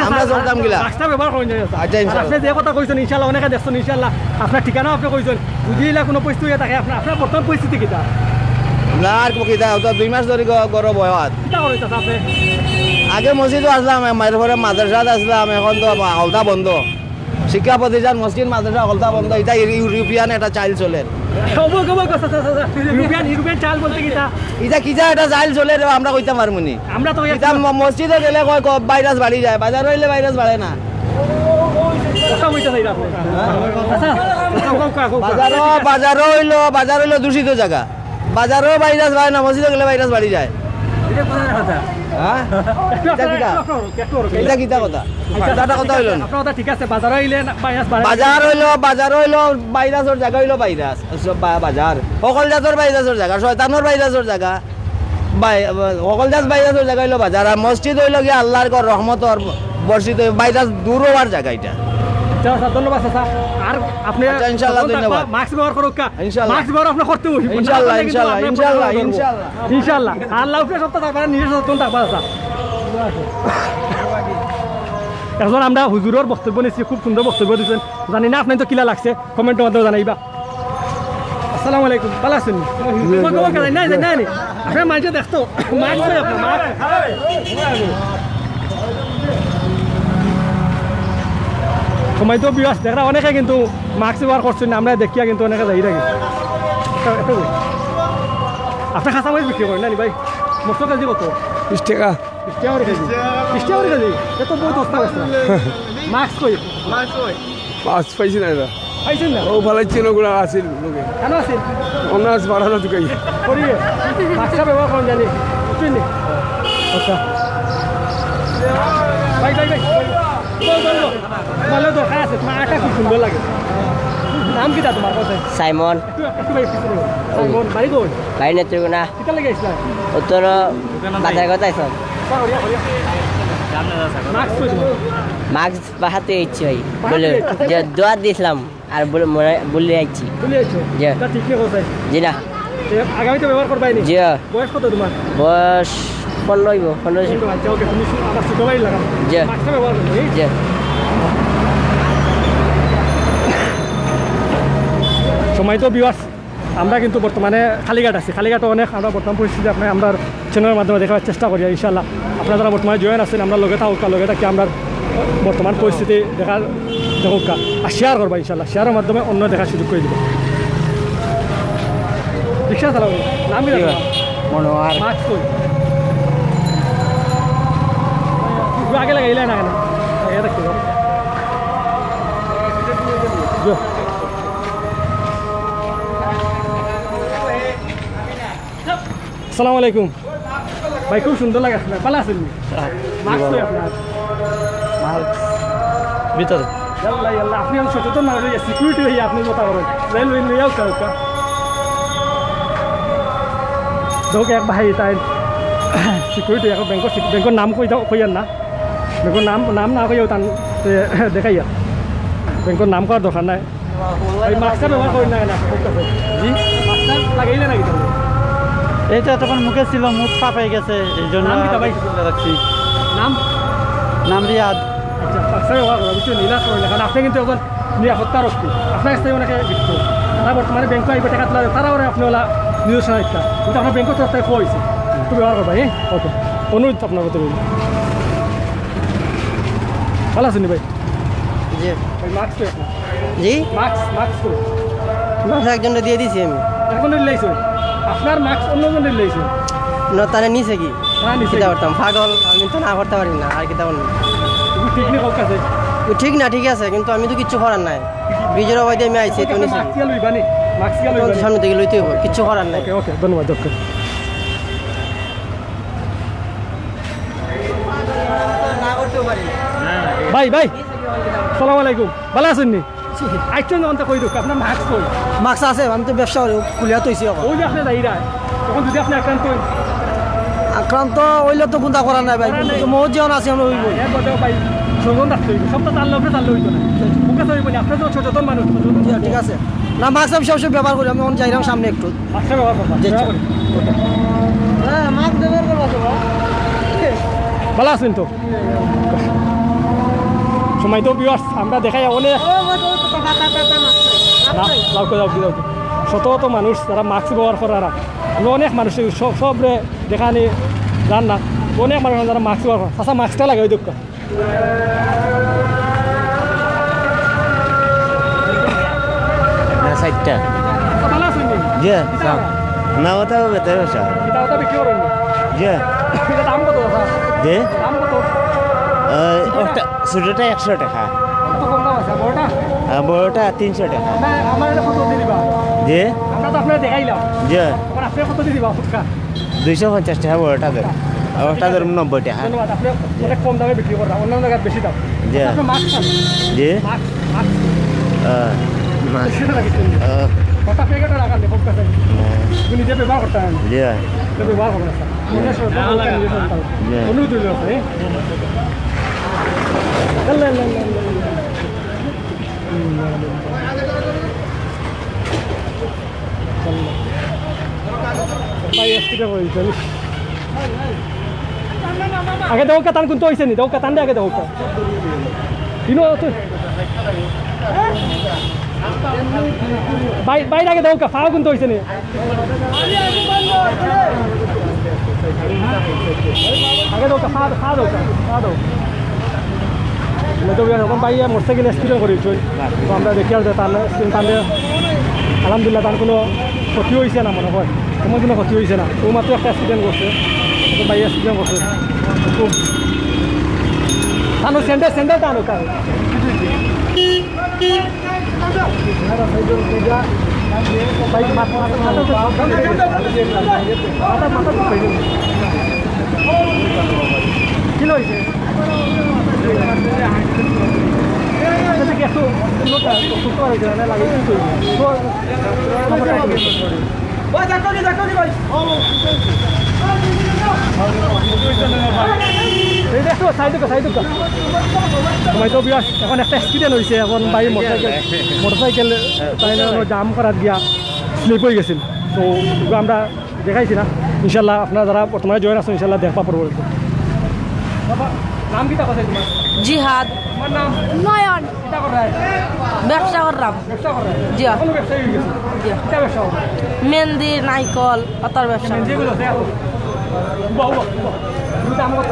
আমরা চলতাম গিলা রাস্তা ব্যবহার করেন আচ্ছা আপনি যে কথা কইছেন ইনশাআল্লাহ অনেকে দেখছেন ইনশাআল্লাহ আপনার ঠিকানাও আপনি কইছেন যদি কোনো পরিস্থিতি থাকে আপনার বর্তমান পরিস্থিতি কিটা না আর কিতা তো 2 মাস ধরে গরম হয় কিটা করেছে আপনি আগে মসজিদও আসলাম মায়ের পরে মাদ্রাসাত আসলাম এখন তো হলতা বন্ধ শিক্ষা প্রতিষ্ঠান মসজিদ মাদ্রাসা হলতা বন্ধ এটা ইউরোপিয়ান একটা চাইল চলে ইউরোপিয়ান চাল বলতে কিটা এটা কিটা একটা চাইল চলে আমরা কইতে পারমুনি আমরা তো এটা মসজিদে গেলে কয় ভাইরাস বাড়ি যায় বাজার হইলে ভাইরাস বাড়ে না বাজার হইলো দূষিত জায়গা বাজারও ভাইরাস বাড়ে না মসজিদে গেলে ভাইরাস বাড়ি যায় বাজার হইলো ভাইরাসের জায়গা হইলো ভাইরাস বাজার সকল জাতের ভাইরাসের জায়গা শয়তানোর ভাইরাসের জায়গা সকল জাত ভাইরাসের জায়গা হইলো বাজার আর মসজিদ হইলো গিয়ে আল্লাহর রহমতর বর্ষিত ভাইরাস দূর হওয়ার জায়গা এটা ধন্যবাদ আর আপনি ইনশাআল্লাহ ধন্যবাদ মাস্ক ব্যবহার করুক ইনশাআল্লাহ মাস্ক ব্যবহার আপনি করতে হইব ইনশাআল্লাহ আল্লাহ উপরে সত্য থাকবে নিজের সত্য থাকবে এখন আমরা হুজুরের বক্তব্য নিচ্ছি খুব সুন্দর বক্তব্য দিচ্ছেন জানি না আপনার তো কিলা লাগছে কমেন্টের মাধ্যমে জানাইবা আসসালামু আলাইকুম ভালো আছেন আপনার মানুষে দেখতো মাস্ক আপনার সময় তো বিবাস দেখা অনেকে কিন্তু মাস্ক ব্যবহার করছেন আমরা দেখিয়া কিন্তু অনেকে যাই থাকি আপনি খাঁচা মাছ বিক্রি করেন না ভাই মস্ত কেজি কত 20 টাকা 20 টাকা কেজি 20 টাকা কেজি এত বহুত সস্তা বস্তা মাস্ক কই মাছ পাইছি না এটা পাইছেন না ও ভালাইছেন ওগুলো আছিল লোকে কেন আছেন অনার্স বাড়ানো তো করিয়ে মাস্কটা ব্যবহার করেন জানি বুঝছেন আচ্ছা ভাই ভাই ভাই ভালো দরকার আছে তোমার আটা খুব সুন্দর লাগে নাম কি তোমার কোথায় সাইমন একটু ভাই সাইমন বাড়ি কোন বাড়ি নেত্রকোনা কিতা লাগে ইসলাম উত্তর বাজার কথা আইস মাস্ক বাহাতে ইচ্ছি ভাই বলে যে দোয়া দিয়েছিলাম আর বলে আইছি জি জি না আগামীতে ব্যবহার করবাই নি জি বয়স কত তোমার বয়স 15 হইব 15 আচ্ছা ওকে তুমি আমার ছোট ভাই লাগাম জি মাস্কটা ব্যবহার করো জি সময় তো ভিউয়ার্স আমরা কিন্তু বর্তমানে কালীঘাট আছি কালীঘাটে অনেক আমরা বর্তমান পরিস্থিতি আপনার আমরা চ্যানেলের মাধ্যমে দেখার চেষ্টা করি ইনশাআল্লাহ আপনারা যারা বর্তমানে জয়েন আছেন আমরা লগে থাকুক লগে থাকি আমরা বর্তমান পরিস্থিতি দেখার দেখুক আর শেয়ার করবা ইনশাআল্লাহ শেয়ারের মাধ্যমে অন্য দেখার সুযোগ করে দিব রিক্সা চালাবো নাম কি মনোয়ার মাস্ক কই আগে লাগাইলে না কেন আগে দেখতে আসসালামু আলাইকুম ভাই খুব সুন্দর লাগে আপনার ভালো আছেন মাস্ক কই আপনার ভিতরে ইয়াল্লা ইয়াল্লা আপনি সচেতন মানুষ সিকিউরিটি হয়ে আপনি কথা বলেন রেলওয়ে নিয়ে যাও কাউকে দেখো এক ভাই তাই সিকিউরিটি এখন ব্যাংকের নাম কইয়ার না ব্যাংকের নাম না কইয়াও তান দেখাইয়া ব্যাংকের নাম করার দরকার নাই এই মাস্কটা ব্যবহার করি না জি মাস্কটা লাগাইলে নাকি তাহলে এইটা তখন মুখে ছিল মুখ ফাঁপাই গেছে এই জন্য রাখছি নাম রিয়াদ আচ্ছা মাস্কটা ব্যবহার করা কিছু নীলা করেন কারণ আপনি কিন্তু এখন নিরাপত্তা রক্ষী আপনার কাছে অনেকে দিচ্ছ তারা বর্তমানে ব্যাংকে আইবে টাকা তোলা তারাও আপনি ওলা নিদর্শন একটা কিন্তু আপনার ব্যাংকের তরফ থেকে খোয়া হয়েছে একটু ব্যবহার করবা হ্যাঁ ওকে অনুরোধ আপনার কথা বলুন ভালো আছেন ভাই জি ভাই মাস্ক কই আপনার জি মাস্ক কই মাস্ক একজনকে দিয়ে দিছি আমি এখন লাইছে আপনার মাস্ক অন্যজন লাইছে না তারা নিছে কি না নিছে কিতা করতাম পাগল আমি তো না করতে পারি না আর কিতা বলবো তুমি ঠিক নেই কাছে ঠিক না ঠিক আছে কিন্তু আমি তো কিচ্ছু করার নাই ব্রিজের অবাধে আমি আইছি তো নিছি মাস্ক লইবানি মাস্ক লইবানি সামনে থেকে লইতে হবে কিচ্ছু করার নাই ওকে ওকে ধন্যবাদ ডক্টর না করতেও পারি ভাই ভাই আসসালামু আলাইকুম ভালো আছেন নি আইছেন অন্ত কই দুক আপনার মাস্ক কই মাস্ক আছে আমি তো ব্যবসা করি কুলিয়া তৈছি ওই যে আপনি যাইরা তখন যদি আপনি আক্রান্ত হন আক্রান্ত হইলে তো গুন্দা করার নাই ভাই মহৎ জীবন আছে আমি হইব এক কথা ভাই সজন রাখতে হইব সব তো তার লোকে তার হইতো না মুখে তো হইব না আপনি তো সচেতন মানুষ ঠিক আছে না মাস্ক আমি সবসময় ব্যবহার করি আমি যাইলাম সামনে একটু মাস্কটা ব্যবহার করবা হ্যাঁ মাস্ক ব্যবহার করবা ভালো আছেন তো সময় তো ভিউয়ার্স আমরা দেখাই অনেক শত শত মানুষ যারা মাস্ক ব্যবহার করারা আমরা অনেক মানুষ সবরে দেখানি জান না অনেক মানুষ যারা মাস্ক ব্যবহার করে আচ্ছা মাস্কটা লাগে ওই দুঃখ সাইডটা ভালো আছেন জি না ওটা বেতে বসা এটা ওটা বিক্রি করেন জি এটা দাম কত জি দাম কত ওটা ছোটটা 100 টাকা কত কম দাম আছে বড়টা বড়টা 300 টাকা আমার এটা কত দিয়ে দিবা জি আমরা তো আপনার দেখাইলাম জি এখন আপনি কত দিয়ে দিবা ফুটকা 250 টাকা বড়টা ধর ওটা ধর 90 টাকা ধন্যবাদ আপনি অনেক কম দামে বিক্রি করেন অন্যান্য জায়গায় বেশি দাম জি আপনি মাস্ক খান জি কটা প্যাকেট রাখান দেখো কাছে তুমি নিজে ব্যবহার করতে হবে জি ব্যবহার করবেন অনুরোধ রইল আগে দেও কাতান কোনটা হয়েছে নি দেও কাতান দে আগে দেও ইনো বাইরে আগে দেও কা ফাও কোনটা হয়েছে নি আগে দেও কা ফা দেও তো এখন বাইরে মোটরসাইকেল অ্যাক্সিডেন্ট করেছিল তো আমরা দেখি আর তার তাহলে আলহামদুলিল্লাহ তার কোনো ক্ষতি হয়েছে না মনে হয় তোমার কোনো ক্ষতি হয়েছে না ও মাত্র একটা অ্যাক্সিডেন্ট করছে বাইরে অ্যাক্সিডেন্ট করছে খুব টানো স্যান্ডেল টানো কার কি লইছে একটু সুস্থ হয়েছে না লাগে এখন একটা অ্যাক্সিডেন্ট হয়েছে এখন বাই মোটরসাইকেল জাম করার গিয়া স্লিপ হয়ে গেছিল তো আমরা দেখাইছি না ইনশাল্লাহ আপনারা যারা বর্তমানে জয়েন আছেন ইনশাল্লাহ দেখা পরবর্তী নাম কিটা কথা তোমার জিহাদ তোমার নাম নয়ন কিটা করায় ব্যবসা করলাম ব্যবসা করায় জি কোনো ব্যবসা হয়ে গেছে কিটা ব্যবসা হবে মেহেন্দি নাইকল পাতার ব্যবসা যেগুলো দেখো বাবা দাম কত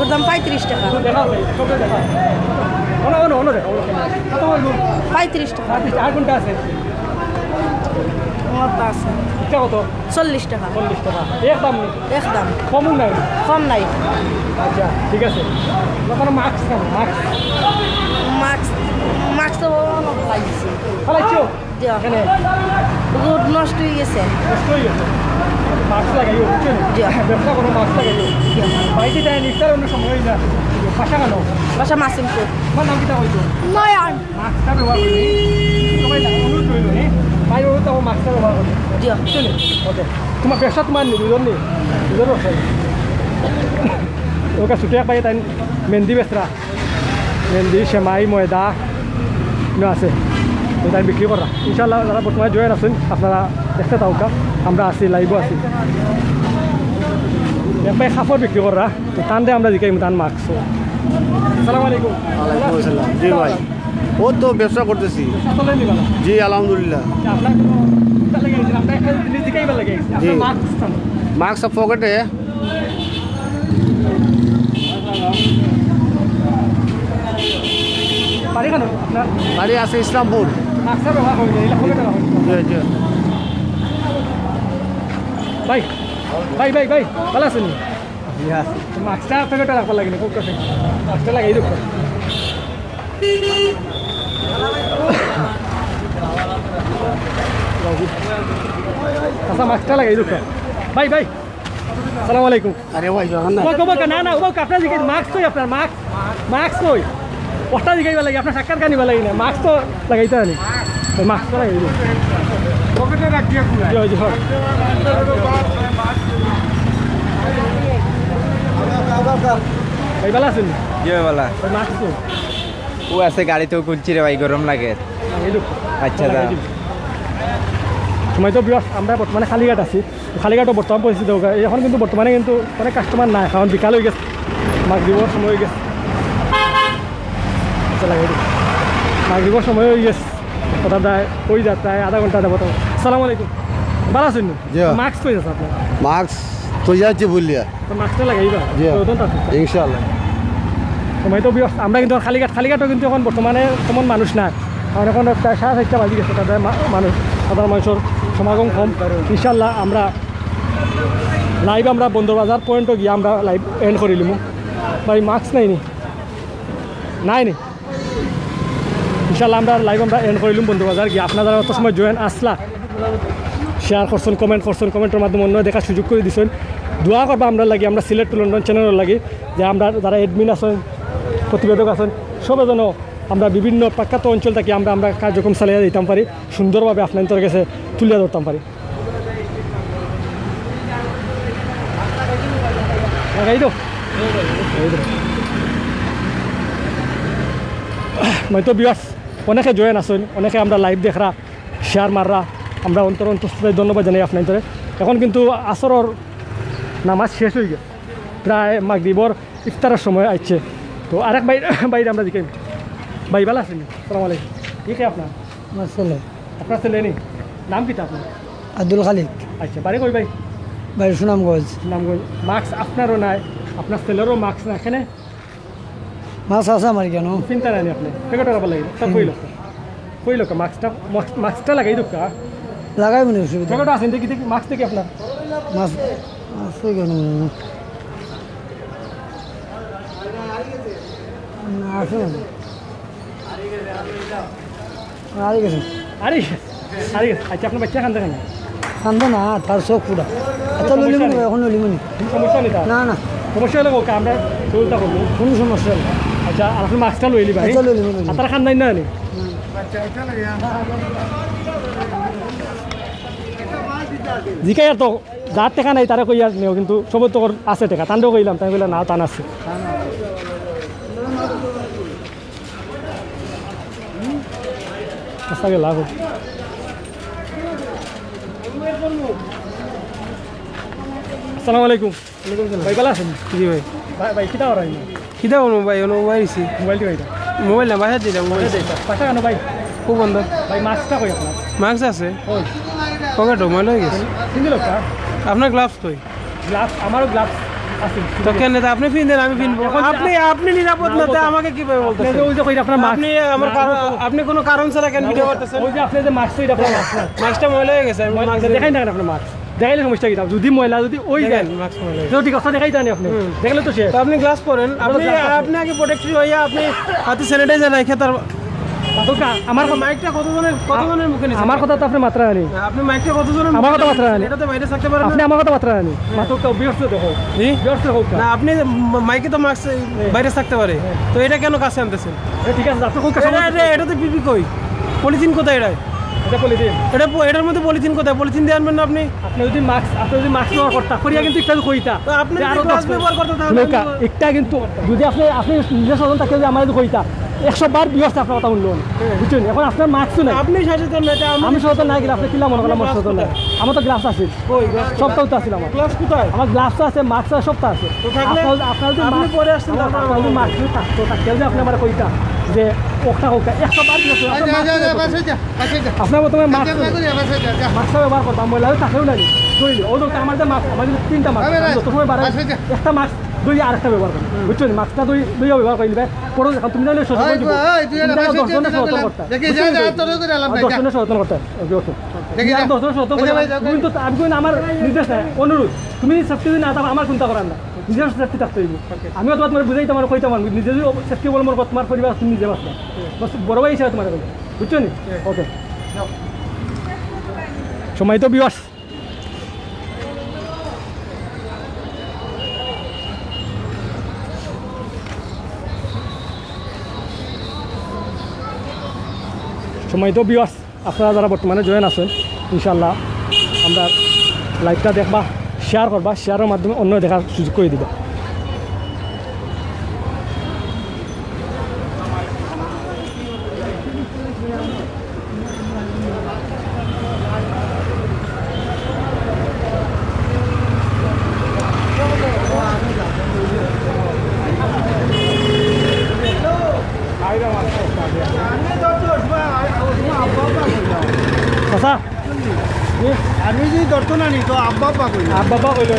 ওর দাম 35 টাকা দেখা সব দেখা অন্য দেখো কত বলবো 35 টাকা আর কোনটা আছে আমার আছে এটা কত 40 টাকা 40 টাকা একদম নেই একদম কম নাই কম নাই আচ্ছা ঠিক আছে ওখানে মাস্ক কেন মাস্ক মাস্ক তো লাগিয়েছে ফলাইছো জি এখানে গুড নষ্ট হয়ে গেছে নষ্ট হয়ে গেছে মাস্ক লাগাইও বুঝছেন জি ব্যবসা কোনো মাস্ক লাগাইও বাড়িতে যায় নিস্তার অন্য সময় হয়ে যায় ভাষা কেন বাসা মাসিমপুর তোমার নাম কিটা হইতো নয়ন মাস্কটা ব্যবহার করি সবাই অনুরোধ রইল নি ভাই ও তো মাস্কটা ব্যবহার করি জি বুঝছেন ওকে তোমার ব্যবসা তোমার নেই দুজন নেই দুজন ব্যবসা ওকে ছুটি পাই তাই মেহেন্দি বেচরা মেহেন্দি সেমাই ময়দা আছে তো তাই বিক্রি করা ইনশাল্লাহ যারা বর্তমানে জয়েন আছেন আপনারা দেখতে থাকা আমরা আছি লাইভও আছি একবার কাপড় বিক্রি করা তো টান দিয়ে আমরা জিকাই টান মাস্ক আসসালামু আলাইকুম জি ভাই ও তো ব্যবসা করতেছি জি আলহামদুলিল্লাহ জি মাস্ক সব পকেটে বাড়ি আছে ইসলামপুর ভাই ভাই ভাই ভাই ভালো আছেন মাস্কটা প্যাকেটটা রাখবার লাগে না খুব কাছে মাস্কটা লাগাই দেবো আচ্ছা মাস্কটা লাগাই দেবো ভাই ভাই আসসালামু আলাইকুম আরে ভাই না না ও আপনার দিকে মাস্ক কই আপনার মাস্ক মাস্ক কই ওটা দিকে লাগে আপনার সাক্ষাৎ কানিবা লাগে না মাস্ক তো লাগাইতে জানি মাস্ক লাগাই দেবো পকেটে রাখিয়ে জি ভাই ভালো আছেন জি ভালো মাস্ক ও আছে গাড়িতেও কুলছি রে ভাই গরম লাগে আচ্ছা দা সময় তো বিরাট আমরা বর্তমানে খালিঘাট আছি খালিঘাটও বর্তমান পরিস্থিতি হোক এখন কিন্তু বর্তমানে কিন্তু অনেক কাস্টমার নাই কারণ বিকাল হয়ে গেছে মাঘ দিবস সময় হয়ে গেছে মাঘ দিবস সময় হয়ে গেছে কথা দেয় ওই যা প্রায় আধা ঘন্টা যাবো তো আসসালামু আলাইকুম ভালো আছেন মাস্ক কই আছে আপনার মাস্ক তো যাচ্ছে বললিয়া তো মাস্কটা লাগাইবা ইনশাআল্লাহ সময় তো বিরাট আমরা কিন্তু খালিঘাটও কিন্তু এখন বর্তমানে তেমন মানুষ নাই কারণ এখন প্রায় 4:30 বাজি গেছে তাদের মানুষ সাধারণ মানুষের সমাগম কম ইনশাল্লাহ আমরা লাইভ আমরা বন্দরবাজার পয়েন্টও গিয়ে আমরা লাইভ এন্ড করিলিম ভাই মাস্ক নাই নি ইনশাল্লাহ আমরা লাইভ আমরা এন্ড করিলিম বন্দরবাজার গিয়ে আপনারা অত সময় জয়েন আসলা শেয়ার করছেন কমেন্ট করছেন কমেন্টের মাধ্যমে অন্য দেখার সুযোগ করে দিচ্ছেন দোয়া করবা আমরা লাগি আমরা সিলেট টু লন্ডন চ্যানেলের লাগি যে আমরা যারা এডমিন আছেন প্রতিবেদক আছেন সবে যেন আমরা বিভিন্ন প্রখ্যাত অঞ্চল থেকে আমরা কার্যক্রম চালিয়ে দিতাম পারি সুন্দরভাবে আপনাদের কাছে তুলে ধরতাম পারি তো বিয়াস অনেকে জয়েন আসেন অনেকে আমরা লাইভ দেখরা শেয়ার মাররা আমরা অন্তঃস্থলে ধন্যবাদ জানাই আপনাদের এখন কিন্তু আসরের নামাজ শেষ হয়ে গেছে প্রায় মাগরিবর ইফতারের সময় আসছে তো আরেক বাইরে আমরা দিকে ভাই ভালো আছেন আসসালামু আলাইকুম ঠিক আপনার আমার ছেলে আপনার ছেলে নেই নাম কিটা আপনার আব্দুল খালিক আচ্ছা বাড়ি কই ভাই ভাই সুনামগঞ্জ মাস্ক আপনারও নাই আপনার ছেলেরও মাস্ক না এখানে মাছ আছে আমার কেন চিন্তা নাই আপনি পেকেট রাখবার লাগে সব কই লোক মাস্কটা লাগাই দোক লাগাই মনে অসুবিধা পেকেট আছেন দেখি মাস্ক দেখি আপনার মাছ কেন আছে আরে গেছে আচ্ছা আপনার বাচ্চা খান দেখেন কান্দে না তার চোখ পুরা এত ললিমনি এখন ললিমনি সমস্যা নেই না না সমস্যা হলে ওকে আমরা সহযোগিতা করবো, কোনো সমস্যা নেই। আচ্ছা আর আপনি মাস্কটা লই নিবা, আর তারা খান নাই না নি জিকাই আর তো যার টেকা নাই তারা কই আর নেও, কিন্তু সবর তো আছে টেকা, তান্ডেও কইলাম, তাই কইলাম না টান আছে। আচ্ছা গেল লাভ। আসসালামু আলাইকুম। ভাই ভালো আছেন? জি ভাই। ভাই ভাই কিতা করাই কিতা করবো ভাই মোবাইল দিছি। মোবাইলটি ভাইটা মোবাইল না বাসা দিলাম মোবাইল পাশা কেন ভাই? খুব বন্ধ ভাই মাস্কটা কই আপনার? মাস্ক আছে ওই পকেট মোবাইল হয়ে গেছে। চিনি লোকটা আপনার গ্লাভস কই? গ্লাভস আমারও গ্লাভস আছে। তো কেন আপনি পিনদেন আমি পিনবো? আপনি আপনি নিরাপদ না তো আমাকে কিভাবে বলতেছেন? ওই যে কই আপনার মাস্ক, আপনি আমার আপনি কোনো কারণ ছাড়া কেন ভিডিও করতেছেন? ওই যে আপনি যে মাস্ক এটা আপনার মাস্ক মাস্কটা ময়লা হয়ে গেছে। দেখাই না আপনার মাস্ক দেখাইলে সমস্যা কি? যদি ময়লা যদি ওই দেন মাস্ক ময়লা তো ঠিক আছে দেখাই জানি আপনি দেখলে তো শেষ। তো আপনি গ্লাস পরেন, আপনি আপনি আগে প্রোটেক্টিভ হইয়া আপনি হাতে স্যানিটাইজার রাখে তার আমার মাইকটা কতজনের মুখে নিছেন? আমার কথা তো আপনি মাত্রা আনি, আপনি মাইকটা কতজনের আমার কথা মাত্রা আনি, এটাতে বাইরে থাকতে পারেন আপনি আমার কথা মাত্রা আনি মাত্র বিরস্ত দেখো বিরস্ত হোক না। আপনি মাইকে তো মাস্ক বাইরে থাকতে পারে, তো এটা কেন কাছে আনতেছেন? ঠিক আছে আপনি কোন কাছে? এটাতে পিপি কই? পলিথিন কোথায়? এটা পলিথিন, এটার মধ্যে পলিথিন কোথায়? পলিথিন দিয়ে আনবেন না আপনি? আপনি যদি মাস্ক ব্যবহার করতে করিয়া কিন্তু একটু কইতা আপনি গ্লাস ব্যবহার করতে তাহলে একটা কিন্তু যদি আপনি নিজের স্বজন থাকে যদি আমার যদি কইতা 100 বার ব্যবস্থা আপনার কথা শুনলেন, বুঝছেন? এখন আপনার মাস্ক নাই, আপনি সচেতন না। আমি সচেতন নাই গেলে আপনি কিলা মনে করলাম আমার সচেতন নাই। আমার তো গ্লাভস আছে, সবটাও তো আছে আমার গ্লাস কোথায়? আমার গ্লাভস আছে, মাস্ক আছে, সবটা আছে। আপনার যদি আপনি পরে আসছেন আপনার যদি মাস্ক থাকতো তাকে যদি আপনি আমার কইতা যে ওটা হোক 100 বার আপনার প্রথমে মাস্কটা ব্যবহার করতাম, মহিলা তাকেও লাগে ধরিলি ও দোকান আমার মাস্ক আমার কিন্তু 3টা মাস্ক যত সময় বাড়ায় একটা মাস্ক দুই আরেকটা ব্যবহার করি, বুঝছেন? মাস্কটা দুই ব্যবহার করি পরে তুমি জানলে সচেতন করতে 10 সচেতন করতে কিন্তু আমি কিন্তু আমার নির্দেশ নাই, অনুরোধ তুমি সেফটি না থাকো আমার চিন্তা করার না, নিজের সেফটি থাকতে হইব। আমিও তোমার বুঝাইতে আমার কইতে পারবো নিজে যদি সেফটি বলে মনে তোমার পরিবার তুমি নিজে বাঁচবা, বস বড় ভাই হিসাবে তোমার বুঝছো নি? ওকে সময় তো বিবাস সময় তো বিবাস আপনারা যারা বর্তমানে জয়েন আছেন ইনশাল্লাহ আমরা লাইভটা দেখবা, শেয়ার করবা, শেয়ারের মাধ্যমে অন্য দেখার সুযোগ করে দিবা। আমি যদি ধরতো না নি তো আব্বা কইল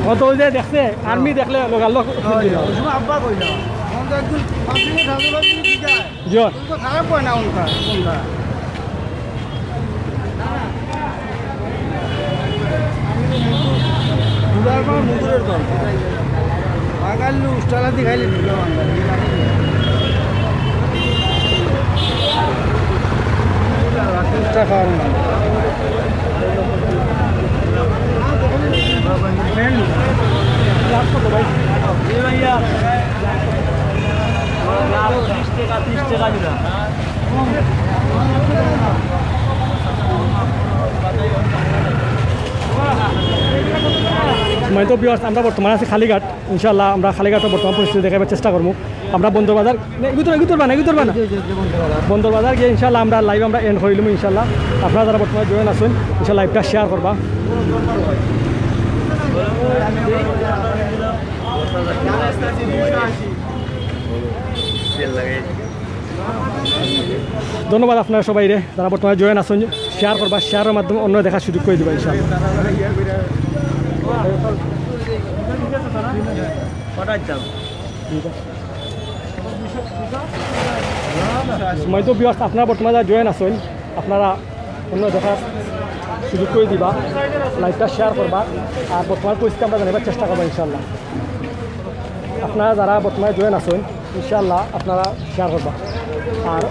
কত ওই যে দেখছে আর্মি দেখলে আব্বা কইল খারাপ হয় না মুগুরের দল বাঙালি উস্তালাতি খাইলে খাওয়ার না সময় তো বিয়ার্স আমরা বর্তমানে আছি খালিঘাট, ইনশাল্লাহ আমরা খালিঘাটের বর্তমান পরিস্থিতি দেখাবার চেষ্টা করবো। আমরা বন্দরবাজার বন্দরবাজার গিয়ে ইনশাল্লাহ আমরা লাইভ আমরা এন্ড হইলাম ইনশাল্লাহ। আপনারা যারা বর্তমানে জয়েন আছেন ইনশাল্লাহ লাইভটা শেয়ার করবা। ধন্যবাদ আপনারা সবাই রে যারা বর্তমানে জয়েন আছেন, শেয়ার করবা, শেয়ারের মাধ্যমে অন্য দেখার সুযোগ করে দিবা ইনশাল্লাহ। সময় তো বিয়ার্স আপনারা বর্তমানে যারা জয়েন আছেন আপনারা অন্য দেখার সুযোগ করে দিবা, লাইভটা শেয়ার করবা, আর বর্তমান পরিস্থিতি আমরা জানাবার চেষ্টা করবো ইনশাল্লাহ। আপনারা যারা বর্তমানে জয়েন আছেন ইনশাল্লাহ আপনারা শেয়ার করবা। আর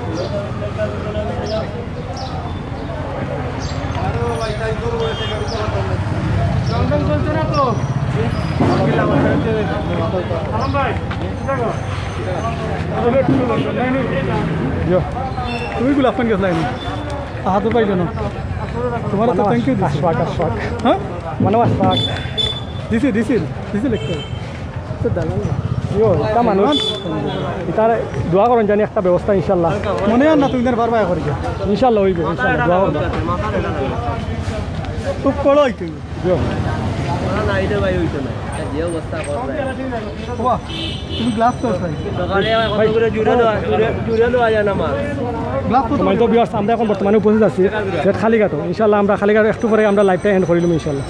চলছে না তো তুমি গোলাপখান গেছ লাইনি আহাতো পাইল না তোমার তো থ্যাংক ইউ আশফাক আশফাক হ্যাঁ মানে আশফাক দিছিল একটু তো দালাল ইয়ো এটা মানুষ এটার দোয়া করেন জানি একটা ব্যবস্থা ইনশাল্লাহ মনে হয় না তুমি বারবার করি ইনশাল্লাহ হইবে ইনশাল্লাহ দোয়া করবে খুব করো তুমি তুমি গ্লাস তো সময় তো বিয়ার আমরা এখন বর্তমানে উপস্থিত আছি খালিঘাট ইনশাল্লাহ আমরা খালিঘাট একটু পরে আমরা লাইভটা এন্ড করিলাম ইনশাল্লাহ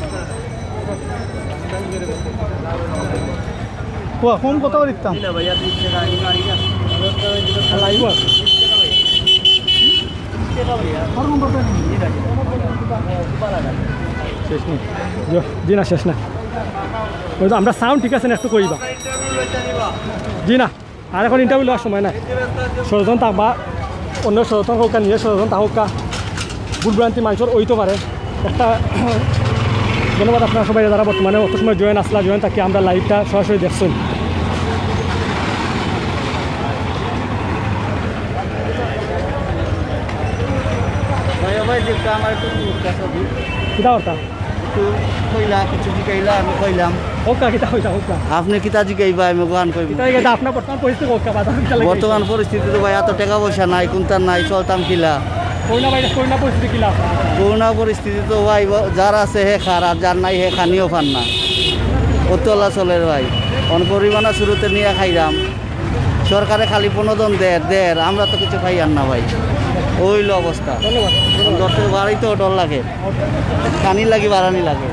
ফোন কত দিতাম শেষ নেই জি না শেষ না আমরা সাউন্ড ঠিক আছে না একটু কইবা জি না আর এখন ইন্টারভিউ লওয়ার সময় নাই সচেতন থাকবা অন্য সচেতন হোক নিজে সচেতন থাকুক ভুলভ্রান্তি মানুষের ওইতে পারে একটা ধন্যবাদ আপনারা সবাই যারা বর্তমানে অত সময় জয়েন আসলা জয়েন থাকি আমরা লাইভটা সরাসরি দেখছেন কিতা করতা আপনি কিতা জিগাইবা আমি গান কইব বর্তমান পরিস্থিতি তো ভাই এত টাকা পয়সা নাই কোনটার নাই চলতাম কিলা করোনা পরিস্থিতি তো ভাই যার আছে হে খার আর যার নাই হে খানিও ফান না অতলা চলের ভাই পরিমাণা শুরুতে নিয়ে খাইলাম সরকারে খালি 15 জন দের আমরা তো কিছু খাই আর না ভাই ওইল অবস্থা ধরতে বাড়িতেও ডর লাগে কানি লাগি বাড়ানি লাগে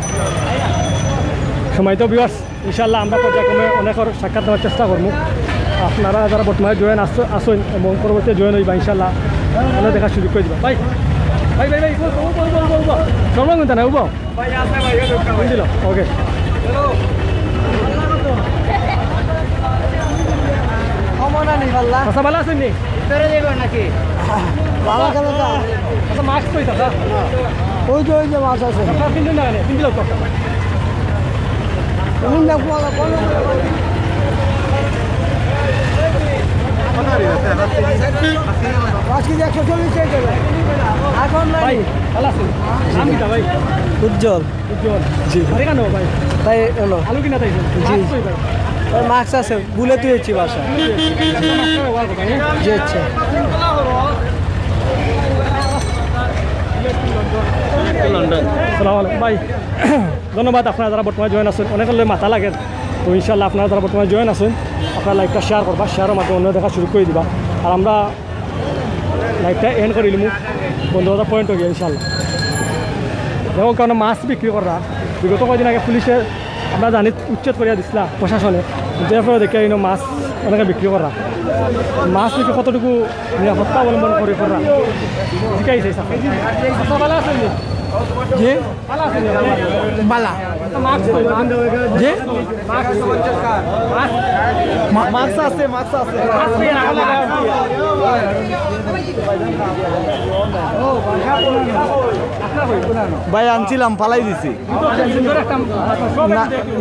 সময় তো বিয়ার্স ইনশাল্লাহ আমরা পর্যায়ক্রমে অনেকের সাক্ষাৎ দেওয়ার চেষ্টা করবো আপনারা যারা বর্তমানে জয়েন আসেন এবং পরবর্তী জয়েন হইবা ইনশাল্লাহ আমরা দেখার সুযোগ করে দিবা ভাই ভাই ভাই ভাই সর্বং কিন্তু না উবো দিল ওকে আচ্ছা ভালো আছেন নি নাকি আচ্ছা মাস্ক পয়সা ওই যে মাছ আছে তিনজন না তিন লোক উজ্জ্বল জি কেন ভাই তাই এলো আলু কিনা তাই জি মাস্ক আছে বুলে তুইছি বাসা জি আচ্ছা ভাই ধন্যবাদ আপনারা যারা বর্তমানে জয়েন আছেন অনেক মাথা লাগে তো ইনশাল্লাহ আপনারা যারা বর্তমানে জয়েন আছেন আপনারা লাইভটা শেয়ার করবা শেয়ারের মাধ্যমে অন্য দেখা শুরু করে দিবা আর আমরা লাইভটা এন্ড করে দিলাম বন্ধুবান্ধব পয়েন্ট হয়ে গিয়ে ইনশাল্লাহ যেমন কারণ মাছ বিক্রি করা বিগত কয়েকদিন আগে পুলিশে আমরা জানি উচ্ছেদ করিয়া দিছিলাম প্রশাসনে এরপরে দেখে মাছ অনেকে বিক্রি করা মাছ বিক্রি কতটুকু নিরাপত্তা অবলম্বন করে করা শিখাইছে ভালো আছেন জি বালা জি মাছ আছে ভাই আনছিলাম ফালাই দিছি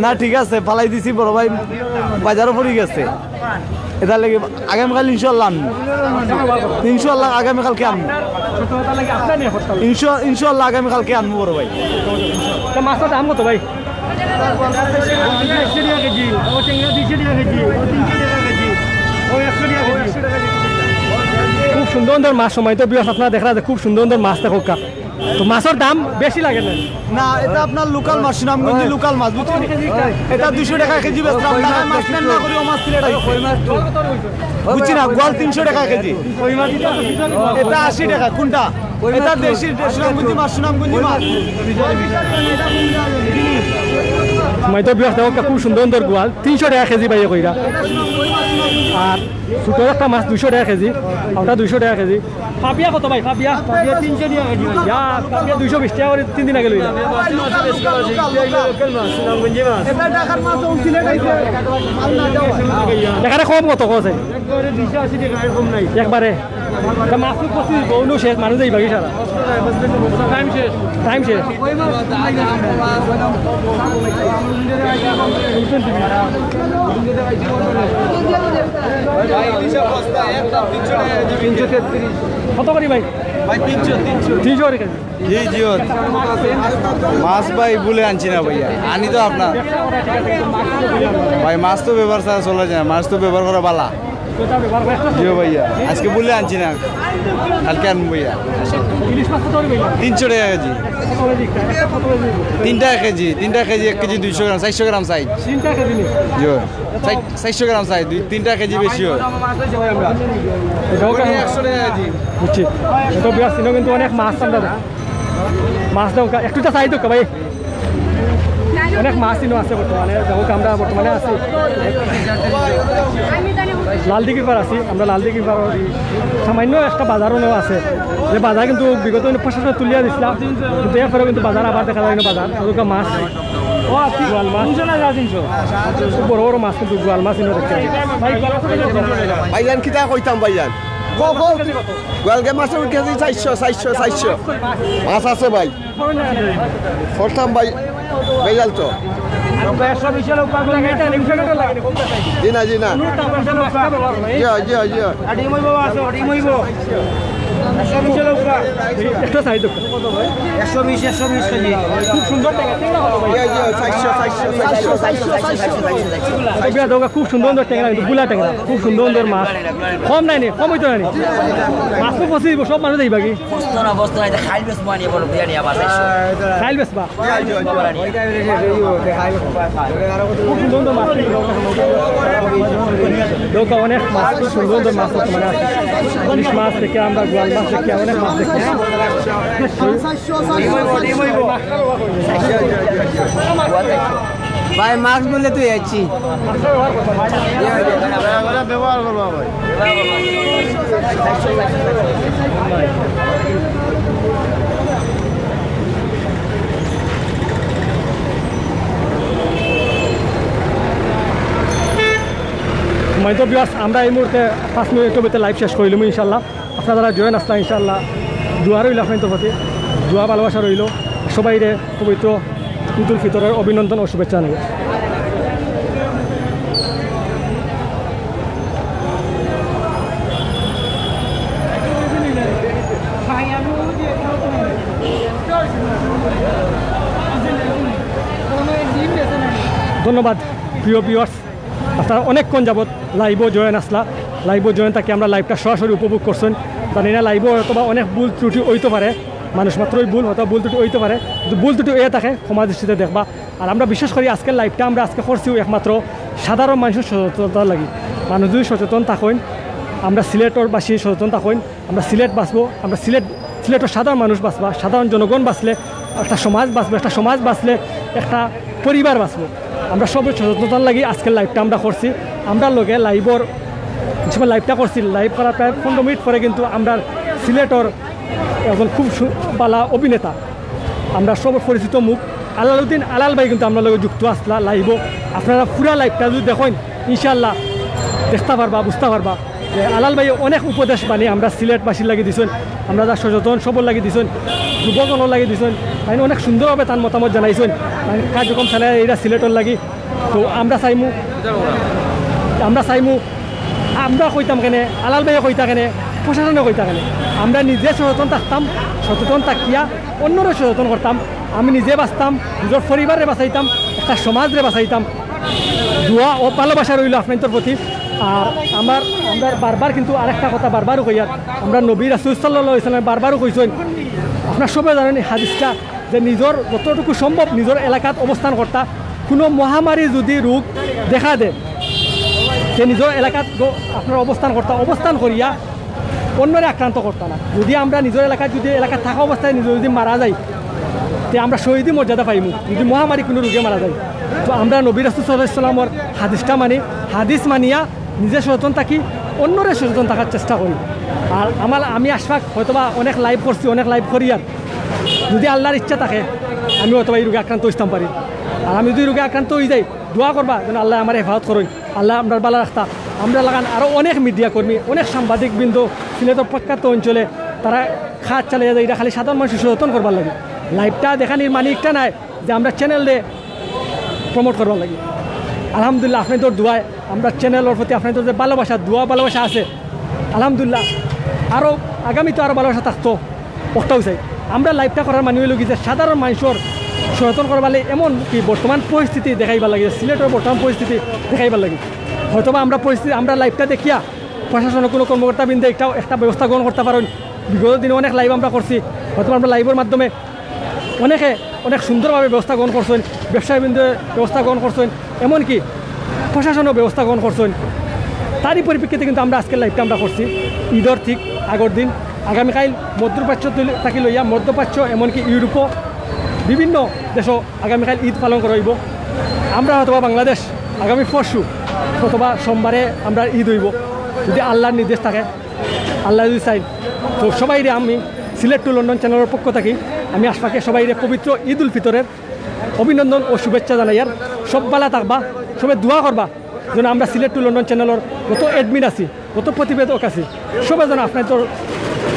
না ঠিক আছে ফালাই দিছি বড় ভাই বাজারও পড়ে গেছে এটা লাগে আগামীকাল ইনশাল্লাহ আগামীকালকে আনবো ইনশাল্লাহ আগামীকালকে আনবো বড় ভাই মাছটার দাম কত ভাই খুব সুন্দর সুন্দর মাছ সময় তো বিয়াস আপনারা দেখা যায় খুব সুন্দর সুন্দর মাছ দেখো তো মাছের দাম বেশি লাগে না না এটা আপনার লোকাল মাছ সুনামগঞ্জি লোকাল মাছ বুঝছেন এটা 200 টাকা কেজি বেচলাম ঢাকায় মাছ না করি ও মাছ সিলেট বুঝছি না গোয়াল 300 টাকা কেজি এটা 80 টাকা কোনটা এটা দেশি সুনামগঞ্জি মাছ সময় তো বিয়াস দেখো খুব সুন্দর সুন্দর গোয়াল 300 টাকা কেজি পাইয়ে কইরা আর ছোটো একটা মাছ 200 টাকা কেজি ওটা 200 টাকা কেজি পাপিয়া কত ভাই পাপিয়া 300 টাকা কেজি পাপিয়া 220 টাকা করে 3 দিন আগে লইলাম এখানে কম কত কছে একবারে মাছটো পঁচিশ বহু শেষ মানুষ যাই বাকি সারা টাইম শেষ কত করি ভাই 300 করে কেজি জি জি মাছ ভাই বলে আনছি না ভাইয়া আনি তো আপনার ভাই মাছ তো ব্যবহার ছাড়া চলে যায় মাছ তো ব্যবহার করা বালা জি ভাইয়া আজকে বলে আনছি না কালকে আনবো ভাইয়া 300 টাকা কেজি 3 টাকা কেজি 1 কেজি 200 গ্রাম 400 গ্রাম সাইজ 3 টাকা কেজি জি 400 গ্রাম সাইজ 3 টাকা কেজি বেশি হয় বুঝছি এটা বিরাট সিনো কিন্তু অনেক মাছ আমরা মাছ দাও একটুটা চাই তো ভাই অনেক মাছ সিনো আছে বর্তমানে দেখো আমরা বর্তমানে আছি লালদিঘির পার আছি আমরা লালদিঘির পার সামান্য একটা বাজারও আছে যে বাজার কিন্তু বিগত প্রশাসন তুলিয়া দিছিলাম কিন্তু এরপরেও কিন্তু বাজার আবার দেখা যায় না বাজার ওরকম মাছ গোয়াল মাছ 300 বড় বড় মাছ কিন্তু গোয়াল মাছ ইনো দেখতে ভাইজান কিতা কইতাম ভাইজান গোয়ালকে মাছের কেজি 400 মাছ আছে ভাই করতাম ভাই বেজাল তো জি না জি না জি জি খুব সুন্দর টেঙ্গা কিন্তু গুলা টেঙ্গা খুব সুন্দর মাছ কম নাই কম হইতো না মাছ তো পঁচিশ সব মানুষ যাইবা কি খাইল বেসবা খুব সুন্দর মাছ অনেক মাছ খুব সুন্দর মাছ মানে ইলিশ মাছ থেকে আমরা গোয়াল মাছ থেকে অনেক মাছ দেখি ভাই মাছ বললে তুই যাচ্ছি ব্যবহার করবো ভাই তো বিয়াস আমরা এই মুহূর্তে 5 মিনিটের ভিতরে লাইভ শেষ করিলাম ইনশাল্লাহ আপনারা যারা জয়েন আসলা ইনশাল্লাহ দোয়া রইল আপনাদের প্রতি দোয়া ভালোবাসা রইল সবাই পবিত্র ঈদুল ফিতরের অভিনন্দন ও শুভেচ্ছা নেবে ধন্যবাদ প্রিয় ভিউয়ার্স আপনারা অনেকক্ষণ যাবত লাইভও জয়েন আসলা লাইভও জয়েন থাকি আমরা লাইভটা সরাসরি উপভোগ করছেন জানি না লাইভও অথবা অনেক ভুল ত্রুটি হইতে পারে মানুষ মাত্রই ভুল হয়তো ভুল ত্রুটি হইতে পারে কিন্তু ভুল ত্রুটি এ থাকে ক্ষমা দৃষ্টিতে দেখবা আর আমরা বিশেষ করি আজকের লাইভটা আমরা আজকে করছিও একমাত্র সাধারণ মানুষের সচেতনতার লাগি মানুষ যদি সচেতন থাকেন আমরা সিলেটরবাসী সচেতন থাকেন আমরা সিলেট বাঁচবো আমরা সিলেটের সাধারণ মানুষ বাঁচবা সাধারণ জনগণ বাঁচলে একটা সমাজ বাঁচবে একটা সমাজ বাঁচলে একটা পরিবার বাঁচবো আমরা সব সচেতনতার লাগি আজকের লাইভটা আমরা করছি আমরা লগে লাইভর যখন লাইভটা করছি লাইভ করার প্রায় 15 মিনিট পরে কিন্তু আমরা সিলেটর একজন খুব ভালো অভিনেতা আমরা সব পরিচিত মুখ আলাউদ্দিন আলাল ভাই কিন্তু আমরা লগে যুক্ত আসলা লাইভও আপনারা পুরা লাইভটা যদি দেখেন ইনশাল্লাহ দেখতে পারবা বুঝতে পারবা যে আলাল ভাই অনেক উপদেশ বানিয়ে আমরা সিলেটবাসীর লাগি দিছেন আমরা যা সচেতন সবল লাগি দিছেন যুবকগণর লাগি দিছেন তাই অনেক সুন্দরভাবে তার মতামত জানাইছেন কার্যক্রম চালাই এরা সিলেটর লাগি তো আমরা চাইমু আমরা কইতাম কেনে আলাল ভাইয়ে কইতা কেনে প্রশাসনে কইতা কেনে আমরা নিজে সচেতন থাকতাম সচেতন থাকিয়া অন্যরা সচেতন করতাম আমি নিজে বাঁচতাম নিজের পরিবারে বাঁচাইতাম একটা সমাজরে বাঁচাইতাম দোয়া ও ভালোবাসা রইল আপনাদের প্রতি আর আমরা বারবার কিন্তু আরেকটা কথা বারবারও কইয়ার আমরা নবী রাসূল সাল্লাল্লাহু আলাইহি ওয়াসাল্লাম বারবারও কইছেন আপনার সবাই জানেন হাদিসটা যে নিজের যতটুকু সম্ভব নিজের এলাকাত অবস্থান করতা কোনো মহামারী যদি রোগ দেখা দেয় যে নিজের এলাকাত আপনার অবস্থান করিয়া অন্যরে আক্রান্ত করতা না যদি আমরা নিজের এলাকায় যদি এলাকা থাকা অবস্থায় নিজে যদি মারা যাই তে আমরা শহীদি মর্যাদা পাইমু যদি মহামারী কোনো রোগে মারা যায় তো আমরা নবী রাসূল সাল্লাল্লাহু আলাইহি ওয়াসাল্লামের হাদিসটা মানি হাদিস মানিয়া নিজে সচেতন থাকি অন্যরে সচেতন থাকার চেষ্টা করি আর আমি আশফাক হয়তোবা অনেক লাইভ করছি অনেক লাইভ করি আর যদি আল্লাহর ইচ্ছা থাকে আমি হয়তোবা এই রোগে আক্রান্ত হইতাম পারি আর আমি যদি রোগে আক্রান্ত হয়ে যাই দোয়া করবা যেন আল্লাহ আমার হেফাজত করেন আল্লাহ আপনার ভালো রাখতা আমরা লাগান আরও অনেক মিডিয়া কর্মী অনেক সাংবাদিক বৃন্দ সিলেটের প্রখ্যাত অঞ্চলে তারা খাত চালিয়ে যায় এটা খালি সাধারণ মানুষ সচেতন করবার লাগে লাইভটা দেখানির মানিকটা নাই যে আমরা চ্যানেল দিয়ে প্রমোট করবার লাগে আলহামদুলিল্লাহ আপনাদের দোয়ায় আমরা চ্যানেলের প্রতি আপনাদের যে ভালোবাসা দোয়া ভালোবাসা আছে আলহামদুলিল্লাহ আরও আগামী তো আরও ভালোবাসা থাকতো ওটাও চাই আমরা লাইভটা করার মানে হইল কি যে সাধারণ মানুষের সচেতন করবার লাগে এমন কি বর্তমান পরিস্থিতি দেখাইবার লাগে সিলেটের বর্তমান পরিস্থিতি দেখাইবার লাগে হয়তোবা আমরা পরিস্থিতি আমরা লাইভটা দেখিয়া প্রশাসনের কোনো কর্মকর্তা বৃন্দে একটা ব্যবস্থা গ্রহণ করতে পারেন বিগত দিনে অনেক লাইভ আমরা করছি হয়তো আমরা লাইভের মাধ্যমে অনেকে অনেক সুন্দরভাবে ব্যবস্থা গ্রহণ করছেন ব্যবসায়ীবৃন্দে ব্যবস্থা গ্রহণ করছেন এমনকি প্রশাসনও ব্যবস্থা গ্রহণ করছেন তারই পরিপ্রেক্ষিতে কিন্তু আমরা আজকের লাইভটা আমরা করছি ঈদের ঠিক আগের দিন আগামীকাল মধ্যপ্রাচ্য থাকি লইয়া মধ্যপ্রাচ্য এমনকি ইউরোপও বিভিন্ন দেশও আগামীকাল ঈদ পালন করা হইব আমরা হয়তোবা বাংলাদেশ আগামী পরশু অথবা সোমবারে আমরা ঈদ হইব যদি আল্লাহর নির্দেশ থাকে আল্লাহ যদি চাই তো সবাইরে আমি সিলেট টু লন্ডন চ্যানেলের পক্ষ থাকি আমি আশপাকে সবাইরে পবিত্র ঈদ উল ফিতরের অভিনন্দন ও শুভেচ্ছা জানাই আর সব বালা থাকবা সবাই দোয়া করবা যেন আমরা সিলেট টু লন্ডন চ্যানেলের যত অ্যাডমিন আছি যত প্রতিবেদক আছি সবাই যেন আপনাদের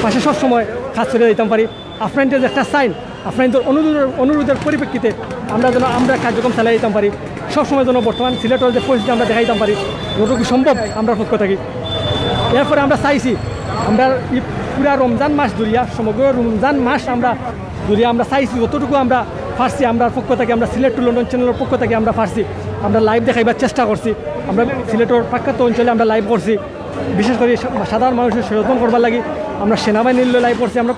পাশে সবসময় কাজ করে দিতাম পারি আপনাদের যে একটা সাইন আপনাদের অনুরোধের পরিপ্রেক্ষিতে আমরা কার্যক্রম চালাই দিতাম পারি সবসময় যেন বর্তমান সিলেটের যে পরিস্থিতি আমরা দেখাইতাম পারি যতটুকু সম্ভব আমরা পক্ষ থাকি এরপরে আমরা চাইছি আমরা পুরা রমজান মাস জুড়িয়া সমগ্র রমজান মাস আমরা জুড়িয়া আমরা চাইছি যতটুকু আমরা পারছি আমরা পক্ষ থেকে আমরা সিলেট টু লন্ডন চ্যানেলের পক্ষ থেকে আমরা পারছি আমরা লাইভ দেখাইবার চেষ্টা করছি আমরা সিলেটের প্রখ্যাত অঞ্চলে আমরা লাইভ করছি বিশেষ করে সাধারণ মানুষের সচেতন করবার লাগি আমরা সেনাবাহিনীর লাইভ করছি আমরা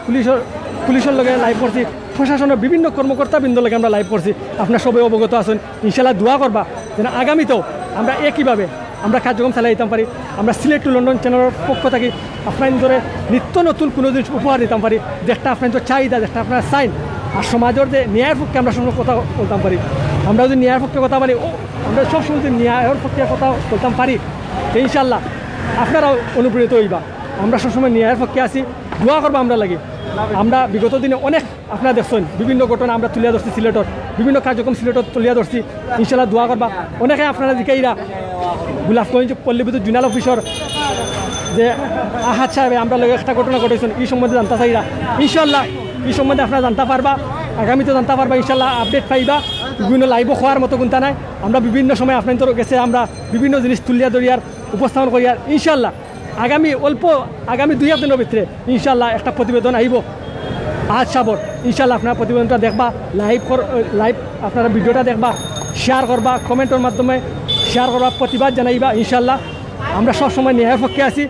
পুলিশের লগে লাইভ করছি প্রশাসনের বিভিন্ন কর্মকর্তাবৃন্দ লগে আমরা লাইভ করছি আপনার সবাই অবগত আছেন ইনশাল্লাহ দোয়া করবা যেন আগামীতেও আমরা একইভাবে আমরা কার্যক্রম চালাই দিতাম পারি আমরা সিলেট টু লন্ডন চ্যানেলের পক্ষ থাকি আপনাদের নিত্য নতুন কোনো জিনিস উপহার দিতাম পারি যেটা আপনাদের চাহিদা যেটা আপনার সাইন আর সমাজের যে ন্যায়ের পক্ষে আমরা সবসময় কথা বলতাম পারি আমরা যদি ন্যায়ের পক্ষে কথা বলি আমরা সবসময় যদি ন্যায়ের পক্ষে কথা বলতাম পারি তো ইনশাল্লাহ আপনারাও অনুপ্রেরিত হইবা আমরা সবসময় ন্যায়ের পক্ষে আছি দোয়া করবো আমরা লাগি আমরা বিগত দিনে অনেক আপনারা দেখছেন বিভিন্ন ঘটনা আমরা তুলিয়া ধরছি সিলেটর বিভিন্ন কার্যক্রম সিলেটর তুলিয়া ধরছি ইনশাল্লাহ দোয়া করবা অনেকে আপনারা জিকাইরা গোলাপগঞ্জ পল্লী বিদ্যুৎ জোনাল অফিসর যে আহাদ সাহেব আমরা লোক একটা ঘটনা ঘটেছেন এই সম্বন্ধে জানতে চাইরা ইনশাল্লাহ এই সম্বন্ধে আপনারা জানতে পারবা আগামীতে জানতে পারবা ইনশাল্লাহ আপডেট পাইবা বিভিন্ন লাইভও খোয়ার মতো গুণতা নাই আমরা বিভিন্ন সময় আপনাদের গেছে আমরা বিভিন্ন জিনিস তুলিয়া ধরিয়ার উপস্থাপন করিয়ার ইনশাল্লাহ আগামী 2 দিনের ভিতরে ইনশাল্লাহ একটা প্রতিবেদন আইব আজ সাবর ইনশাল্লাহ আপনারা প্রতিবেদনটা দেখবা লাইভ আপনারা ভিডিওটা দেখবা শেয়ার করবা কমেন্টের মাধ্যমে শেয়ার করবা প্রতিবাদ জানাইবা ইনশাল্লাহ আমরা সবসময় ন্যায়ের পক্ষে আছি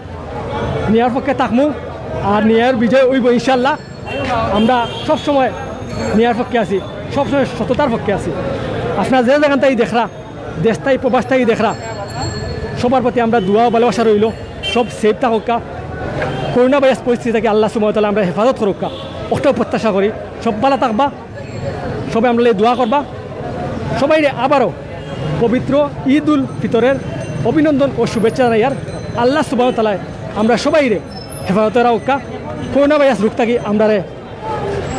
ন্যায়ের পক্ষে থাকমু আর ন্যায়ের বিজয় হইব ইনশাল্লাহ আমরা সবসময় ন্যায়ের পক্ষে আছি সবসময় সততার পক্ষে আছি আপনারা যে জায়গাটাই দেখরা দেশটাই প্রবাসটাই দেখরা সবার প্রতি আমরা দোয়া ভালোবাসা রইল সব সেফ থাকুকা করোনা ভাইরাস পরিস্থিতি থেকে আল্লাহ সুবহানাহু ওয়া তাআলা আমরা হেফাজত করুকা ওটাও প্রত্যাশা করি সব ভালো থাকবা সবাই আমরা দোয়া করবা সবাই আবারও পবিত্র ঈদ উল ফিতরের অভিনন্দন ও শুভেচ্ছা জানাইয়ার আল্লাহ সুবহানাহু ওয়া তাআলা আমরা সবাই হেফাজতে রাখুকা করোনা ভাইরাস রোগ থাকি আমরা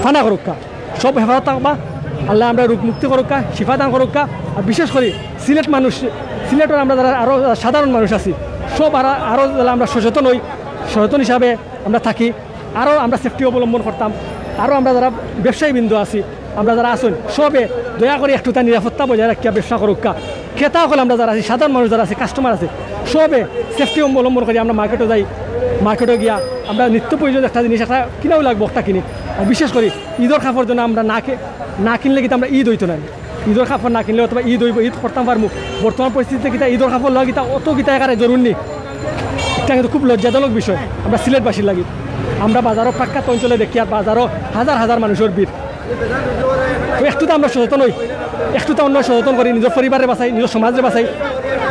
ফানা করুকা সব হেফাজত থাকবা আল্লাহ আমরা রোগ মুক্তি করুকা শিফা দান করুকা আর বিশেষ করে সিলেটের আমরা যারা আরও সাধারণ মানুষ আছি সব আরও আমরা সচেতন হই সচেতন হিসাবে আমরা থাকি আরও আমরা সেফটি অবলম্বন করতাম আরও আমরা যারা ব্যবসায়ীবৃন্দ আছি আমরা যারা আসুন সবে দয়া করে একটু তার নিরাপত্তা বজায় রাখিয়া ব্যবসা করুকা ক্রেতা হলে আমরা যারা আছি সাধারণ মানুষ যারা আছে কাস্টমার আছে সবে সেফটি অবলম্বন করি আমরা মার্কেটে যাই মার্কেটে গিয়া আমরা নিত্য প্রয়োজন একটা জিনিস একটা কিনাও লাগবো একটা কিনি আর বিশেষ করে ঈদের কাপড় জন্য আমরা না কিনলে কিন্তু আমরা ঈদ হইতো না ঈদের কাপড় না কিনলে অথবা ঈদ হইব ঈদ করতাম পারবো বর্তমান পরিস্থিতিতে কিতা ঈদের কাপড় লওয়া কিতা অত কিতা একারে জরুরি এটা কিন্তু খুব লজ্জাজনক বিষয় আমরা সিলেটবাসীর লাগি আমরা বাজারও প্রখ্যাত অঞ্চলে দেখি আর বাজারও হাজার হাজার মানুষের ভিড় তো একটু তো আমরা সচেতন হই একটু তো অন্য সচেতন করি নিজের পরিবারে বাঁচাই নিজের সমাজে বাঁচাই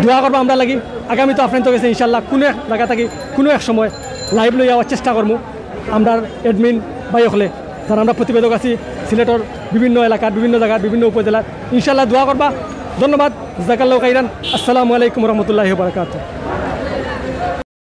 দোয়া করবো আমরা লাগি আগামী তো আপনার তো গেছে ইনশাল্লাহ কোনো এক জায়গা থাকি কোনো এক সময় লাইভ লই যাওয়ার চেষ্টা করবো আমরা এডমিন ভাই হলে যারা আমরা প্রতিবেদক আছি সিলেটের বিভিন্ন এলাকার বিভিন্ন জায়গার বিভিন্ন উপজেলার ইনশাল্লাহ দোয়া করবা ধন্যবাদ জাকাল্লাহ কাইরান আসসালামু আলাইকুম রহমতুল্লাহি ওয়া বারাকাতুহু